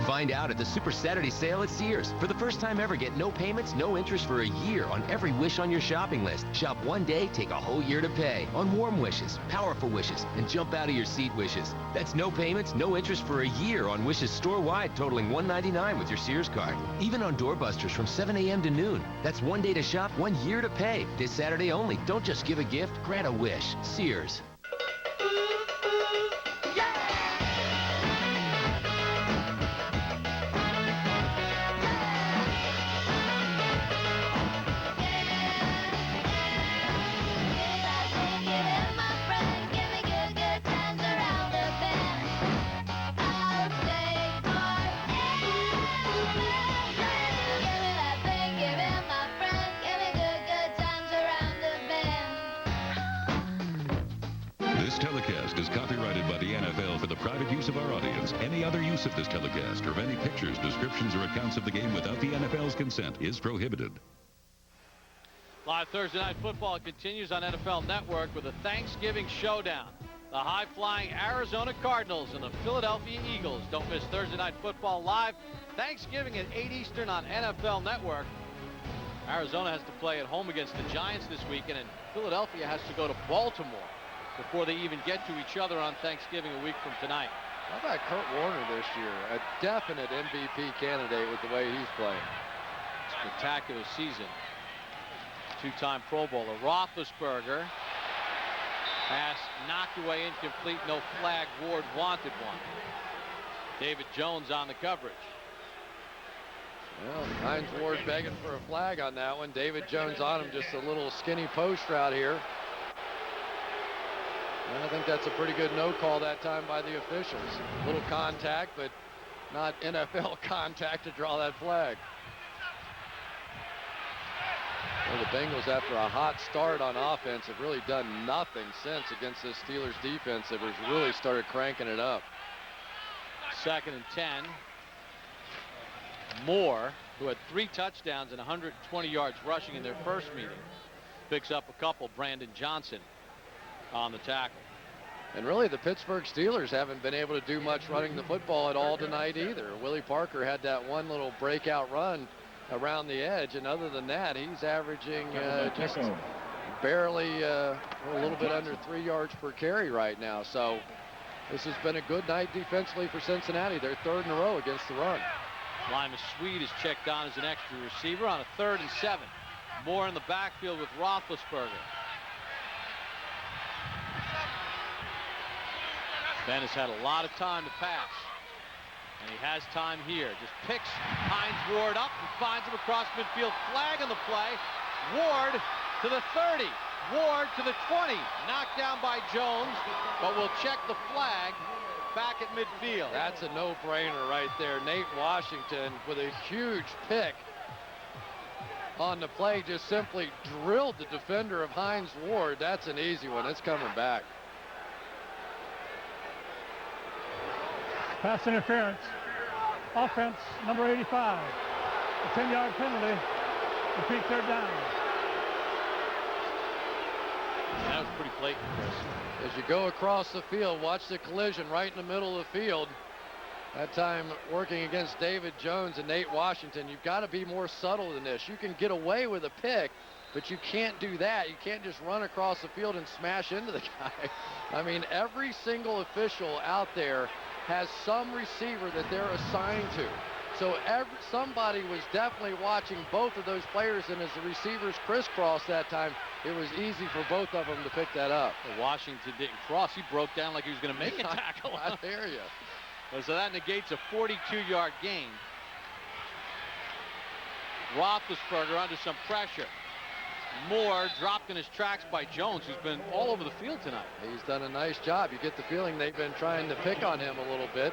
Find out at the Super Saturday sale at Sears. For the first time ever, get no payments, no interest for a year on every wish on your shopping list. Shop one day, take a whole year to pay on warm wishes, powerful wishes, and jump out of your seat wishes. That's no payments, no interest for a year on wishes store-wide, totaling $199 with your Sears card. Even on doorbusters from 7 a.m. to noon. That's one day to shop, 1 year to pay. This Saturday only. Don't just give a gift, grant a wish. Sears. This telecast is copyrighted by the NFL for the private use of our audience. Any other use of this telecast or of any pictures, descriptions, or accounts of the game without the NFL's consent is prohibited. Live Thursday Night Football continues on NFL Network with a Thanksgiving showdown. The high-flying Arizona Cardinals and the Philadelphia Eagles. Don't miss Thursday Night Football live Thanksgiving at 8 Eastern on NFL Network. Arizona has to play at home against the Giants this weekend, and Philadelphia has to go to Baltimore before they even get to each other on Thanksgiving a week from tonight. How about Kurt Warner this year? A definite MVP candidate with the way he's playing. Spectacular season. Two-time Pro Bowler. Roethlisberger pass knocked away, incomplete, no flag. Ward wanted one. David Jones on the coverage. Well, Hines Ward begging for a flag on that one. David Jones on him, just a little skinny post route here. And I think that's a pretty good no call that time by the officials. A little contact, but not NFL contact to draw that flag. Well, the Bengals, after a hot start on offense, have really done nothing since against this Steelers defense that has really started cranking it up. 2nd and 10. Moore, who had 3 touchdowns and 120 yards rushing in their first meeting, picks up a couple. Brandon Johnson on the tackle. And really, the Pittsburgh Steelers haven't been able to do much running the football at all tonight either. Willie Parker had that one little breakout run around the edge, and other than that, he's averaging just barely a little bit under 3 yards per carry right now. So this has been a good night defensively for Cincinnati. They're 3rd in a row against the run. Lima Sweet is checked on as an extra receiver on a 3rd and 7. Moore in the backfield with Roethlisberger. Ben has had a lot of time to pass, and he has time here. Just picks Hines Ward up and finds him across midfield. Flag on the play. Ward to the 30. Ward to the 20. Knocked down by Jones, but we'll check the flag back at midfield. That's a no-brainer right there. Nate Washington with a huge pick on the play, just simply drilled the defender of Hines Ward. That's an easy one. It's coming back. Pass interference. Offense, number 85. A 10-yard penalty. Repeat 3rd down. That was pretty blatant, Chris. As you go across the field, watch the collision right in the middle of the field. That time working against David Jones and Nate Washington. You've got to be more subtle than this. You can get away with a pick, but you can't do that. You can't just run across the field and smash into the guy. I mean, every single official out there has some receiver that they're assigned to. So somebody was definitely watching both of those players, and as the receivers crisscrossed that time, it was easy for both of them to pick that up. Well, Washington didn't cross. He broke down like he was going to make a tackle. I hear you. So that negates a 42-yard gain. Roethlisberger under some pressure. Moore dropped in his tracks by Jones, who's been all over the field tonight. He's done a nice job. You get the feeling they've been trying to pick on him a little bit.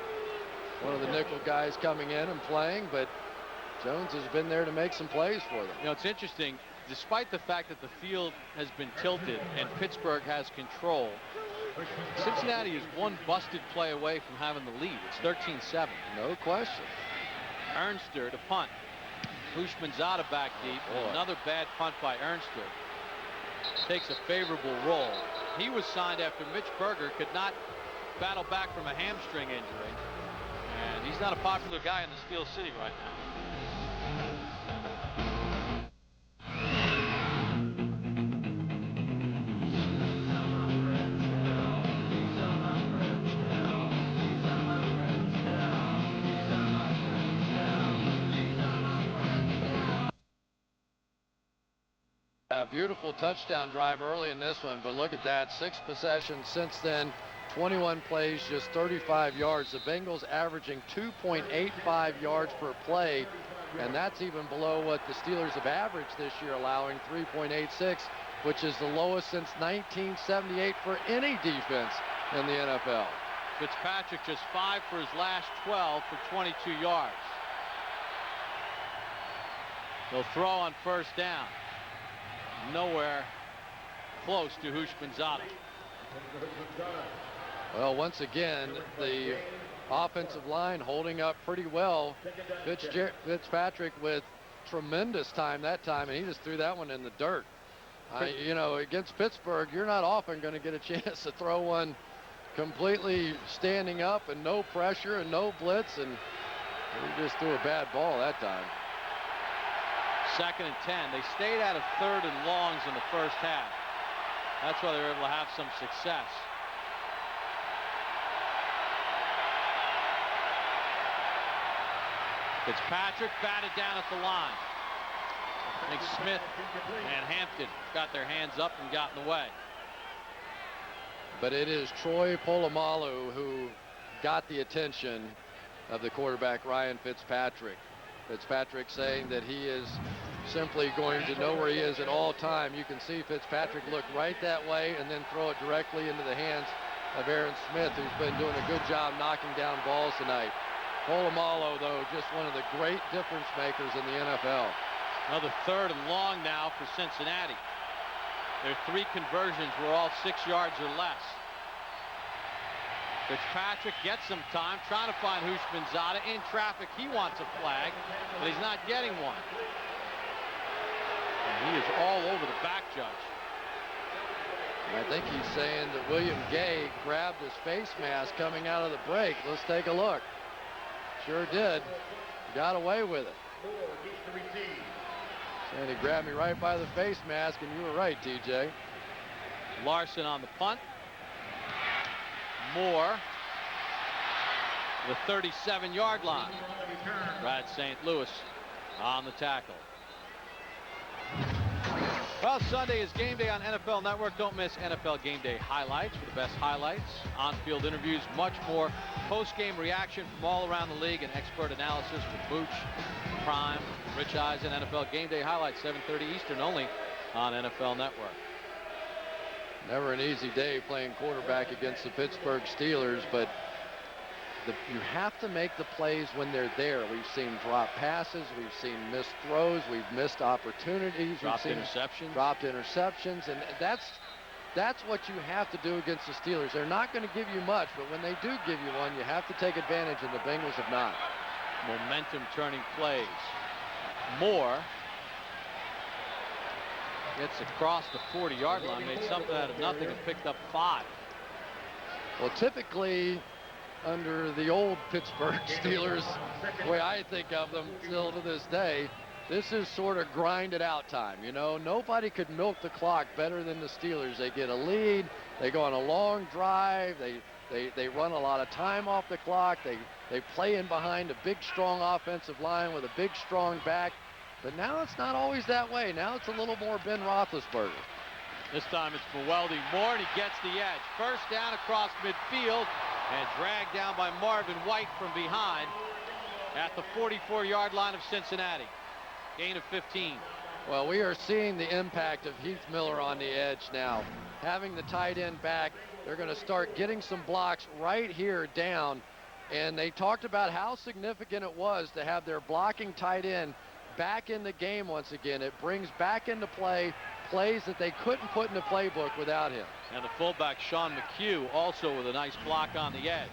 One of the nickel guys coming in and playing, but Jones has been there to make some plays for them. You know, it's interesting. Despite the fact that the field has been tilted and Pittsburgh has control, Cincinnati is one busted play away from having the lead. It's 13-7. No question. Ernster to punt. Hushmanzada back deep. Another bad punt by Ernster. Takes a favorable roll. He was signed after Mitch Berger could not battle back from a hamstring injury. And he's not a popular guy in the Steel City right now. A beautiful touchdown drive early in this one, but look at that. 6 possessions since then, 21 plays, just 35 yards. The Bengals averaging 2.85 yards per play, and that's even below what the Steelers have averaged this year, allowing 3.86, which is the lowest since 1978 for any defense in the NFL. Fitzpatrick just 5 for his last 12 for 22 yards. He'll throw on first down. Nowhere close to Hushmanzada. Well, once again, the offensive line holding up pretty well. Fitzpatrick with tremendous time that time, and he just threw that one in the dirt. You know, against Pittsburgh, you're not often going to get a chance to throw one completely standing up and no pressure and no blitz, and he just threw a bad ball that time. 2nd and 10. They stayed out of 3rd and longs in the first half. That's why they were able to have some success. Fitzpatrick batted down at the line. I think Smith and Hampton got their hands up and got in the way. But it is Troy Polamalu who got the attention of the quarterback, Ryan Fitzpatrick. Fitzpatrick saying that he is simply going to know where he is at all time. You can see Fitzpatrick look right that way and then throw it directly into the hands of Aaron Smith, who's been doing a good job knocking down balls tonight. Polamalu, though, just one of the great difference makers in the NFL. Another 3rd and long now for Cincinnati. Their 3 conversions were all 6 yards or less. Fitzpatrick gets some time trying to find Hushmanzada in traffic. He wants a flag, but he's not getting one. And he is all over the back judge. And I think he's saying that William Gay grabbed his face mask coming out of the break. Let's take a look. Sure did. Got away with it. And he grabbed me right by the face mask, and you were right, TJ. Larson on the punt. Moore, the 37-yard line. Brad St. Louis on the tackle. Well, Sunday is game day on NFL Network. Don't miss NFL Game Day highlights for the best highlights, on-field interviews, much more. Post-game reaction from all around the league and expert analysis with Booch, Prime, Rich Eisen. NFL Game Day highlights, 7:30 Eastern, only on NFL Network. Never an easy day playing quarterback against the Pittsburgh Steelers, but you have to make the plays when they're there. We've seen drop passes, we've seen missed throws, we've missed opportunities, dropped interceptions, and that's what you have to do against the Steelers. They're not going to give you much, but when they do give you one, you have to take advantage, and the Bengals have not. Momentum turning plays. Moore gets across the 40-yard line, made something out of nothing, and picked up 5. Well, typically, under the old Pittsburgh Steelers, the way I think of them still to this day, this is sort of grinded out time. You know, nobody could milk the clock better than the Steelers. They get a lead, they go on a long drive, they run a lot of time off the clock, they play in behind a big, strong offensive line with a big, strong back. But now it's not always that way. Now it's a little more Ben Roethlisberger. This time it's Mewelde Moore, and he gets the edge. First down across midfield, and dragged down by Marvin White from behind at the 44-yard line of Cincinnati. Gain of 15. Well, we are seeing the impact of Heath Miller on the edge now. Having the tight end back, they're going to start getting some blocks right here down And they talked about how significant it was to have their blocking tight end back in the game once again. It brings back into play plays that they couldn't put in the playbook without him. And the fullback, Sean McHugh, also with a nice block on the edge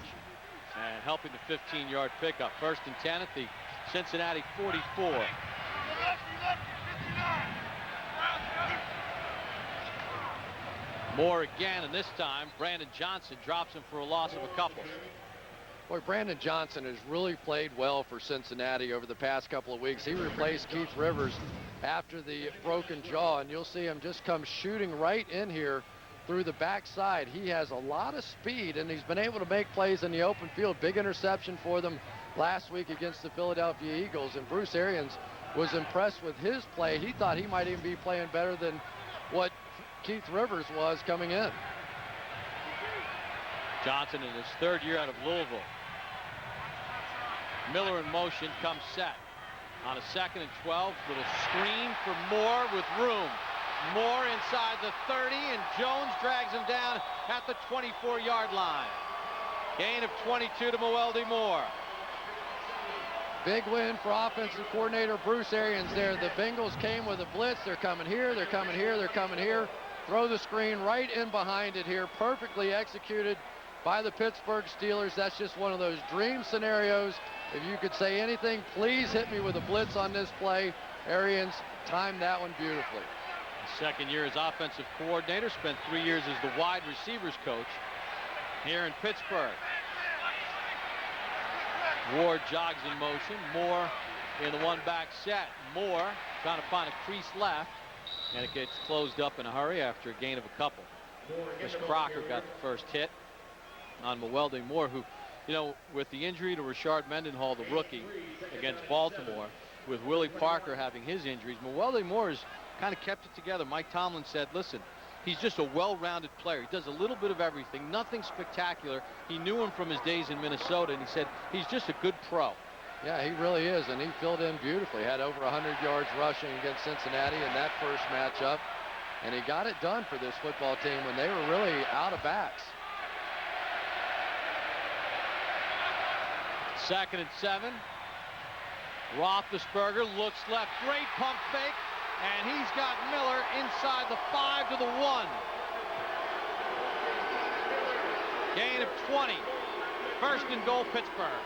and helping the 15-yard pickup. 1st and 10 at the Cincinnati 44. Moore again, and this time Brandon Johnson drops him for a loss of a couple. Boy, Brandon Johnson has really played well for Cincinnati over the past couple of weeks. He replaced Keith Rivers after the broken jaw, and you'll see him just come shooting right in here through the backside. He has a lot of speed, and he's been able to make plays in the open field. Big interception for them last week against the Philadelphia Eagles, and Bruce Arians was impressed with his play. He thought he might even be playing better than what Keith Rivers was coming in. Johnson in his 3rd year out of Louisville. Miller in motion, comes set. On a 2nd and 12, little screen for Moore with room. Moore inside the 30, and Jones drags him down at the 24-yard line. Gain of 22 to Moelde Moore. Big win for offensive coordinator Bruce Arians there. The Bengals came with a blitz. They're coming here, they're coming here, they're coming here. Throw the screen right in behind it here. Perfectly executed by the Pittsburgh Steelers. That's just one of those dream scenarios. If you could say anything, please hit me with a blitz on this play. Arians timed that one beautifully. 2nd year as offensive coordinator, spent 3 years as the wide receivers coach here in Pittsburgh. Ward jogs in motion. Moore in the one-back set. Moore trying to find a crease left, and it gets closed up in a hurry after a gain of a couple. Chris Crocker got the first hit on Moelde Moore, who, you know, with the injury to Rashard Mendenhall, the rookie, against Baltimore, with Willie Parker having his injuries, Moelde Moore has kind of kept it together. Mike Tomlin said, listen, he's just a well-rounded player. He does a little bit of everything, nothing spectacular. He knew him from his days in Minnesota, and he said he's just a good pro. Yeah, he really is, and he filled in beautifully. Had over 100 yards rushing against Cincinnati in that first matchup, and he got it done for this football team when they were really out of backs. 2nd and 7. Roethlisberger looks left, great pump fake, and he's got Miller inside the 5 to the 1. Gain of 20. 1st and goal, Pittsburgh.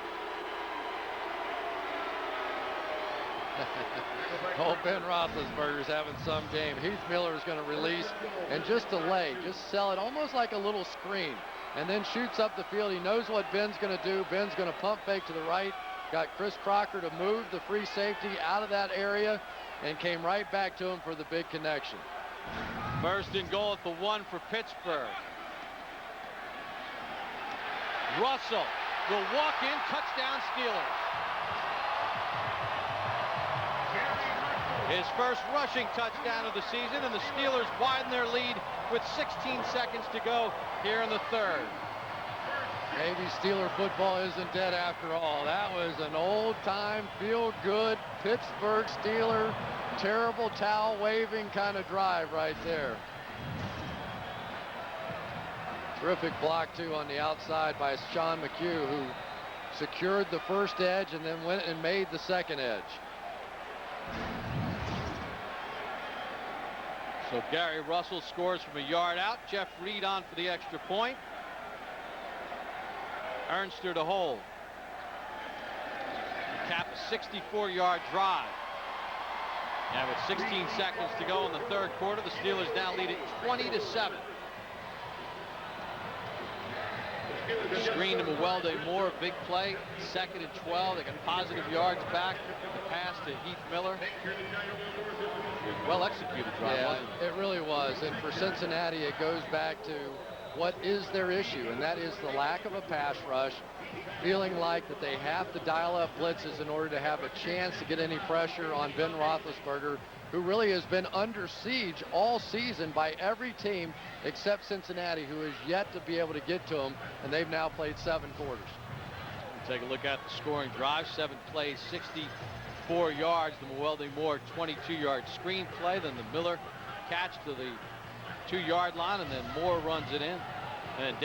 Oh, Ben Roethlisberger's having some game. Heath Miller is going to release and just delay, just sell it almost like a little screen, and then shoots up the field. He knows what Ben's going to do. Ben's going to pump fake to the right. Got Chris Crocker to move the free safety out of that area and came right back to him for the big connection. 1st and goal at the 1 for Pittsburgh. Russell will walk in, touchdown Steelers. His first rushing touchdown of the season, and the Steelers widen their lead with 16 seconds to go here in the 3rd. Maybe Steeler football isn't dead after all. That was an old-time, feel-good Pittsburgh Steeler, terrible towel waving kind of drive right there. Terrific block, too, on the outside by Sean McHugh, who secured the first edge and then went and made the second edge. So Gary Russell scores from a yard out. Jeff Reed on for the extra point. Ernster to hold. Cap a 64-yard drive. And with 16 seconds to go in the 3rd quarter, the Steelers now lead it 20-7. Screen to Moelde Moore, big play. 2nd and 12. They got positive yards back. The pass to Heath Miller. Well executed drive, wasn't it? It really was. And for Cincinnati, it goes back to what is their issue, and that is the lack of a pass rush, feeling like that they have to dial up blitzes in order to have a chance to get any pressure on Ben Roethlisberger, who really has been under siege all season by every team except Cincinnati, who has yet to be able to get to him, and they've now played 7 quarters. Take a look at the scoring drive. 7 plays, 64 yards. The Moelde Moore 22-yard screen play, then the Miller catch to the 2-yard line, and then Moore runs it in. And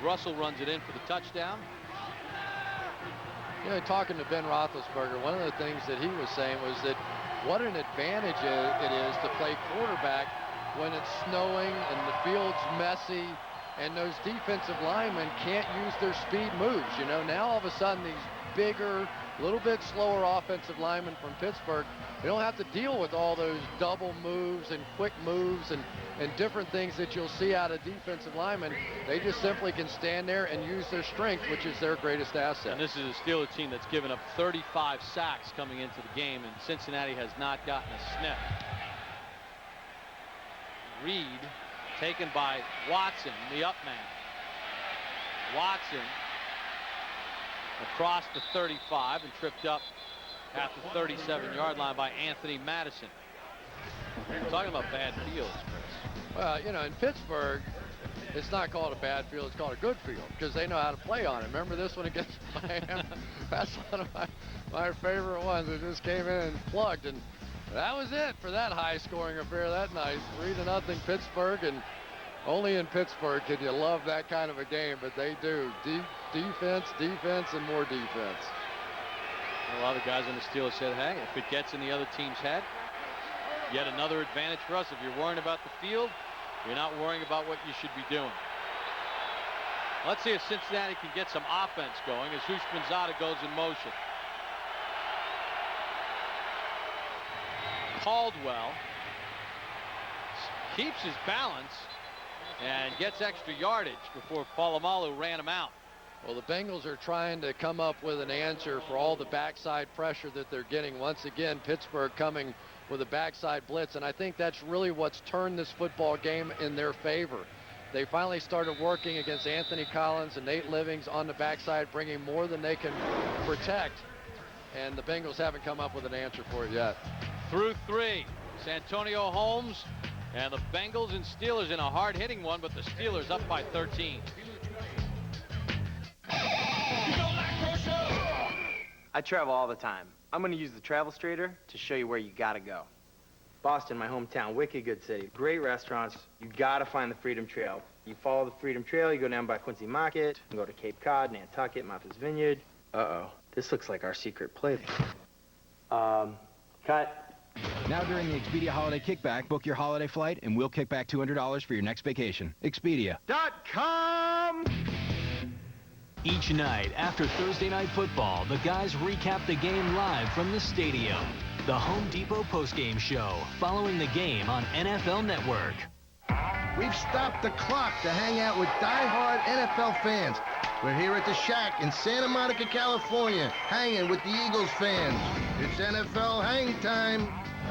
Russell runs it in for the touchdown. You know, talking to Ben Roethlisberger, one of the things that he was saying was that what an advantage it is to play quarterback when it's snowing and the field's messy and those defensive linemen can't use their speed moves. You know, now all of a sudden these bigger, a little bit slower offensive linemen from Pittsburgh, they don't have to deal with all those double moves and quick moves and different things that you'll see out of defensive linemen. They just simply can stand there and use their strength, which is their greatest asset. And this is a Steelers team that's given up 35 sacks coming into the game, and Cincinnati has not gotten a sniff. Reed taken by Watson, the up man. Watson across the 35 and tripped up at the 37-yard line by Anthony Madison. We're talking about bad fields, Chris. Well, you know, in Pittsburgh, it's not called a bad field, it's called a good field because they know how to play on it. Remember this one against Miami? That's one of my favorite ones. It just came in and plugged, and that was it for that high-scoring affair that night. 3-0 Pittsburgh, and only in Pittsburgh can you love that kind of a game, but they do. Defense, and more defense. A lot of guys on the Steelers said, hey, if it gets in the other team's head, yet another advantage for us. If you're worrying about the field, you're not worrying about what you should be doing. Let's see if Cincinnati can get some offense going as Houshmandzadeh goes in motion. Caldwell keeps his balance and gets extra yardage before Polamalu ran him out. Well, the Bengals are trying to come up with an answer for all the backside pressure that they're getting. Once again, Pittsburgh coming with a backside blitz, and I think that's really what's turned this football game in their favor. They finally started working against Anthony Collins and Nate Livings on the backside, bringing more than they can protect, and the Bengals haven't come up with an answer for it yet. Through 3, Santonio Holmes and the Bengals and Steelers in a hard-hitting one, but the Steelers up by 13. I travel all the time. I'm going to use the Travel Strader to show you where you got to go. Boston, my hometown, wicked good city. Great restaurants. You got to find the Freedom Trail. You follow the Freedom Trail, you go down by Quincy Market, and go to Cape Cod, Nantucket, Martha's Vineyard. Uh-oh, this looks like our secret place. Cut. Now during the Expedia Holiday Kickback, book your holiday flight and we'll kick back $200 for your next vacation. Expedia.com. Each night after Thursday Night Football, the guys recap the game live from the stadium. The Home Depot postgame show, following the game on NFL Network. We've stopped the clock to hang out with die-hard NFL fans. We're here at the Shack in Santa Monica, California, hanging with the Eagles fans. It's NFL hang time.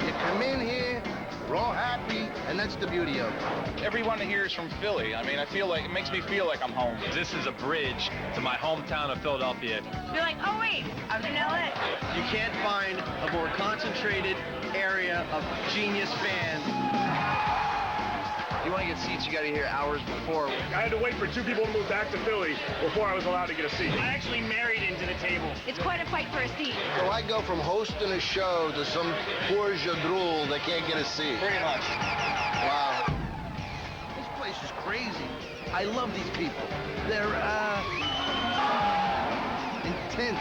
You come in here, we're all happy, and that's the beauty of it. Everyone here is from Philly. I mean, I feel like, it makes me feel like I'm home. This is a bridge to my hometown of Philadelphia. You're like, oh wait, I'm in LA. You can't find a more concentrated area of genius fans. If you want to get seats, you got to be here hours before. I had to wait for 2 people to move back to Philly before I was allowed to get a seat. I actually married into the table. It's quite a fight for a seat. So I go from hosting a show to some poor jadrul that can't get a seat. Pretty much. Wow. This place is crazy. I love these people. They're, intense.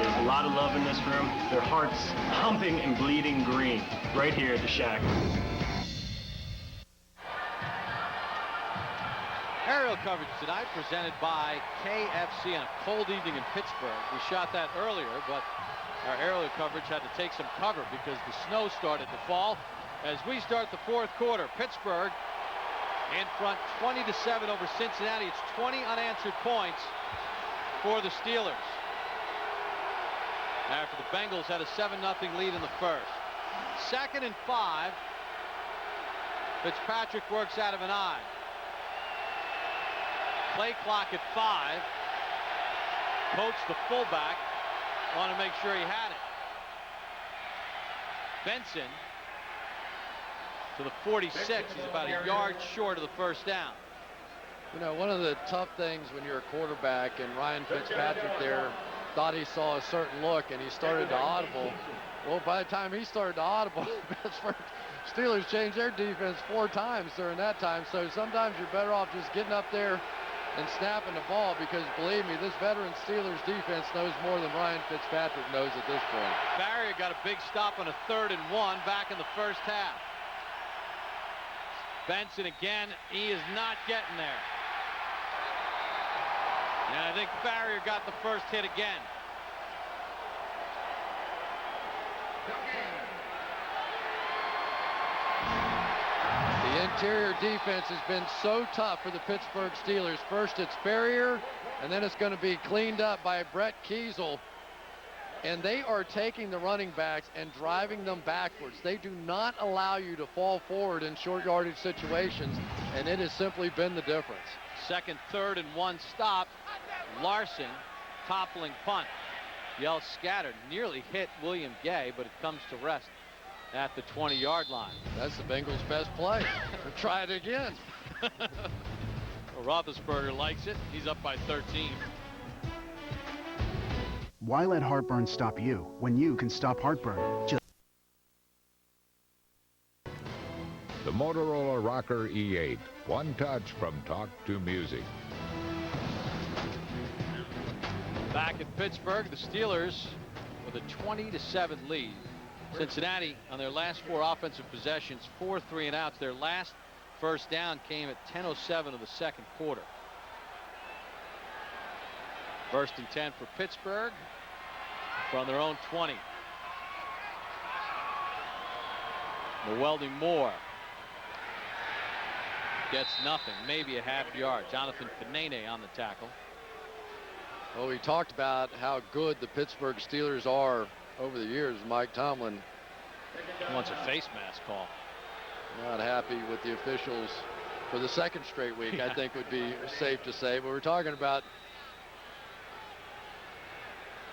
There's a lot of love in this room. Their hearts pumping and bleeding green right here at the Shack. Aerial coverage tonight presented by KFC on a cold evening in Pittsburgh. We shot that earlier, but our aerial coverage had to take some cover because the snow started to fall. As we start the fourth quarter, Pittsburgh in front 20-7 over Cincinnati. It's 20 unanswered points for the Steelers, after the Bengals had a 7-0 lead in the first. 2nd and 5. Fitzpatrick works out of an eye. Play clock at 5. Coach, the fullback, wanted to make sure he had it. Benson to the 46. He's about a yard short of the first down. You know, one of the tough things when you're a quarterback, and Ryan Fitzpatrick there thought he saw a certain look and he started to audible. Well, by the time he started to audible, Pittsburgh Steelers changed their defense 4 times during that time. So sometimes you're better off just getting up there and snapping the ball, because believe me, this veteran Steelers defense knows more than Ryan Fitzpatrick knows at this point. Farrier got a big stop on a 3rd and 1 back in the first half. Benson again, he is not getting there. And I think Farrier got the first hit again. The interior defense has been so tough for the Pittsburgh Steelers. First it's Farrier, and then it's going to be cleaned up by Brett Kiesel. And they are taking the running backs and driving them backwards. They do not allow you to fall forward in short yardage situations, and it has simply been the difference. 2nd, 3rd, and 1 stop. Larson, toppling punt. Yell scattered, nearly hit William Gay, but it comes to rest at the 20-yard line. That's the Bengals' best play. Try it again. Well, Roethlisberger likes it. He's up by 13. Why let heartburn stop you when you can stop heartburn? The Motorola Rocker E8. One touch from talk to music. Back in Pittsburgh, the Steelers with a 20-7 lead. Cincinnati on their last 4 offensive possessions, 4 3-and-outs. Their last first down came at 10:07 of the 2nd quarter. 1st and 10 for Pittsburgh from their own 20. Welding Moore gets nothing, maybe a half yard. Jonathan Fanene on the tackle. Well, we talked about how good the Pittsburgh Steelers are over the years. Mike Tomlin wants a face mask call. Not happy with the officials for the 2nd straight week, yeah. I think would be safe to say. But we're talking about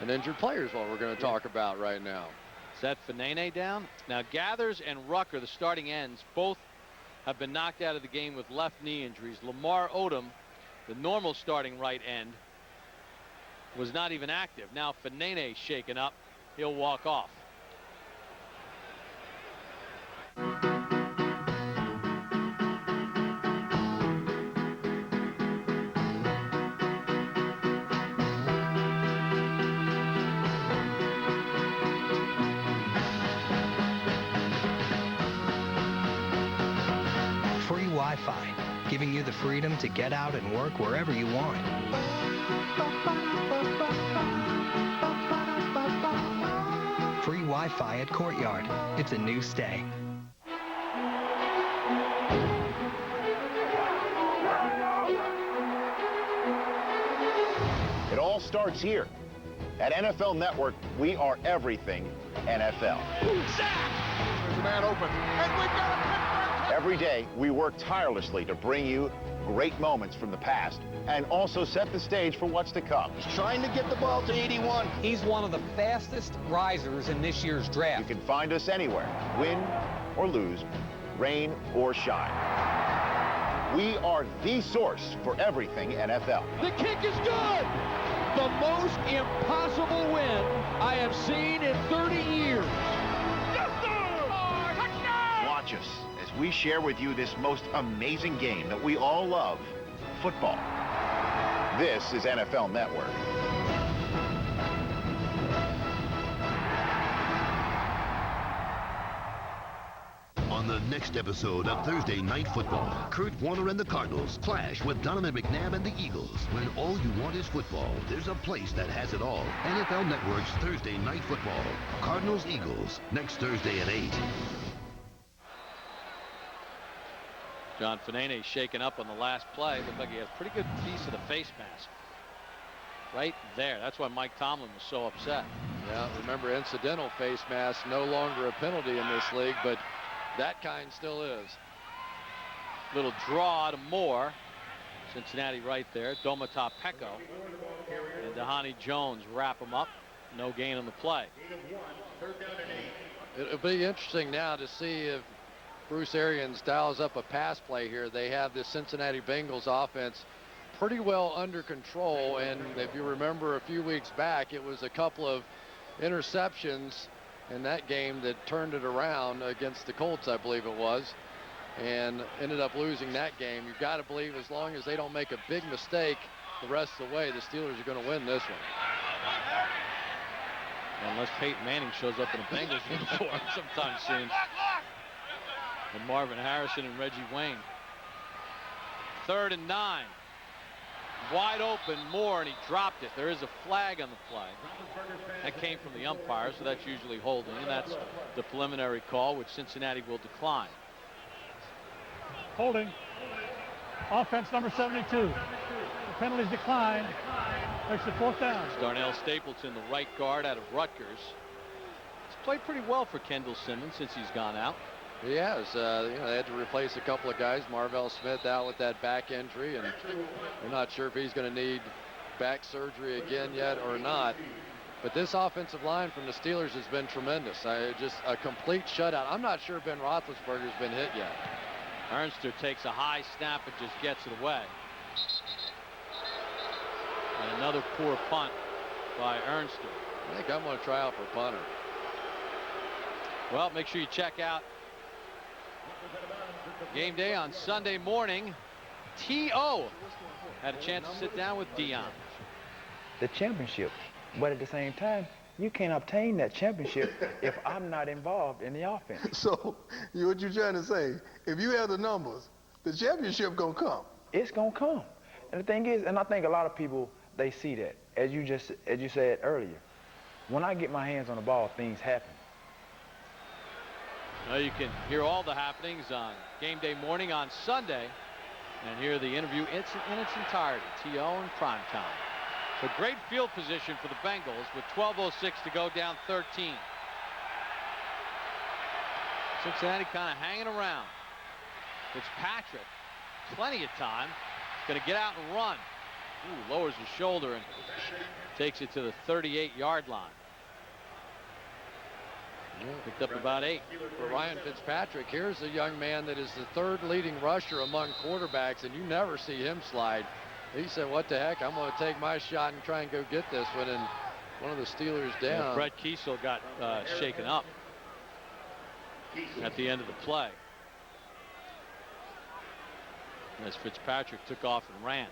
an injured player is what we're going to talk about right now. Is that Fanene down? Now Gathers and Rucker, the starting ends, both have been knocked out of the game with left knee injuries. Lamar Odom, the normal starting right end, was not even active. Now Fanene shaken up. He'll walk off. Free Wi-Fi, giving you the freedom to get out and work wherever you want. Free Wi-Fi at Courtyard. It's a new stay. It all starts here. At NFL Network, we are everything NFL. There's a man open, and we've got a Every day, we work tirelessly to bring you great moments from the past and also set the stage for what's to come. He's trying to get the ball to 81. He's one of the fastest risers in this year's draft. You can find us anywhere, win or lose, rain or shine. We are the source for everything NFL. The kick is good! The most impossible win I have seen in 30 years. Yes, sir! Touchdown! Watch us as we share with you this most amazing game that we all love, football. This is NFL Network. On the next episode of Thursday Night Football, Kurt Warner and the Cardinals clash with Donovan McNabb and the Eagles. When all you want is football, there's a place that has it all. NFL Network's Thursday Night Football. Cardinals-Eagles, next Thursday at 8. John Fanene shaken up on the last play. Looked like he had a pretty good piece of the face mask. Right there. That's why Mike Tomlin was so upset. Yeah, remember, incidental face mask no longer a penalty in this league, but that kind still is. Little draw to Moore. Cincinnati right there. Domata Pecco and Dahani Jones wrap him up. No gain on the play. It'll be interesting now to see if Bruce Arians dials up a pass play here. They have this Cincinnati Bengals offense pretty well under control, and if you remember a few weeks back, it was a couple of interceptions in that game that turned it around against the Colts, I believe it was. and ended up losing that game. You've got to believe as long as they don't make a big mistake the rest of the way, the Steelers are going to win this one. Unless Peyton Manning shows up in a Bengals uniform sometime soon. And Marvin Harrison and Reggie Wayne. 3rd and 9. Wide open, Moore, and he dropped it. There is a flag on the play. That came from the umpire, so that's usually holding, and that's the preliminary call, which Cincinnati will decline. Holding. Offense number 72. The penalties declined. Makes it 4th down. Darnell Stapleton, the right guard out of Rutgers. He's played pretty well for Kendall Simmons since he's gone out. He has. They had to replace a couple of guys. Marvell Smith out with that back injury, and we're not sure if he's going to need back surgery again yet or not. But this offensive line from the Steelers has been tremendous. Just a complete shutout. I'm not sure Ben Roethlisberger's been hit yet. Ernster takes a high snap and just gets it away. And another poor punt by Ernster. I think I'm going to try out for punter. Well, make sure you check out Game Day on Sunday morning. T.O. had a chance to sit down with Dion. The championship, but at the same time, you can't obtain that championship if I'm not involved in the offense. So, what you trying to say? If you have the numbers, the championship gonna come. It's gonna come. And the thing is, and I think a lot of people, they see that. As you said earlier, when I get my hands on the ball, things happen. Well, you can hear all the happenings on Game Day morning on Sunday and hear the interview in its entirety. T.O. in prime time. So great field position for the Bengals with 12:06 to go, down 13. Cincinnati kind of hanging around. Fitzpatrick, plenty of time. Going to get out and run. Ooh, lowers his shoulder and takes it to the 38-yard line. Picked up about 8. For Ryan Fitzpatrick, here's a young man that is the 3rd leading rusher among quarterbacks, and you never see him slide. He said, what the heck, I'm going to take my shot and try and go get this one, and one of the Steelers down. Yeah, Brett Kiesel got shaken up at the end of the play as Fitzpatrick took off and ran.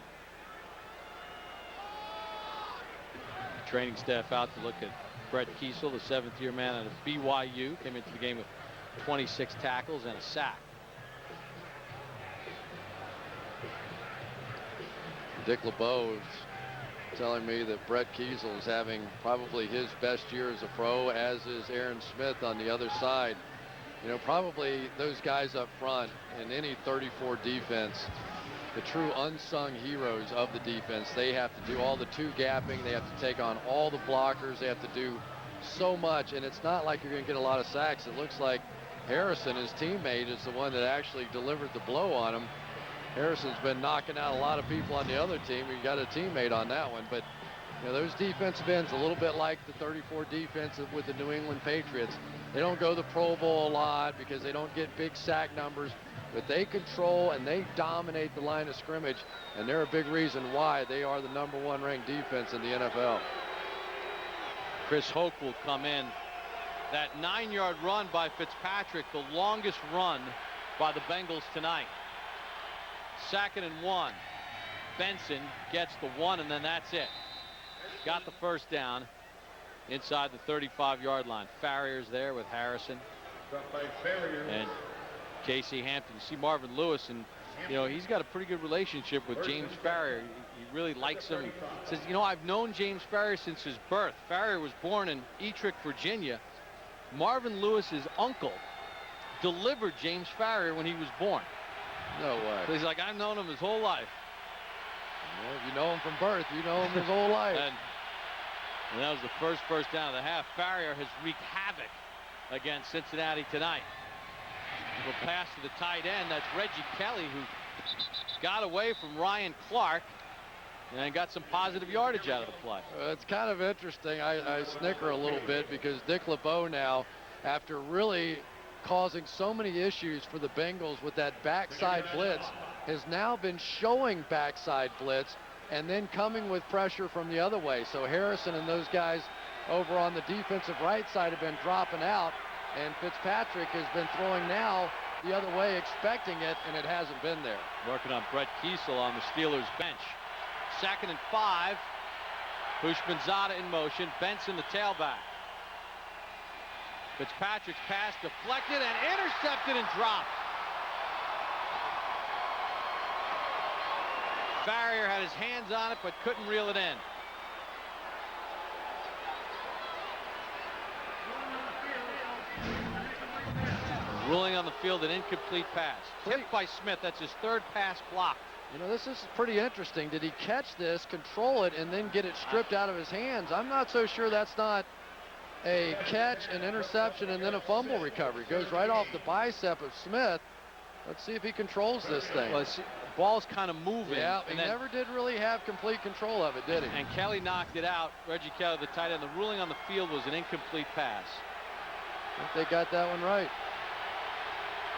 The training staff out to look at Brett Kiesel, the 7th-year man out of BYU, came into the game with 26 tackles and a sack. Dick LeBeau is telling me that Brett Kiesel is having probably his best year as a pro, as is Aaron Smith on the other side. You know, probably those guys up front in any 34 defense, the true unsung heroes of the defense. They have to do all the two-gapping. They have to take on all the blockers. They have to do so much, and it's not like you're going to get a lot of sacks. It looks like Harrison, his teammate, is the one that actually delivered the blow on him. Harrison's been knocking out a lot of people on the other team. You got a teammate on that one, but you know, those defensive ends, a little bit like the 34 defense with the New England Patriots. They don't go the Pro Bowl a lot because they don't get big sack numbers, but they control and they dominate the line of scrimmage, and they're a big reason why they are the #1 ranked defense in the NFL. Chris Hoke will come in. That 9-yard run by Fitzpatrick, the longest run by the Bengals tonight. 2nd and 1. Benson gets the 1, and then that's it. Got the first down inside the 35-yard line. Farrier's there with Harrison and Casey Hampton. You see Marvin Lewis, and you know he's got a pretty good relationship with James Farrier. He really likes him. He says, you know, I've known James Farrier since his birth. Farrier was born in Ettrick, Virginia. Marvin Lewis's uncle delivered James Farrier when he was born. No way. So he's like, I've known him his whole life. Well, if you know him from birth, you know him his whole life. And that was the first down of the half. Farrier has wreaked havoc against Cincinnati tonight. Will pass to the tight end. That's Reggie Kelly, who got away from Ryan Clark and got some positive yardage out of the play. It's kind of interesting. I snicker a little bit because Dick LeBeau now, after really causing so many issues for the Bengals with that backside blitz, has now been showing backside blitz and then coming with pressure from the other way. So Harrison and those guys over on the defensive right side have been dropping out, and Fitzpatrick has been throwing now the other way expecting it, and it hasn't been there. Working on Brett Kiesel on the Steelers bench. 2nd and 5. Houshmandzadeh in motion. Benson the tailback. Fitzpatrick's pass deflected and intercepted and dropped. Farrier had his hands on it but couldn't reel it in. Ruling on the field, an incomplete pass. Tipped by Smith. That's his 3rd pass blocked. You know, this is pretty interesting. Did he catch this, control it, and then get it stripped out of his hands? I'm not so sure that's not a catch, an interception, and then a fumble recovery. Goes right off the bicep of Smith. Let's see if he controls this thing. Well, the ball's kind of moving. Yeah, he never did really have complete control of it, did he? And Kelly knocked it out. Reggie Kelly, the tight end. The ruling on the field was an incomplete pass. I think they got that one right.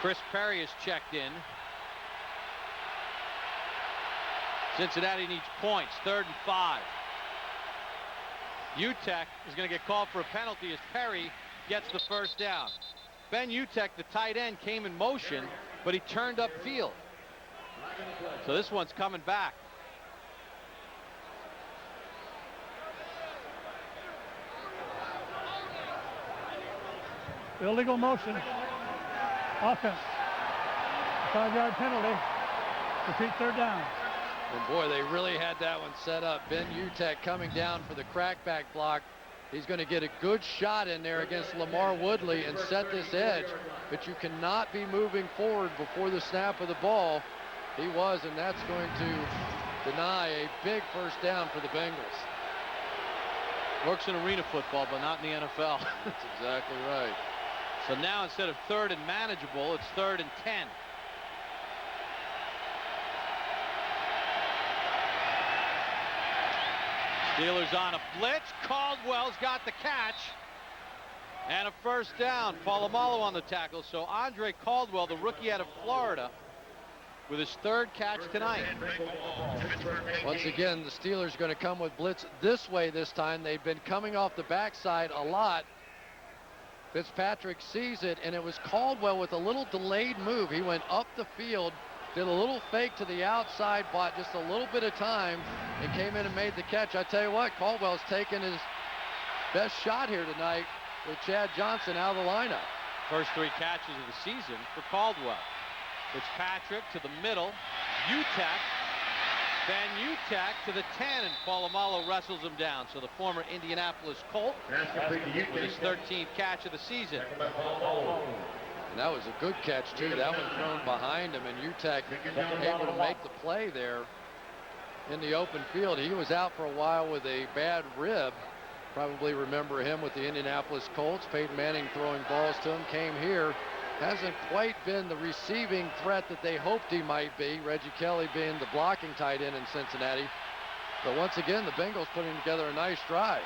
Chris Perry is checked in. Cincinnati needs points. 3rd and 5. Utek is going to get called for a penalty as Perry gets the first down. Ben Utek, the tight end, came in motion, but he turned upfield. So this one's coming back. Illegal motion. Offense. 5-yard penalty. Repeat 3rd down. And boy, they really had that one set up. Ben Utek coming down for the crackback block. He's going to get a good shot in there against Lamar Woodley and set this edge. But you cannot be moving forward before the snap of the ball. He was, and that's going to deny a big first down for the Bengals. Works in arena football, but not in the NFL. That's exactly right. So now instead of 3rd and manageable, it's 3rd and 10. Steelers on a blitz. Caldwell's got the catch. And a first down. Polamalu on the tackle. So Andre Caldwell, the rookie out of Florida, with his 3rd catch tonight. Once again, the Steelers are going to come with blitz this way this time. They've been coming off the backside a lot. Fitzpatrick sees it, and it was Caldwell with a little delayed move. He went up the field, did a little fake to the outside, bought just a little bit of time, and came in and made the catch. I tell you what, Caldwell's taken his best shot here tonight with Chad Johnson out of the lineup. First 3 catches of the season for Caldwell. Fitzpatrick to the middle. Utek. Ben Utek to the 10, and Polamalu wrestles him down. So the former Indianapolis Colt with his 13th catch of the season. And that was a good catch, too. That one thrown behind him, and Utek able to make the play there in the open field. He was out for a while with a bad rib. Probably remember him with the Indianapolis Colts. Peyton Manning throwing balls to him. Came here. Hasn't quite been the receiving threat that they hoped he might be. Reggie Kelly being the blocking tight end in Cincinnati. But once again, the Bengals putting together a nice drive.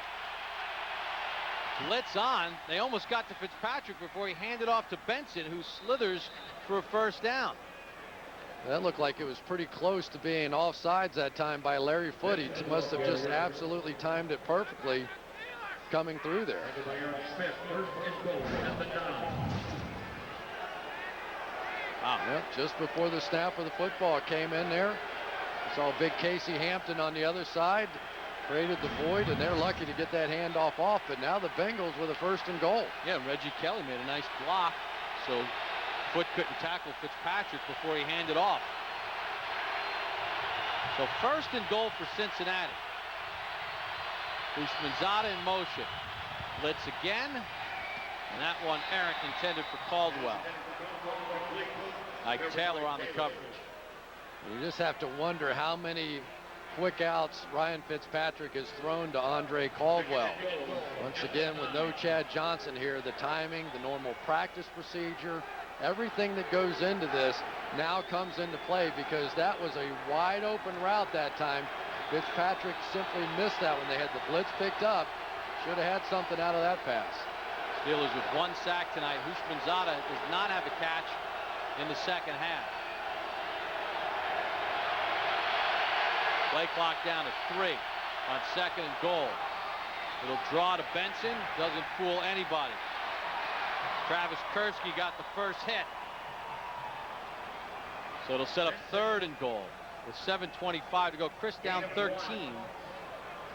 Blitz on. They almost got to Fitzpatrick before he handed off to Benson, who slithers for a first down. That looked like it was pretty close to being offsides that time by Larry Foote. He must have just absolutely timed it perfectly coming through there. Wow. Yep, just before the snap of the football came in there. Saw big Casey Hampton on the other side. Created the void, and they're lucky to get that handoff off. But now the Bengals with a 1st and goal. Yeah, Reggie Kelly made a nice block, so Foot couldn't tackle Fitzpatrick before he handed off. So 1st and goal for Cincinnati. Houshmandzadeh in motion. Blitz again. And that one errant, intended for Caldwell. Ike Taylor on the coverage. You just have to wonder how many quick outs Ryan Fitzpatrick has thrown to Andre Caldwell. Once again, with no Chad Johnson here, the timing, the normal practice procedure, everything that goes into this now comes into play, because that was a wide open route that time. Fitzpatrick simply missed that when they had the blitz picked up. Should have had something out of that pass. Steelers with 1 sack tonight. Houshmandzadeh does not have a catch in the 2nd half. Play clock down to 3 on 2nd and goal. It'll draw to Benson. Doesn't fool anybody. Travis Kurski got the first hit. So it'll set up 3rd and goal with 7:25 to go. Chris down 13.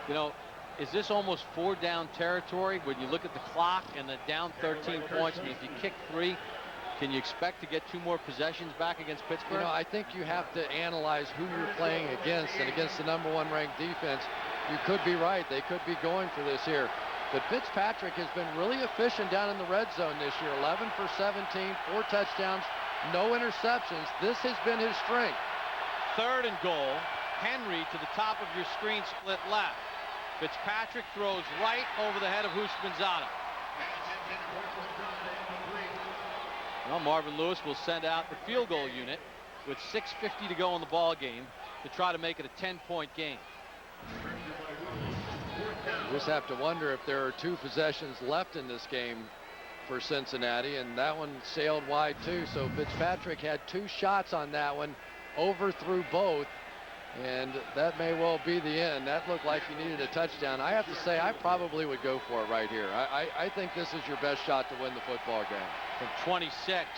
You know, is this almost 4-down territory when you look at the clock and the down 13 points? I mean, if you kick 3, can you expect to get 2 more possessions back against Pittsburgh? You know, I think you have to analyze who you're playing against, and against the #1 ranked defense, you could be right. They could be going for this here. But Fitzpatrick has been really efficient down in the red zone this year. 11 for 17, 4 touchdowns, no interceptions. This has been his strength. 3rd and goal. Henry to the top of your screen, split left. Fitzpatrick throws right over the head of Houshmandzadeh. Well, Marvin Lewis will send out the field goal unit with 6:50 to go in the ball game to try to make it a 10-point game. You just have to wonder if there are 2 possessions left in this game for Cincinnati, and that one sailed wide too. So Fitzpatrick had 2 shots on that one, overthrew both, and that may well be the end. That looked like he needed a touchdown. I have to say, I probably would go for it right here. I think this is your best shot to win the football game. From 26,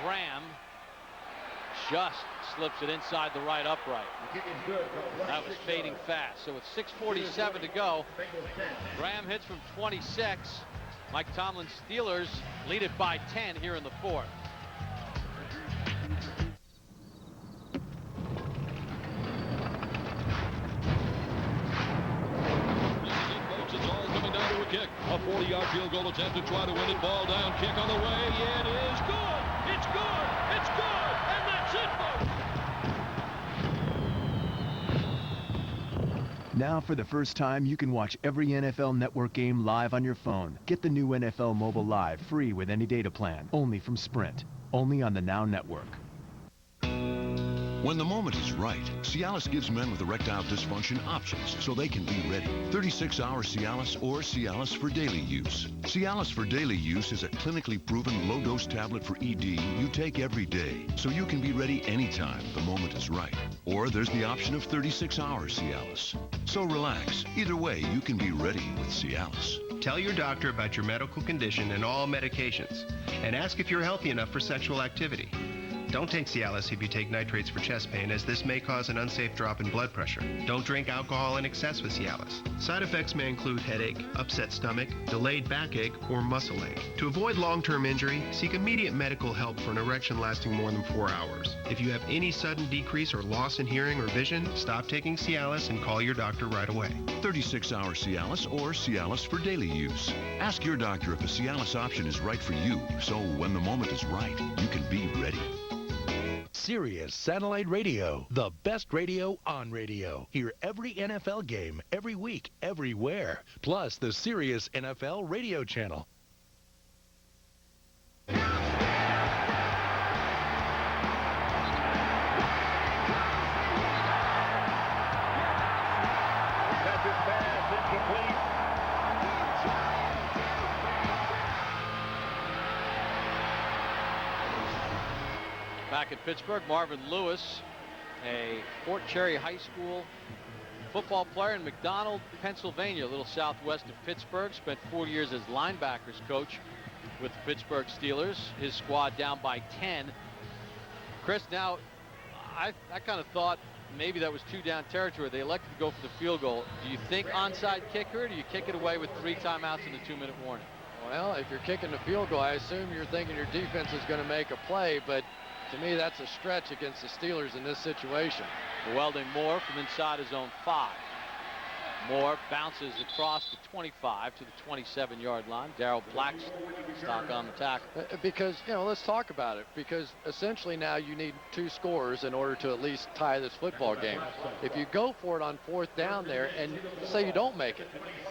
Graham just slips it inside the right upright. That was fading fast. So with 6:47 to go, Graham hits from 26. Mike Tomlin's Steelers lead it by 10 here in the 4th. It's all coming down to a kick. A 40-yard field goal attempt to try to win it. Ball down, kick on the way. It is good. It's good. It's good. And that's it, folks. Now, for the first time, you can watch every NFL Network game live on your phone. Get the new NFL Mobile Live free with any data plan. Only from Sprint. Only on the Now Network. When the moment is right, Cialis gives men with erectile dysfunction options so they can be ready. 36-hour Cialis or Cialis for daily use. Cialis for daily use is a clinically proven low-dose tablet for ED you take every day, so you can be ready anytime the moment is right. Or there's the option of 36-hour Cialis. So relax. Either way, you can be ready with Cialis. Tell your doctor about your medical condition and all medications, and ask if you're healthy enough for sexual activity. Don't take Cialis if you take nitrates for chest pain, as this may cause an unsafe drop in blood pressure. Don't drink alcohol in excess with Cialis. Side effects may include headache, upset stomach, delayed backache, or muscle ache. To avoid long-term injury, seek immediate medical help for an erection lasting more than 4 hours. If you have any sudden decrease or loss in hearing or vision, stop taking Cialis and call your doctor right away. 36-hour Cialis or Cialis for daily use. Ask your doctor if a Cialis option is right for you, so when the moment is right, you can be ready. Sirius Satellite Radio, the best radio on radio. Hear every NFL game, every week, everywhere. Plus the Sirius NFL radio channel. Back in Pittsburgh, Marvin Lewis, a Fort Cherry High School football player in McDonald, Pennsylvania, a little southwest of Pittsburgh. Spent 4 years as linebackers coach with the Pittsburgh Steelers. His squad down by 10. Chris, now, I kind of thought maybe that was 2-down territory. They elected to go for the field goal. Do you think onside kicker, or do you kick it away with 3 timeouts and a 2-minute warning? Well, if you're kicking the field goal, I assume you're thinking your defense is going to make a play, but to me, that's a stretch against the Steelers in this situation. Welding Moore from inside his own 5. Moore bounces across the 25 to the 27-yard line. Darrell Blackstock on the tackle. Because, you know, let's talk about it. Because essentially now you need 2 scores in order to at least tie this football game. If you go for it on 4th down there and say you don't make it,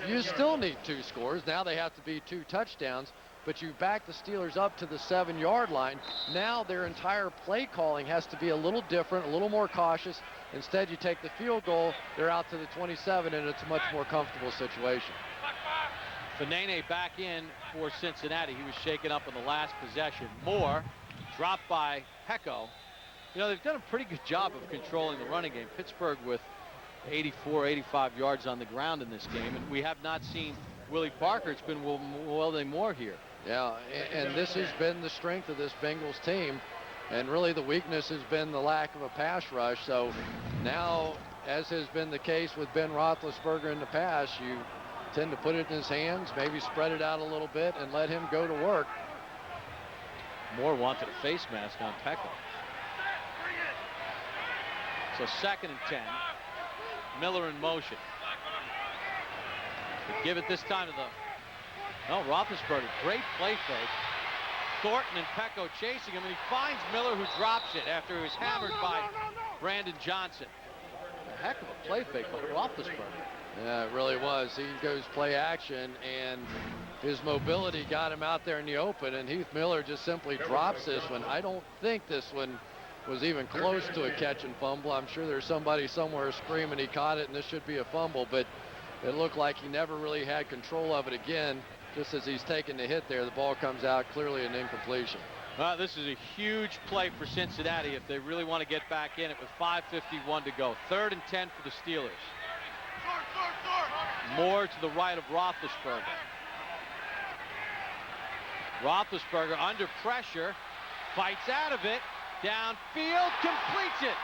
you still need 2 scores. Now they have to be 2 touchdowns. But you back the Steelers up to the 7-yard line. Now their entire play calling has to be a little different, a little more cautious. Instead, you take the field goal, they're out to the 27, and it's a much more comfortable situation. Fanene back in for Cincinnati. He was shaken up in the last possession. Moore dropped by Pecco. You know, they've done a pretty good job of controlling the running game. Pittsburgh with 84, 85 yards on the ground in this game, and we have not seen Willie Parker. It's been Welding Moore here. Yeah, and this has been the strength of this Bengals team. And really the weakness has been the lack of a pass rush. So now, as has been the case with Ben Roethlisberger in the past, you tend to put it in his hands, maybe spread it out a little bit and let him go to work. Moore wanted a face mask on Peckham. So 2nd and 10. Miller in motion. They give it this time to Roethlisberger. Great play fake. Thornton and Pecco chasing him, and he finds Miller, who drops it after he was hammered by Brandon Johnson. A heck of a play fake by Roethlisberger. Yeah, it really was. He goes play action, and his mobility got him out there in the open, and Heath Miller just simply drops this one. I don't think this one was even close to a catch and fumble. I'm sure there's somebody somewhere screaming he caught it and this should be a fumble, but it looked like he never really had control of it again. Just as he's taking the hit there, the ball comes out, clearly an incompletion. This is a huge play for Cincinnati if they really want to get back in it with 5:51 to go. 3rd and 10 for the Steelers. Moore to the right of Roethlisberger. Roethlisberger under pressure, fights out of it, downfield, completes it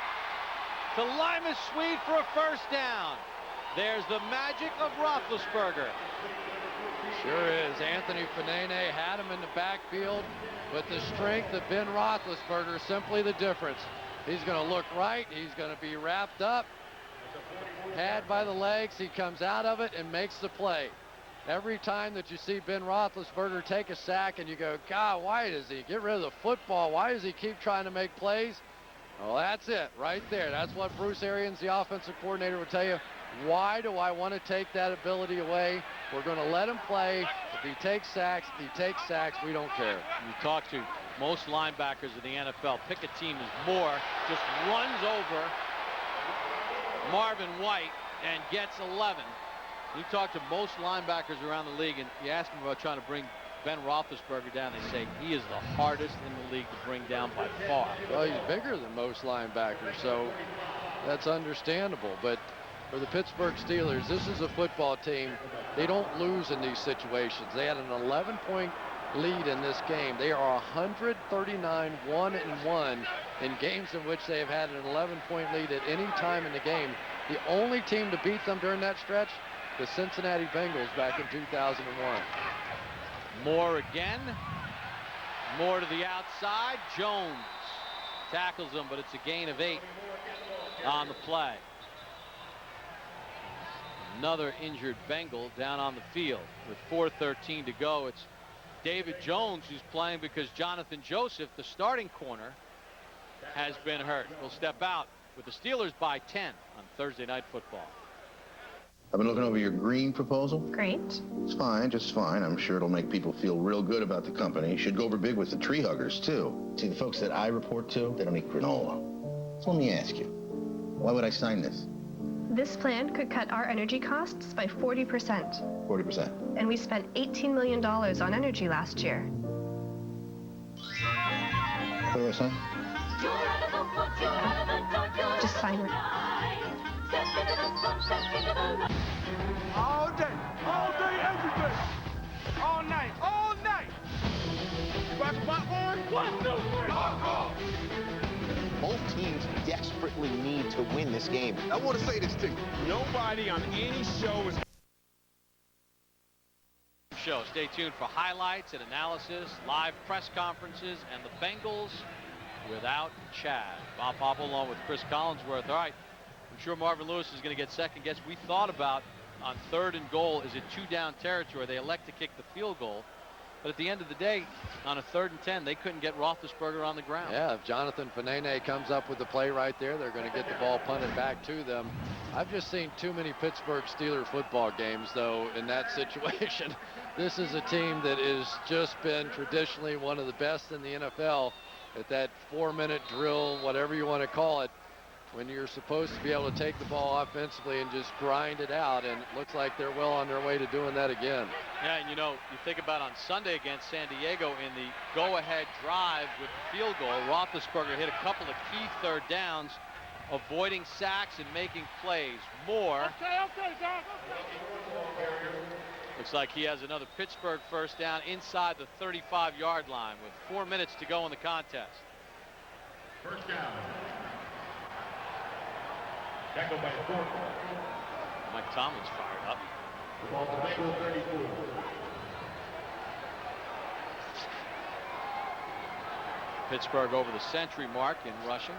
to Limas Sweed for a first down. There's the magic of Roethlisberger. Sure is. Anthony Fanene had him in the backfield, but the strength of Ben Roethlisberger, simply the difference. He's going to look right. He's going to be wrapped up, had by the legs. He comes out of it and makes the play. Every time that you see Ben Roethlisberger take a sack and you go, God, why does he get rid of the football? Why does he keep trying to make plays? Well, that's it right there. That's what Bruce Arians, the offensive coordinator, will tell you. Why do I want to take that ability away? We're going to let him play. If he takes sacks, we don't care. You talk to most linebackers in the NFL. Pick a team as Moore just runs over Marvin White and gets 11. You talk to most linebackers around the league, and you ask them about trying to bring Ben Roethlisberger down. They say he is the hardest in the league to bring down by far. Well, he's bigger than most linebackers, so that's understandable. But for the Pittsburgh Steelers, this is a football team. They don't lose in these situations. They had an 11-point lead in this game. They are 139 1-1 in games in which they have had an 11-point lead at any time in the game. The only team to beat them during that stretch, the Cincinnati Bengals back in 2001. Moore again. Moore to the outside. Jones tackles him, but it's a gain of 8 on the play. Another injured Bengal down on the field with 4:13 to go. It's David Jones who's playing because Jonathan Joseph, the starting corner, has been hurt. Will step out with the Steelers by 10 on Thursday Night Football. I've been looking over your green proposal. Great. It's fine, just fine. I'm sure it'll make people feel real good about the company. Should go over big with the tree huggers, too. See, the folks that I report to, they don't eat granola. So let me ask you, why would I sign this? This plan could cut our energy costs by 40%. 40%. And we spent $18 million on energy last year. What do I sign? Just sign it. All day, every day. All night. You got some popcorn? 1, 2, 3. Popcorn. Both teams desperately need to win this game. I want to say this to you. Nobody on any show is... Stay tuned for highlights and analysis, live press conferences, and the Bengals without Chad. Bob Popple along with Chris Collinsworth. All right, I'm sure Marvin Lewis is going to get second guess. We thought about on 3rd and goal, is it 2-down territory? They elect to kick the field goal. But at the end of the day, on a 3rd and 10, they couldn't get Roethlisberger on the ground. Yeah, if Jonathan Fanene comes up with the play right there, they're going to get the ball punted back to them. I've just seen too many Pittsburgh Steelers football games, though, in that situation. This is a team that has just been traditionally one of the best in the NFL at that 4-minute drill, whatever you want to call it, when you're supposed to be able to take the ball offensively and just grind it out, and it looks like they're well on their way to doing that again. Yeah, and you know, you think about on Sunday against San Diego in the go-ahead drive with the field goal, Roethlisberger hit a couple of key 3rd downs, avoiding sacks and making plays. Moore. Okay, Doc. Looks like he has another Pittsburgh first down inside the 35-yard line with 4 minutes to go in the contest. First down. Tackled by 4. Mike Tomlin's fired up. The ball to Bengals 34. Pittsburgh over the century mark in rushing.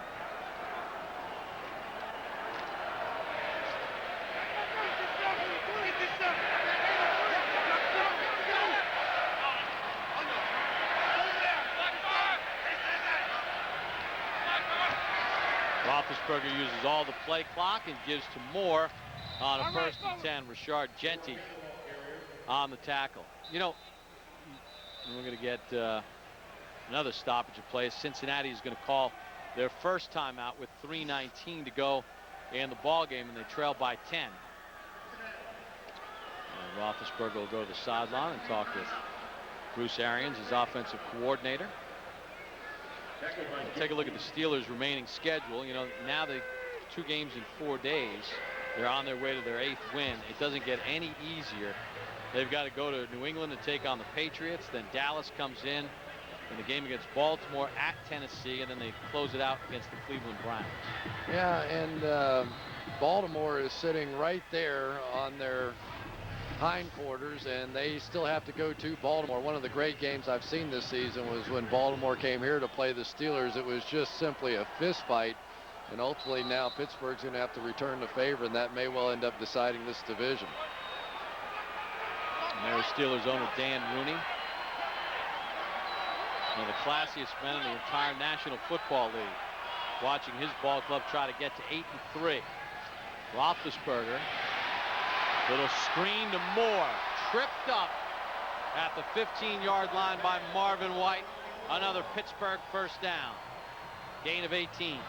Roethlisberger uses all the play clock and gives to Moore on a 1st and 10. Rashard Genty on the tackle. You know, we're going to get another stoppage of play. Cincinnati is going to call their first timeout with 3:19 to go in the ball game, and they trail by 10. And Roethlisberger will go to the sideline and talk with Bruce Arians, his offensive coordinator. Take a look at the Steelers' remaining schedule. You know, now they 2 games in 4 days. They're on their way to their 8th win. It doesn't get any easier. They've got to go to New England to take on the Patriots. Then Dallas comes in the game against Baltimore, at Tennessee, and then they close it out against the Cleveland Browns. Yeah, and Baltimore is sitting right there on their hindquarters, and they still have to go to Baltimore. One of the great games I've seen this season was when Baltimore came here to play the Steelers. It was just simply a fist fight, and ultimately now Pittsburgh's going to have to return the favor, and that may well end up deciding this division. And there's Steelers owner Dan Rooney, one of the classiest men in the entire National Football League, watching his ball club try to get to 8-3. Roethlisberger, little screen to Moore, tripped up at the 15-yard line by Marvin White. Another Pittsburgh first down. Gain of 18.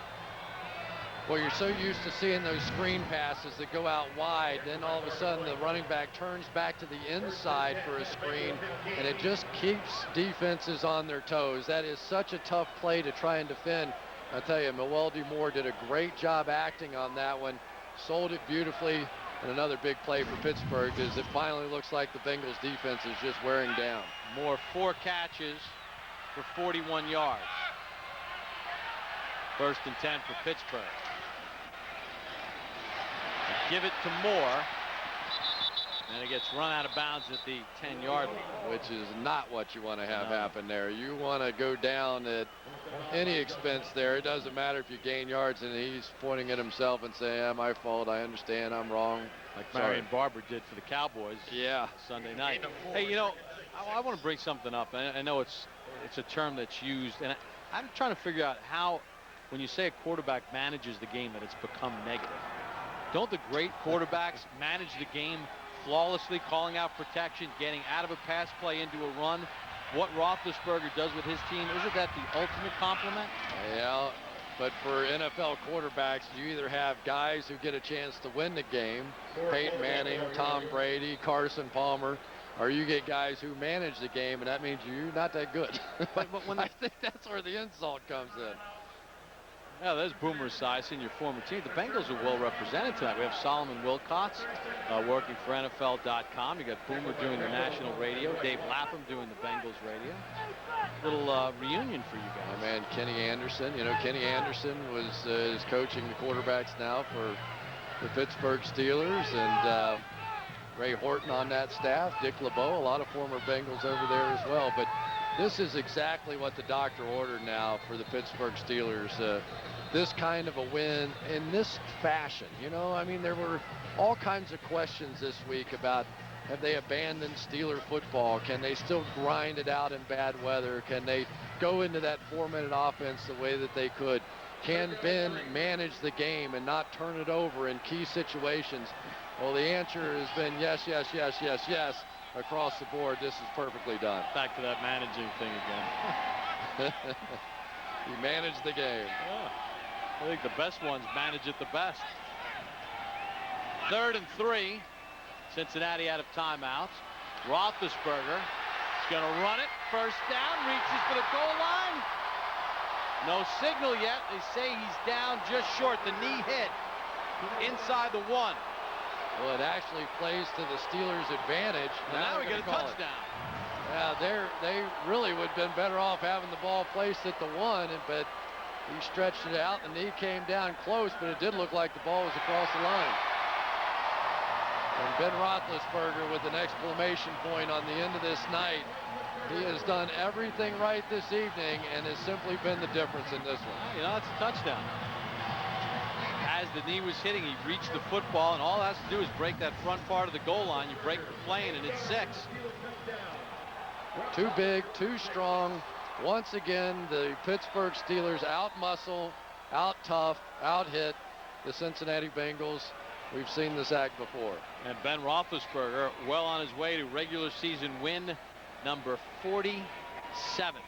Well, you're so used to seeing those screen passes that go out wide, then all of a sudden the running back turns back to the inside for a screen, and it just keeps defenses on their toes. That is such a tough play to try and defend. I tell you, Mewelde Moore did a great job acting on that one, sold it beautifully, and another big play for Pittsburgh as it finally looks like the Bengals defense is just wearing down. Moore 4 catches for 41 yards. 1st and 10 for Pittsburgh. Give it to Moore, and it gets run out of bounds at the 10-yard line. Which is not what you want to have happen there. You want to go down at any expense there. It doesn't matter if you gain yards, and he's pointing at himself and saying, yeah, my fault, I understand, I'm wrong. Like Marion Barber did for the Cowboys Sunday night. Hey, you know, I want to bring something up. I know it's a term that's used, and I'm trying to figure out how, when you say a quarterback manages the game, that it's become negative. Don't the great quarterbacks manage the game flawlessly, calling out protection, getting out of a pass play into a run? What Roethlisberger does with his team, isn't that the ultimate compliment? Yeah, but for NFL quarterbacks, you either have guys who get a chance to win the game, Peyton Manning, Tom Brady, Carson Palmer, or you get guys who manage the game, and that means you're not that good. But when I think that's where the insult comes in. Yeah, there's Boomer Esiason, your former team. The Bengals are well represented tonight. We have Solomon Wilcots working for NFL.com. You got Boomer doing the national radio, Dave Lapham doing the Bengals radio. Little reunion for you guys. Oh, man, Kenny Anderson. You know, Kenny Anderson is coaching the quarterbacks now for the Pittsburgh Steelers, and Ray Horton on that staff, Dick LeBeau, a lot of former Bengals over there as well. But this is exactly what the doctor ordered now for the Pittsburgh Steelers. This kind of a win in this fashion. You know, I mean, there were all kinds of questions this week about, have they abandoned Steeler football? Can they still grind it out in bad weather? Can they go into that 4-minute offense the way that they could? Can Ben manage the game and not turn it over in key situations? Well, the answer has been yes, yes, yes, yes, yes. Across the board, this is perfectly done. Back to that managing thing again. He managed the game. Yeah. I think the best ones manage it the best. 3rd and 3. Cincinnati out of timeouts. Roethlisberger is going to run it. First down, reaches for the goal line. No signal yet. They say he's down just short. The knee hit inside the 1. Well, it actually plays to the Steelers' advantage. Now we get a touchdown. Yeah, they really would have been better off having the ball placed at the 1, but He stretched it out. The knee came down close, but it did look like the ball was across the line. And Ben Roethlisberger with an exclamation point on the end of this night. He has done everything right this evening and has simply been the difference in this one. You know, it's a touchdown. As the knee was hitting, he reached the football, and all it has to do is break that front part of the goal line. You break the plane, and it's 6. Too big, too strong. Once again, the Pittsburgh Steelers out-muscle, out-tough, out-hit the Cincinnati Bengals. We've seen this act before. And Ben Roethlisberger well on his way to regular season win number 47.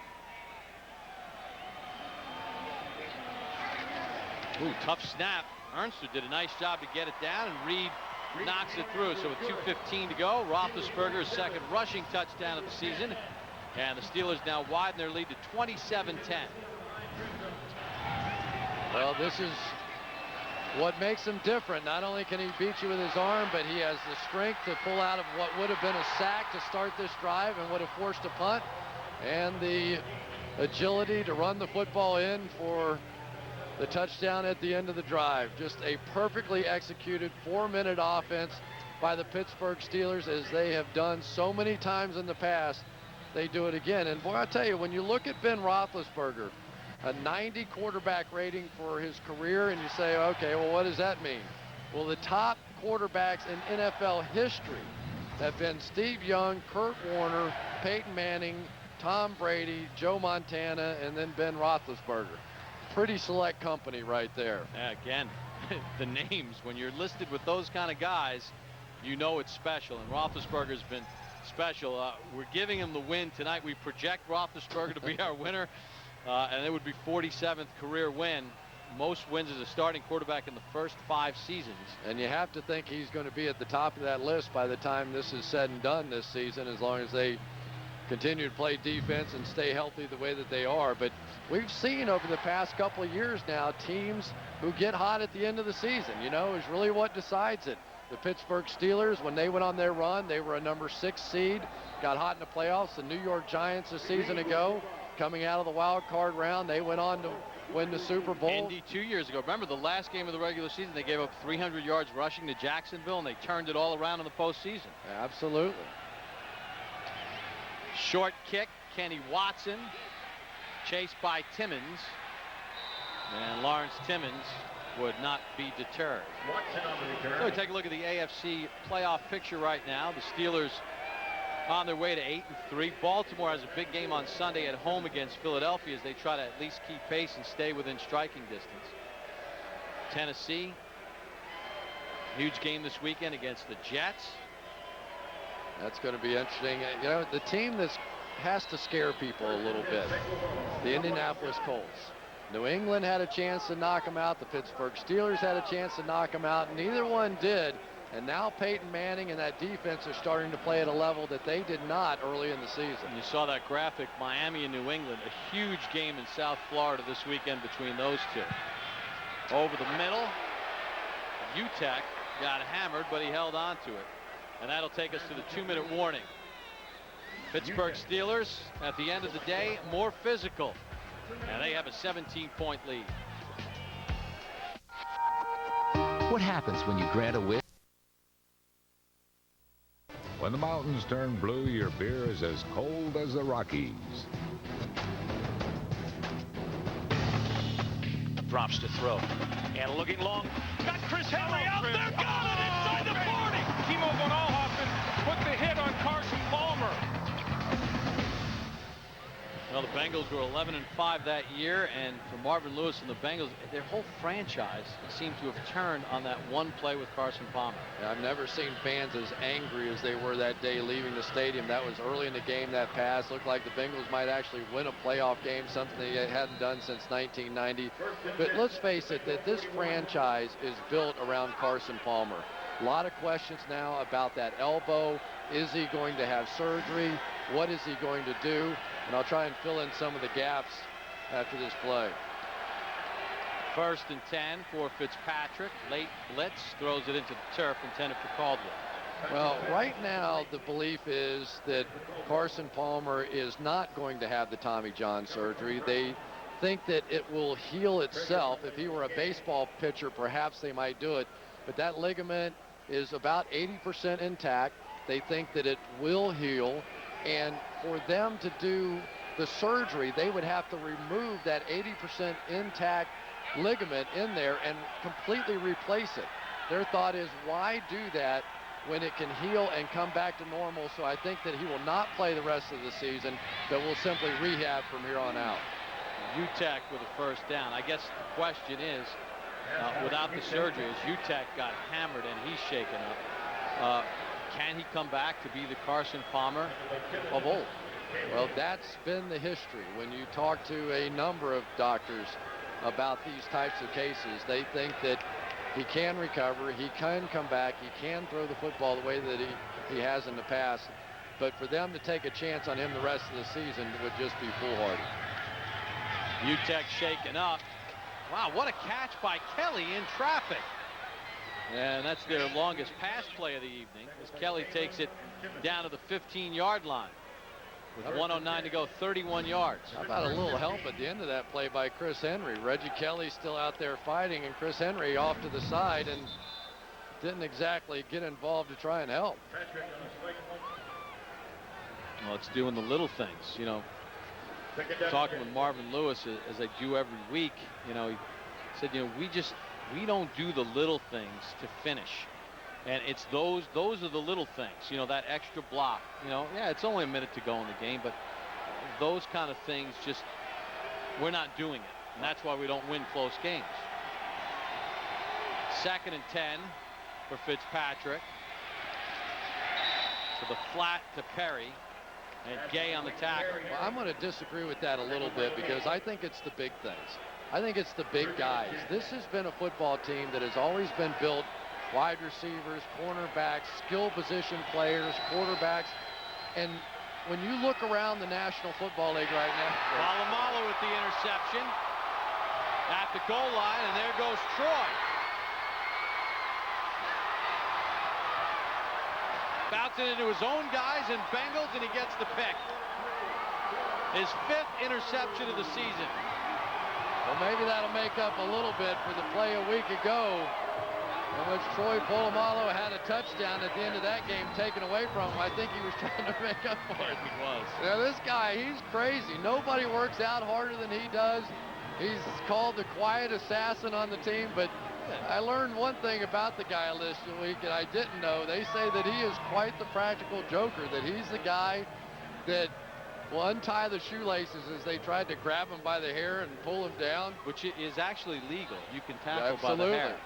Ooh, tough snap. Ernster did a nice job to get it down, and Reed knocks it through. So with 2:15 to go, Roethlisberger's second rushing touchdown of the season. And the Steelers now widen their lead to 27-10. Well, this is what makes him different. Not only can he beat you with his arm, but he has the strength to pull out of what would have been a sack to start this drive and would have forced a punt, and the agility to run the football in for the touchdown at the end of the drive. Just a perfectly executed 4-minute offense by the Pittsburgh Steelers, as they have done so many times in the past. They do it again. And boy, I tell you, when you look at Ben Roethlisberger, a 90 quarterback rating for his career, and you say, okay, well, what does that mean? Well, the top quarterbacks in NFL history have been Steve Young, Kurt Warner, Peyton Manning, Tom Brady, Joe Montana, and then Ben Roethlisberger. Pretty select company right there. Yeah, again, the names, when you're listed with those kind of guys, you know it's special. And Roethlisberger's been special. We're giving him the win tonight. We project Roethlisberger to be our winner, and it would be 47th career win. Most wins as a starting quarterback in the first 5 seasons. And you have to think he's going to be at the top of that list by the time this is said and done this season, as long as they continue to play defense and stay healthy the way that they are. But we've seen over the past couple of years now teams who get hot at the end of the season, you know, is really what decides it. The Pittsburgh Steelers, when they went on their run, they were a number 6 seed, got hot in the playoffs. The New York Giants a season ago, coming out of the wild card round, they went on to win the Super Bowl. Indy 2 years ago. Remember the last game of the regular season, they gave up 300 yards rushing to Jacksonville, and they turned it all around in the postseason. Absolutely. Short kick, Kenny Watson, chased by Timmons, and Lawrence Timmons would not be deterred. So we take a look at the AFC playoff picture right now. The Steelers on their way to 8-3. Baltimore has a big game on Sunday at home against Philadelphia as they try to at least keep pace and stay within striking distance. Tennessee, huge game this weekend against the Jets. That's going to be interesting. You know, the team that has to scare people a little bit, the Indianapolis Colts. New England had a chance to knock them out. The Pittsburgh Steelers had a chance to knock them out. Neither one did. And now Peyton Manning and that defense are starting to play at a level that they did not early in the season. You saw that graphic, Miami and New England, a huge game in South Florida this weekend between those two. Over the middle, UTEC got hammered, but he held on to it. And that'll take us to the 2-minute warning. Pittsburgh Steelers, at the end of the day, more physical. And they have a 17-point lead. What happens when you grant a wish? When the mountains turn blue, your beer is as cold as the Rockies. Drops to throw. And looking long. Got Chris Henry out there. Got it inside the 40. Timo von Oelhoffen put the hit on Carson Palmer. Well, the Bengals were 11-5 that year, and for Marvin Lewis and the Bengals, their whole franchise seemed to have turned on that one play with Carson Palmer. Yeah, I've never seen fans as angry as they were that day leaving the stadium. That was early in the game, that pass. Looked like the Bengals might actually win a playoff game, something they hadn't done since 1990. But let's face it, that this franchise is built around Carson Palmer. A lot of questions now about that elbow. Is he going to have surgery? What is he going to do? And I'll try and fill in some of the gaps after this play. 1st and 10 for Fitzpatrick. Late blitz, throws it into the turf, intended for Caldwell. Well, right now the belief is that Carson Palmer is not going to have the Tommy John surgery. They think that it will heal itself. If he were a baseball pitcher, perhaps they might do it. But that ligament is about 80% intact. They think that it will heal. And for them to do the surgery, they would have to remove that 80% intact ligament in there and completely replace it. Their thought is, why do that when it can heal and come back to normal? So I think that he will not play the rest of the season, but will simply rehab from here on out. UTEC with a first down. I guess the question is, without the surgery, as UTEC got hammered and he's shaken up, can he come back to be the Carson Palmer of old? Well, that's been the history. When you talk to a number of doctors about these types of cases, they think that he can recover, he can come back, he can throw the football the way that he has in the past. But for them to take a chance on him the rest of the season would just be foolhardy. UTEC shaken up. Wow, what a catch by Kelly in traffic. And that's their longest pass play of the evening, as Kelly takes it down to the 15-yard line. With 1:09 to go, 31 yards. How about a little help at the end of that play by Chris Henry? Reggie Kelly still out there fighting, and Chris Henry off to the side and didn't exactly get involved to try and help. Well, it's doing the little things, you know. Talking with Marvin Lewis, as I do every week, you know, he said, you know, we don't do the little things to finish. And it's those are the little things, you know, that extra block, you know, yeah, it's only a minute to go in the game, but those kind of things, just, we're not doing it. And that's why we don't win close games. 2nd and 10 for Fitzpatrick. To the flat to Perry. And Gay on the tackle. Well, I'm going to disagree with that a little bit, because I think it's the big things. I think it's the big guys. This has been a football team that has always been built wide receivers, cornerbacks, skill position players, quarterbacks. And when you look around the National Football League right now. Polamalu with the interception at the goal line, and there goes Troy. Bouncing into his own guys and Bengals, and he gets the pick. His 5th interception of the season. Well, maybe that'll make up a little bit for the play a week ago, in which Troy Polamalu had a touchdown at the end of that game taken away from him. I think he was trying to make up for it. He was. Yeah, this guy, he's crazy. Nobody works out harder than he does. He's called the quiet assassin on the team, but I learned one thing about the guy this week, and I didn't know. They say that he is quite the practical joker, that he's the guy that will untie the shoelaces as they tried to grab him by the hair and pull him down. Which is actually legal. You can tackle by the hair.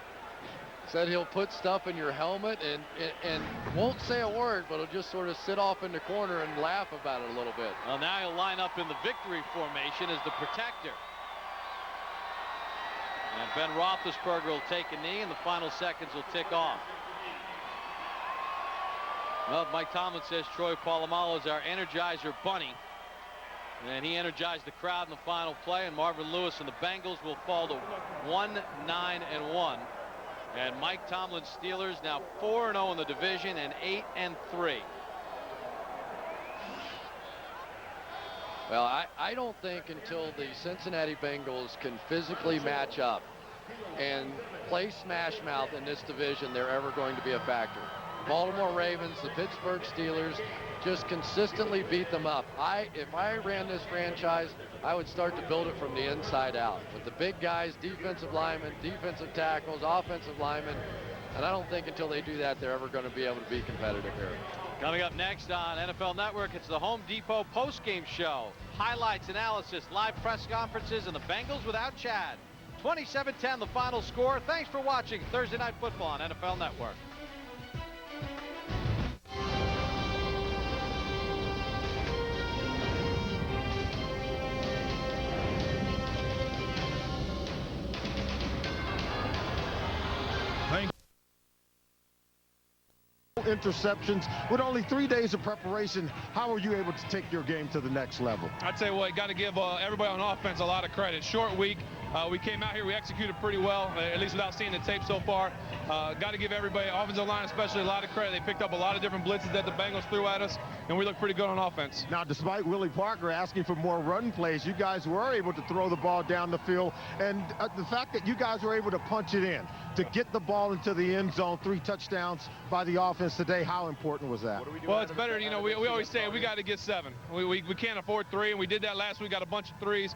Said he'll put stuff in your helmet and won't say a word, but he'll just sort of sit off in the corner and laugh about it a little bit. Well, now he'll line up in the victory formation as the protector. And Ben Roethlisberger will take a knee, and the final seconds will tick off. Well, Mike Tomlin says Troy Polamalu is our Energizer Bunny. And he energized the crowd in the final play, and Marvin Lewis and the Bengals will fall to 1-9-1. And Mike Tomlin's Steelers now 4-0 in the division and 8-3. Well, I don't think until the Cincinnati Bengals can physically match up and play smash mouth in this division, they're ever going to be a factor. Baltimore Ravens, the Pittsburgh Steelers just consistently beat them up. If I ran this franchise, I would start to build it from the inside out with the big guys, defensive linemen, defensive tackles, offensive linemen, and I don't think until they do that they're ever going to be able to be competitive here. Coming up next on NFL Network, it's the Home Depot postgame show. Highlights, analysis, live press conferences, and the Bengals without Chad. 27-10 the final score. Thanks for watching Thursday Night Football on NFL Network. Interceptions with only 3 days of preparation. How are you able to take your game to the next level? I'd say, well, you got to give everybody on offense a lot of credit. Short week, We came out here, we executed pretty well, at least without seeing the tape so far. Got to give everybody, offensive line especially, a lot of credit. They picked up a lot of different blitzes that the Bengals threw at us, and we looked pretty good on offense. Now, despite Willie Parker asking for more run plays, you guys were able to throw the ball down the field, and the fact that you guys were able to punch it in, to get the ball into the end zone, 3 touchdowns by the offense today, how important was that? Well, it's better, you know, we always say we got to get 7. We can't afford 3, and we did that last week, got a bunch of 3s.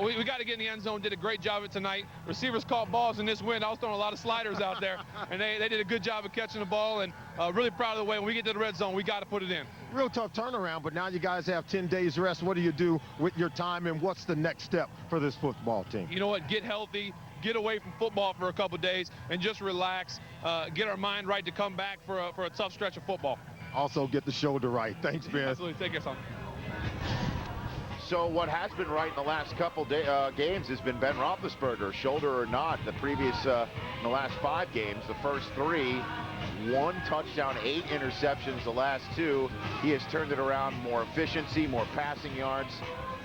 We got to get in the end zone, did a great job of it tonight. Receivers caught balls in this wind. I was throwing a lot of sliders out there, and they did a good job of catching the ball, and really proud of the way when we get to the red zone, we got to put it in. Real tough turnaround, but now you guys have 10 days rest. What do you do with your time, and what's the next step for this football team? You know what, get healthy, get away from football for a couple days, and just relax, get our mind right to come back for a tough stretch of football. Also get the shoulder right. Thanks, Ben. Absolutely, take care, son. So what has been right in the last couple games has been Ben Roethlisberger, shoulder or not. The previous, in the last 5 games, the first 3, 1 touchdown, 8 interceptions. The last 2, he has turned it around. More efficiency, more passing yards,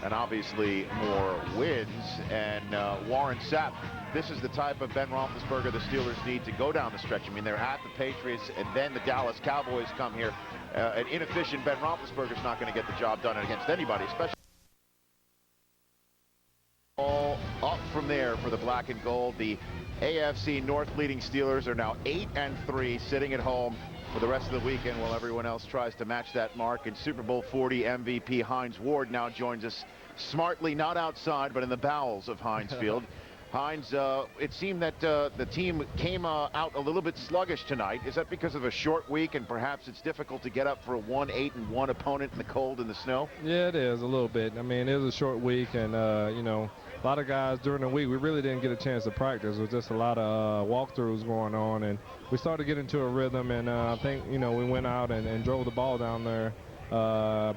and obviously more wins. And Warren Sapp, this is the type of Ben Roethlisberger the Steelers need to go down the stretch. I mean, they're at the Patriots, and then the Dallas Cowboys come here. An inefficient Ben Roethlisberger is not going to get the job done against anybody, especially. All up from there for the black and gold. The AFC North leading Steelers are now 8-3, sitting at home for the rest of the weekend while everyone else tries to match that mark. And Super Bowl 40 MVP Hines Ward now joins us smartly, not outside, but in the bowels of Heinz Field. Hines, it seemed that the team came out a little bit sluggish tonight. Is that because of a short week and perhaps it's difficult to get up for a 1-8-1 opponent in the cold and the snow? Yeah, it is a little bit. I mean, it was a short week, and you know, a lot of guys during the week, we really didn't get a chance to practice. There was just a lot of walkthroughs going on, and we started to get into a rhythm, and I think, you know, we went out and drove the ball down there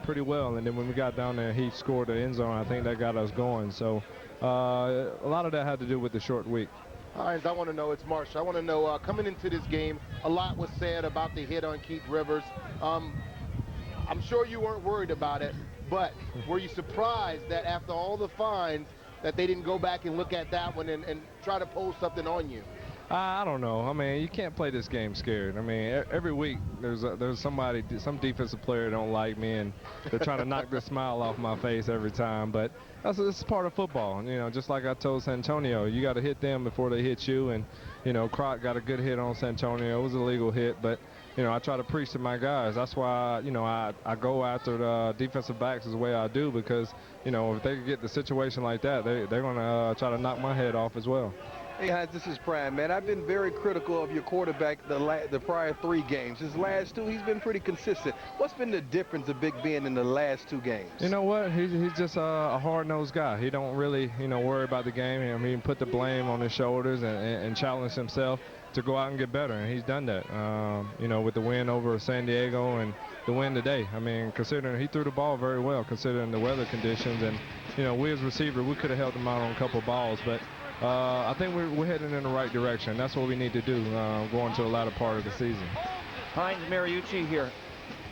pretty well, and then when we got down there, he scored the end zone. I think that got us going. So a lot of that had to do with the short week. Hines, I want to know, it's Marsh. I want to know, coming into this game, a lot was said about the hit on Keith Rivers. I'm sure you weren't worried about it, but were you surprised that after all the fines that they didn't go back and look at that one and try to pull something on you? I don't know. I mean, you can't play this game scared. I mean, every week there's somebody, some defensive player don't like me, and they're trying to knock the smile off my face every time. But this is part of football. You know, just like I told Santonio, you got to hit them before they hit you. And you know, Croc got a good hit on Santonio. It was a legal hit, but you know, I try to preach to my guys. That's why, you know, I go after the defensive backs the way I do, because, you know, if they get the situation like that, they're going to try to knock my head off as well. Hey, Hines, this is Prime, man. I've been very critical of your quarterback the prior 3 games. His last 2, he's been pretty consistent. What's been the difference of Big Ben in the last 2 games? You know what? He's just a hard-nosed guy. He don't really, you know, worry about the game. I mean, put the blame on his shoulders and challenge himself to go out and get better, and he's done that. You know, with the win over San Diego and the win today. I mean, considering he threw the ball very well, considering the weather conditions, and you know, we as receiver, we could have helped him out on a couple of balls, but I think we're heading in the right direction. That's what we need to do going to the latter part of the season. Hines Mariucci here.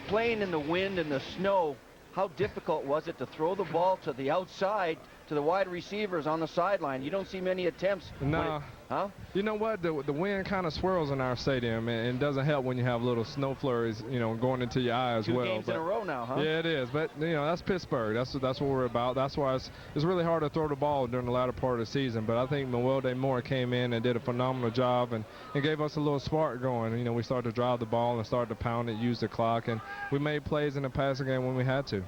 Playing in the wind and the snow, how difficult was it to throw the ball to the outside to the wide receivers on the sideline? You don't see many attempts. No. Huh? You know what? The wind kind of swirls in our stadium, and it doesn't help when you have little snow flurries, you know, going into your eye as 2 well. games in a row now, huh? Yeah, it is. But you know, that's Pittsburgh. That's what we're about. That's why it's really hard to throw the ball during the latter part of the season. But I think Mewelde Moore came in and did a phenomenal job and gave us a little spark going. You know, we started to drive the ball and started to pound it, use the clock, and we made plays in the passing game when we had to.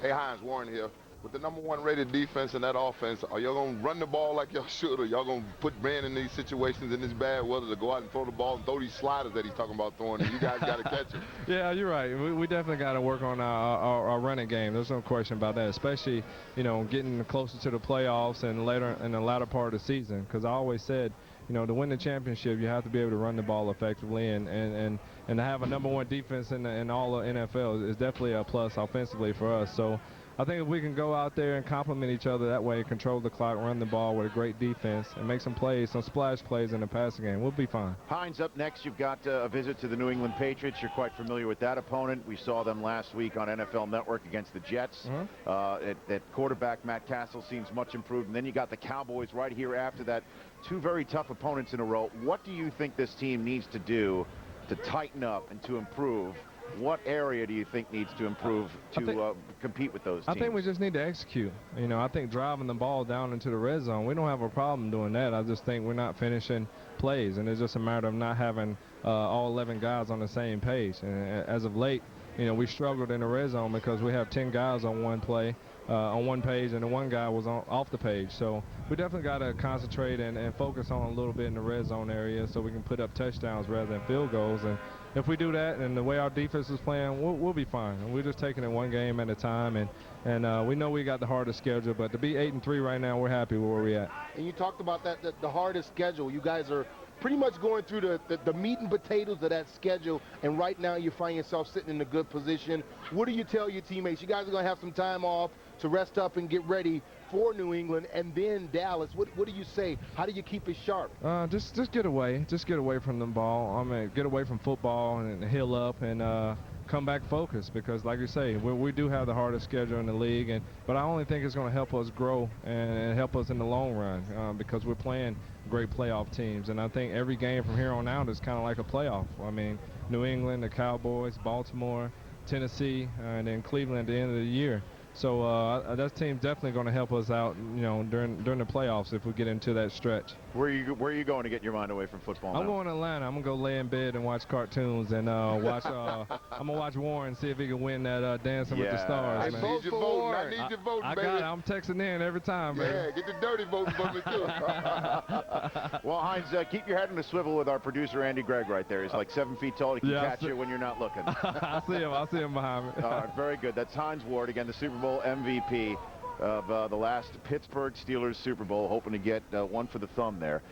Hey, Hines, Warren here. With the #1 rated defense and that offense, are y'all going to run the ball like y'all should, or y'all going to put Brand in these situations in this bad weather to go out and throw the ball and throw these sliders that he's talking about throwing, and you guys got to catch it? Yeah, you're right. We definitely got to work on our running game. There's no question about that, especially, you know, getting closer to the playoffs and later in the latter part of the season, because I always said, you know, to win the championship, you have to be able to run the ball effectively, and to have a #1 defense in all of NFL is definitely a plus offensively for us. So I think if we can go out there and complement each other that way, control the clock, run the ball with a great defense, and make some plays, some splash plays in the passing game, we'll be fine. Hines, up next, you've got a visit to the New England Patriots. You're quite familiar with that opponent. We saw them last week on NFL Network against the Jets. At quarterback, Matt Castle seems much improved. And then you got the Cowboys right here after that. Two very tough opponents in a row. What do you think this team needs to do to tighten up and to improve? What area do you think needs to improve to compete with those teams? I think we just need to execute. You know, I think driving the ball down into the red zone, we don't have a problem doing that. I just think we're not finishing plays, and it's just a matter of not having all 11 guys on the same page. And as of late, you know, we struggled in the red zone because we have 10 guys on one play, on one page, and the one guy was off the page. So we definitely got to concentrate and focus on a little bit in the red zone area so we can put up touchdowns rather than field goals. And if we do that, and the way our defense is playing, we'll be fine. And we're just taking it one game at a time, and we know we got the hardest schedule, but to be 8-3 right now, we're happy with where we're at. And you talked about that, the hardest schedule. You guys are pretty much going through the meat and potatoes of that schedule, and right now you find yourself sitting in a good position. What do you tell your teammates? You guys are going to have some time off to rest up and get ready for New England and then Dallas. What do you say? How do you keep it sharp? Just get away. Just get away from the ball. I mean, get away from football and heal up and come back focused, because like you say, we do have the hardest schedule in the league, but I only think it's going to help us grow and help us in the long run because we're playing great playoff teams, and I think every game from here on out is kind of like a playoff. I mean, New England, the Cowboys, Baltimore, Tennessee, and then Cleveland at the end of the year. So that team's definitely going to help us out, you know, during the playoffs if we get into that stretch. Where are you going to get your mind away from football now? I'm going to Atlanta. I'm going to go lay in bed and watch cartoons and watch. I'm going to watch Warren, see if he can win that Dancing with the Stars. I need your vote. I need your vote, baby. I got it. I'm texting in every time, man. Yeah, get the dirty vote for me, too. Well, Hines, keep your head on a swivel with our producer, Andy Gregg, right there. He's like 7 feet tall. He can catch you when you're not looking. I see him behind me. All right, very good. That's Hines Ward, again, the Super Bowl MVP of the last Pittsburgh Steelers Super Bowl, hoping to get one for the thumb there.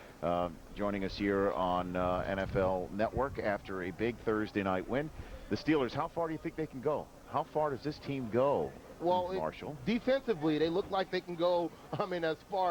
Joining us here on NFL Network after a big Thursday night win. The Steelers, how far do you think they can go? How far does this team go, Well, Marshall? Defensively, they look like they can go, I mean, as far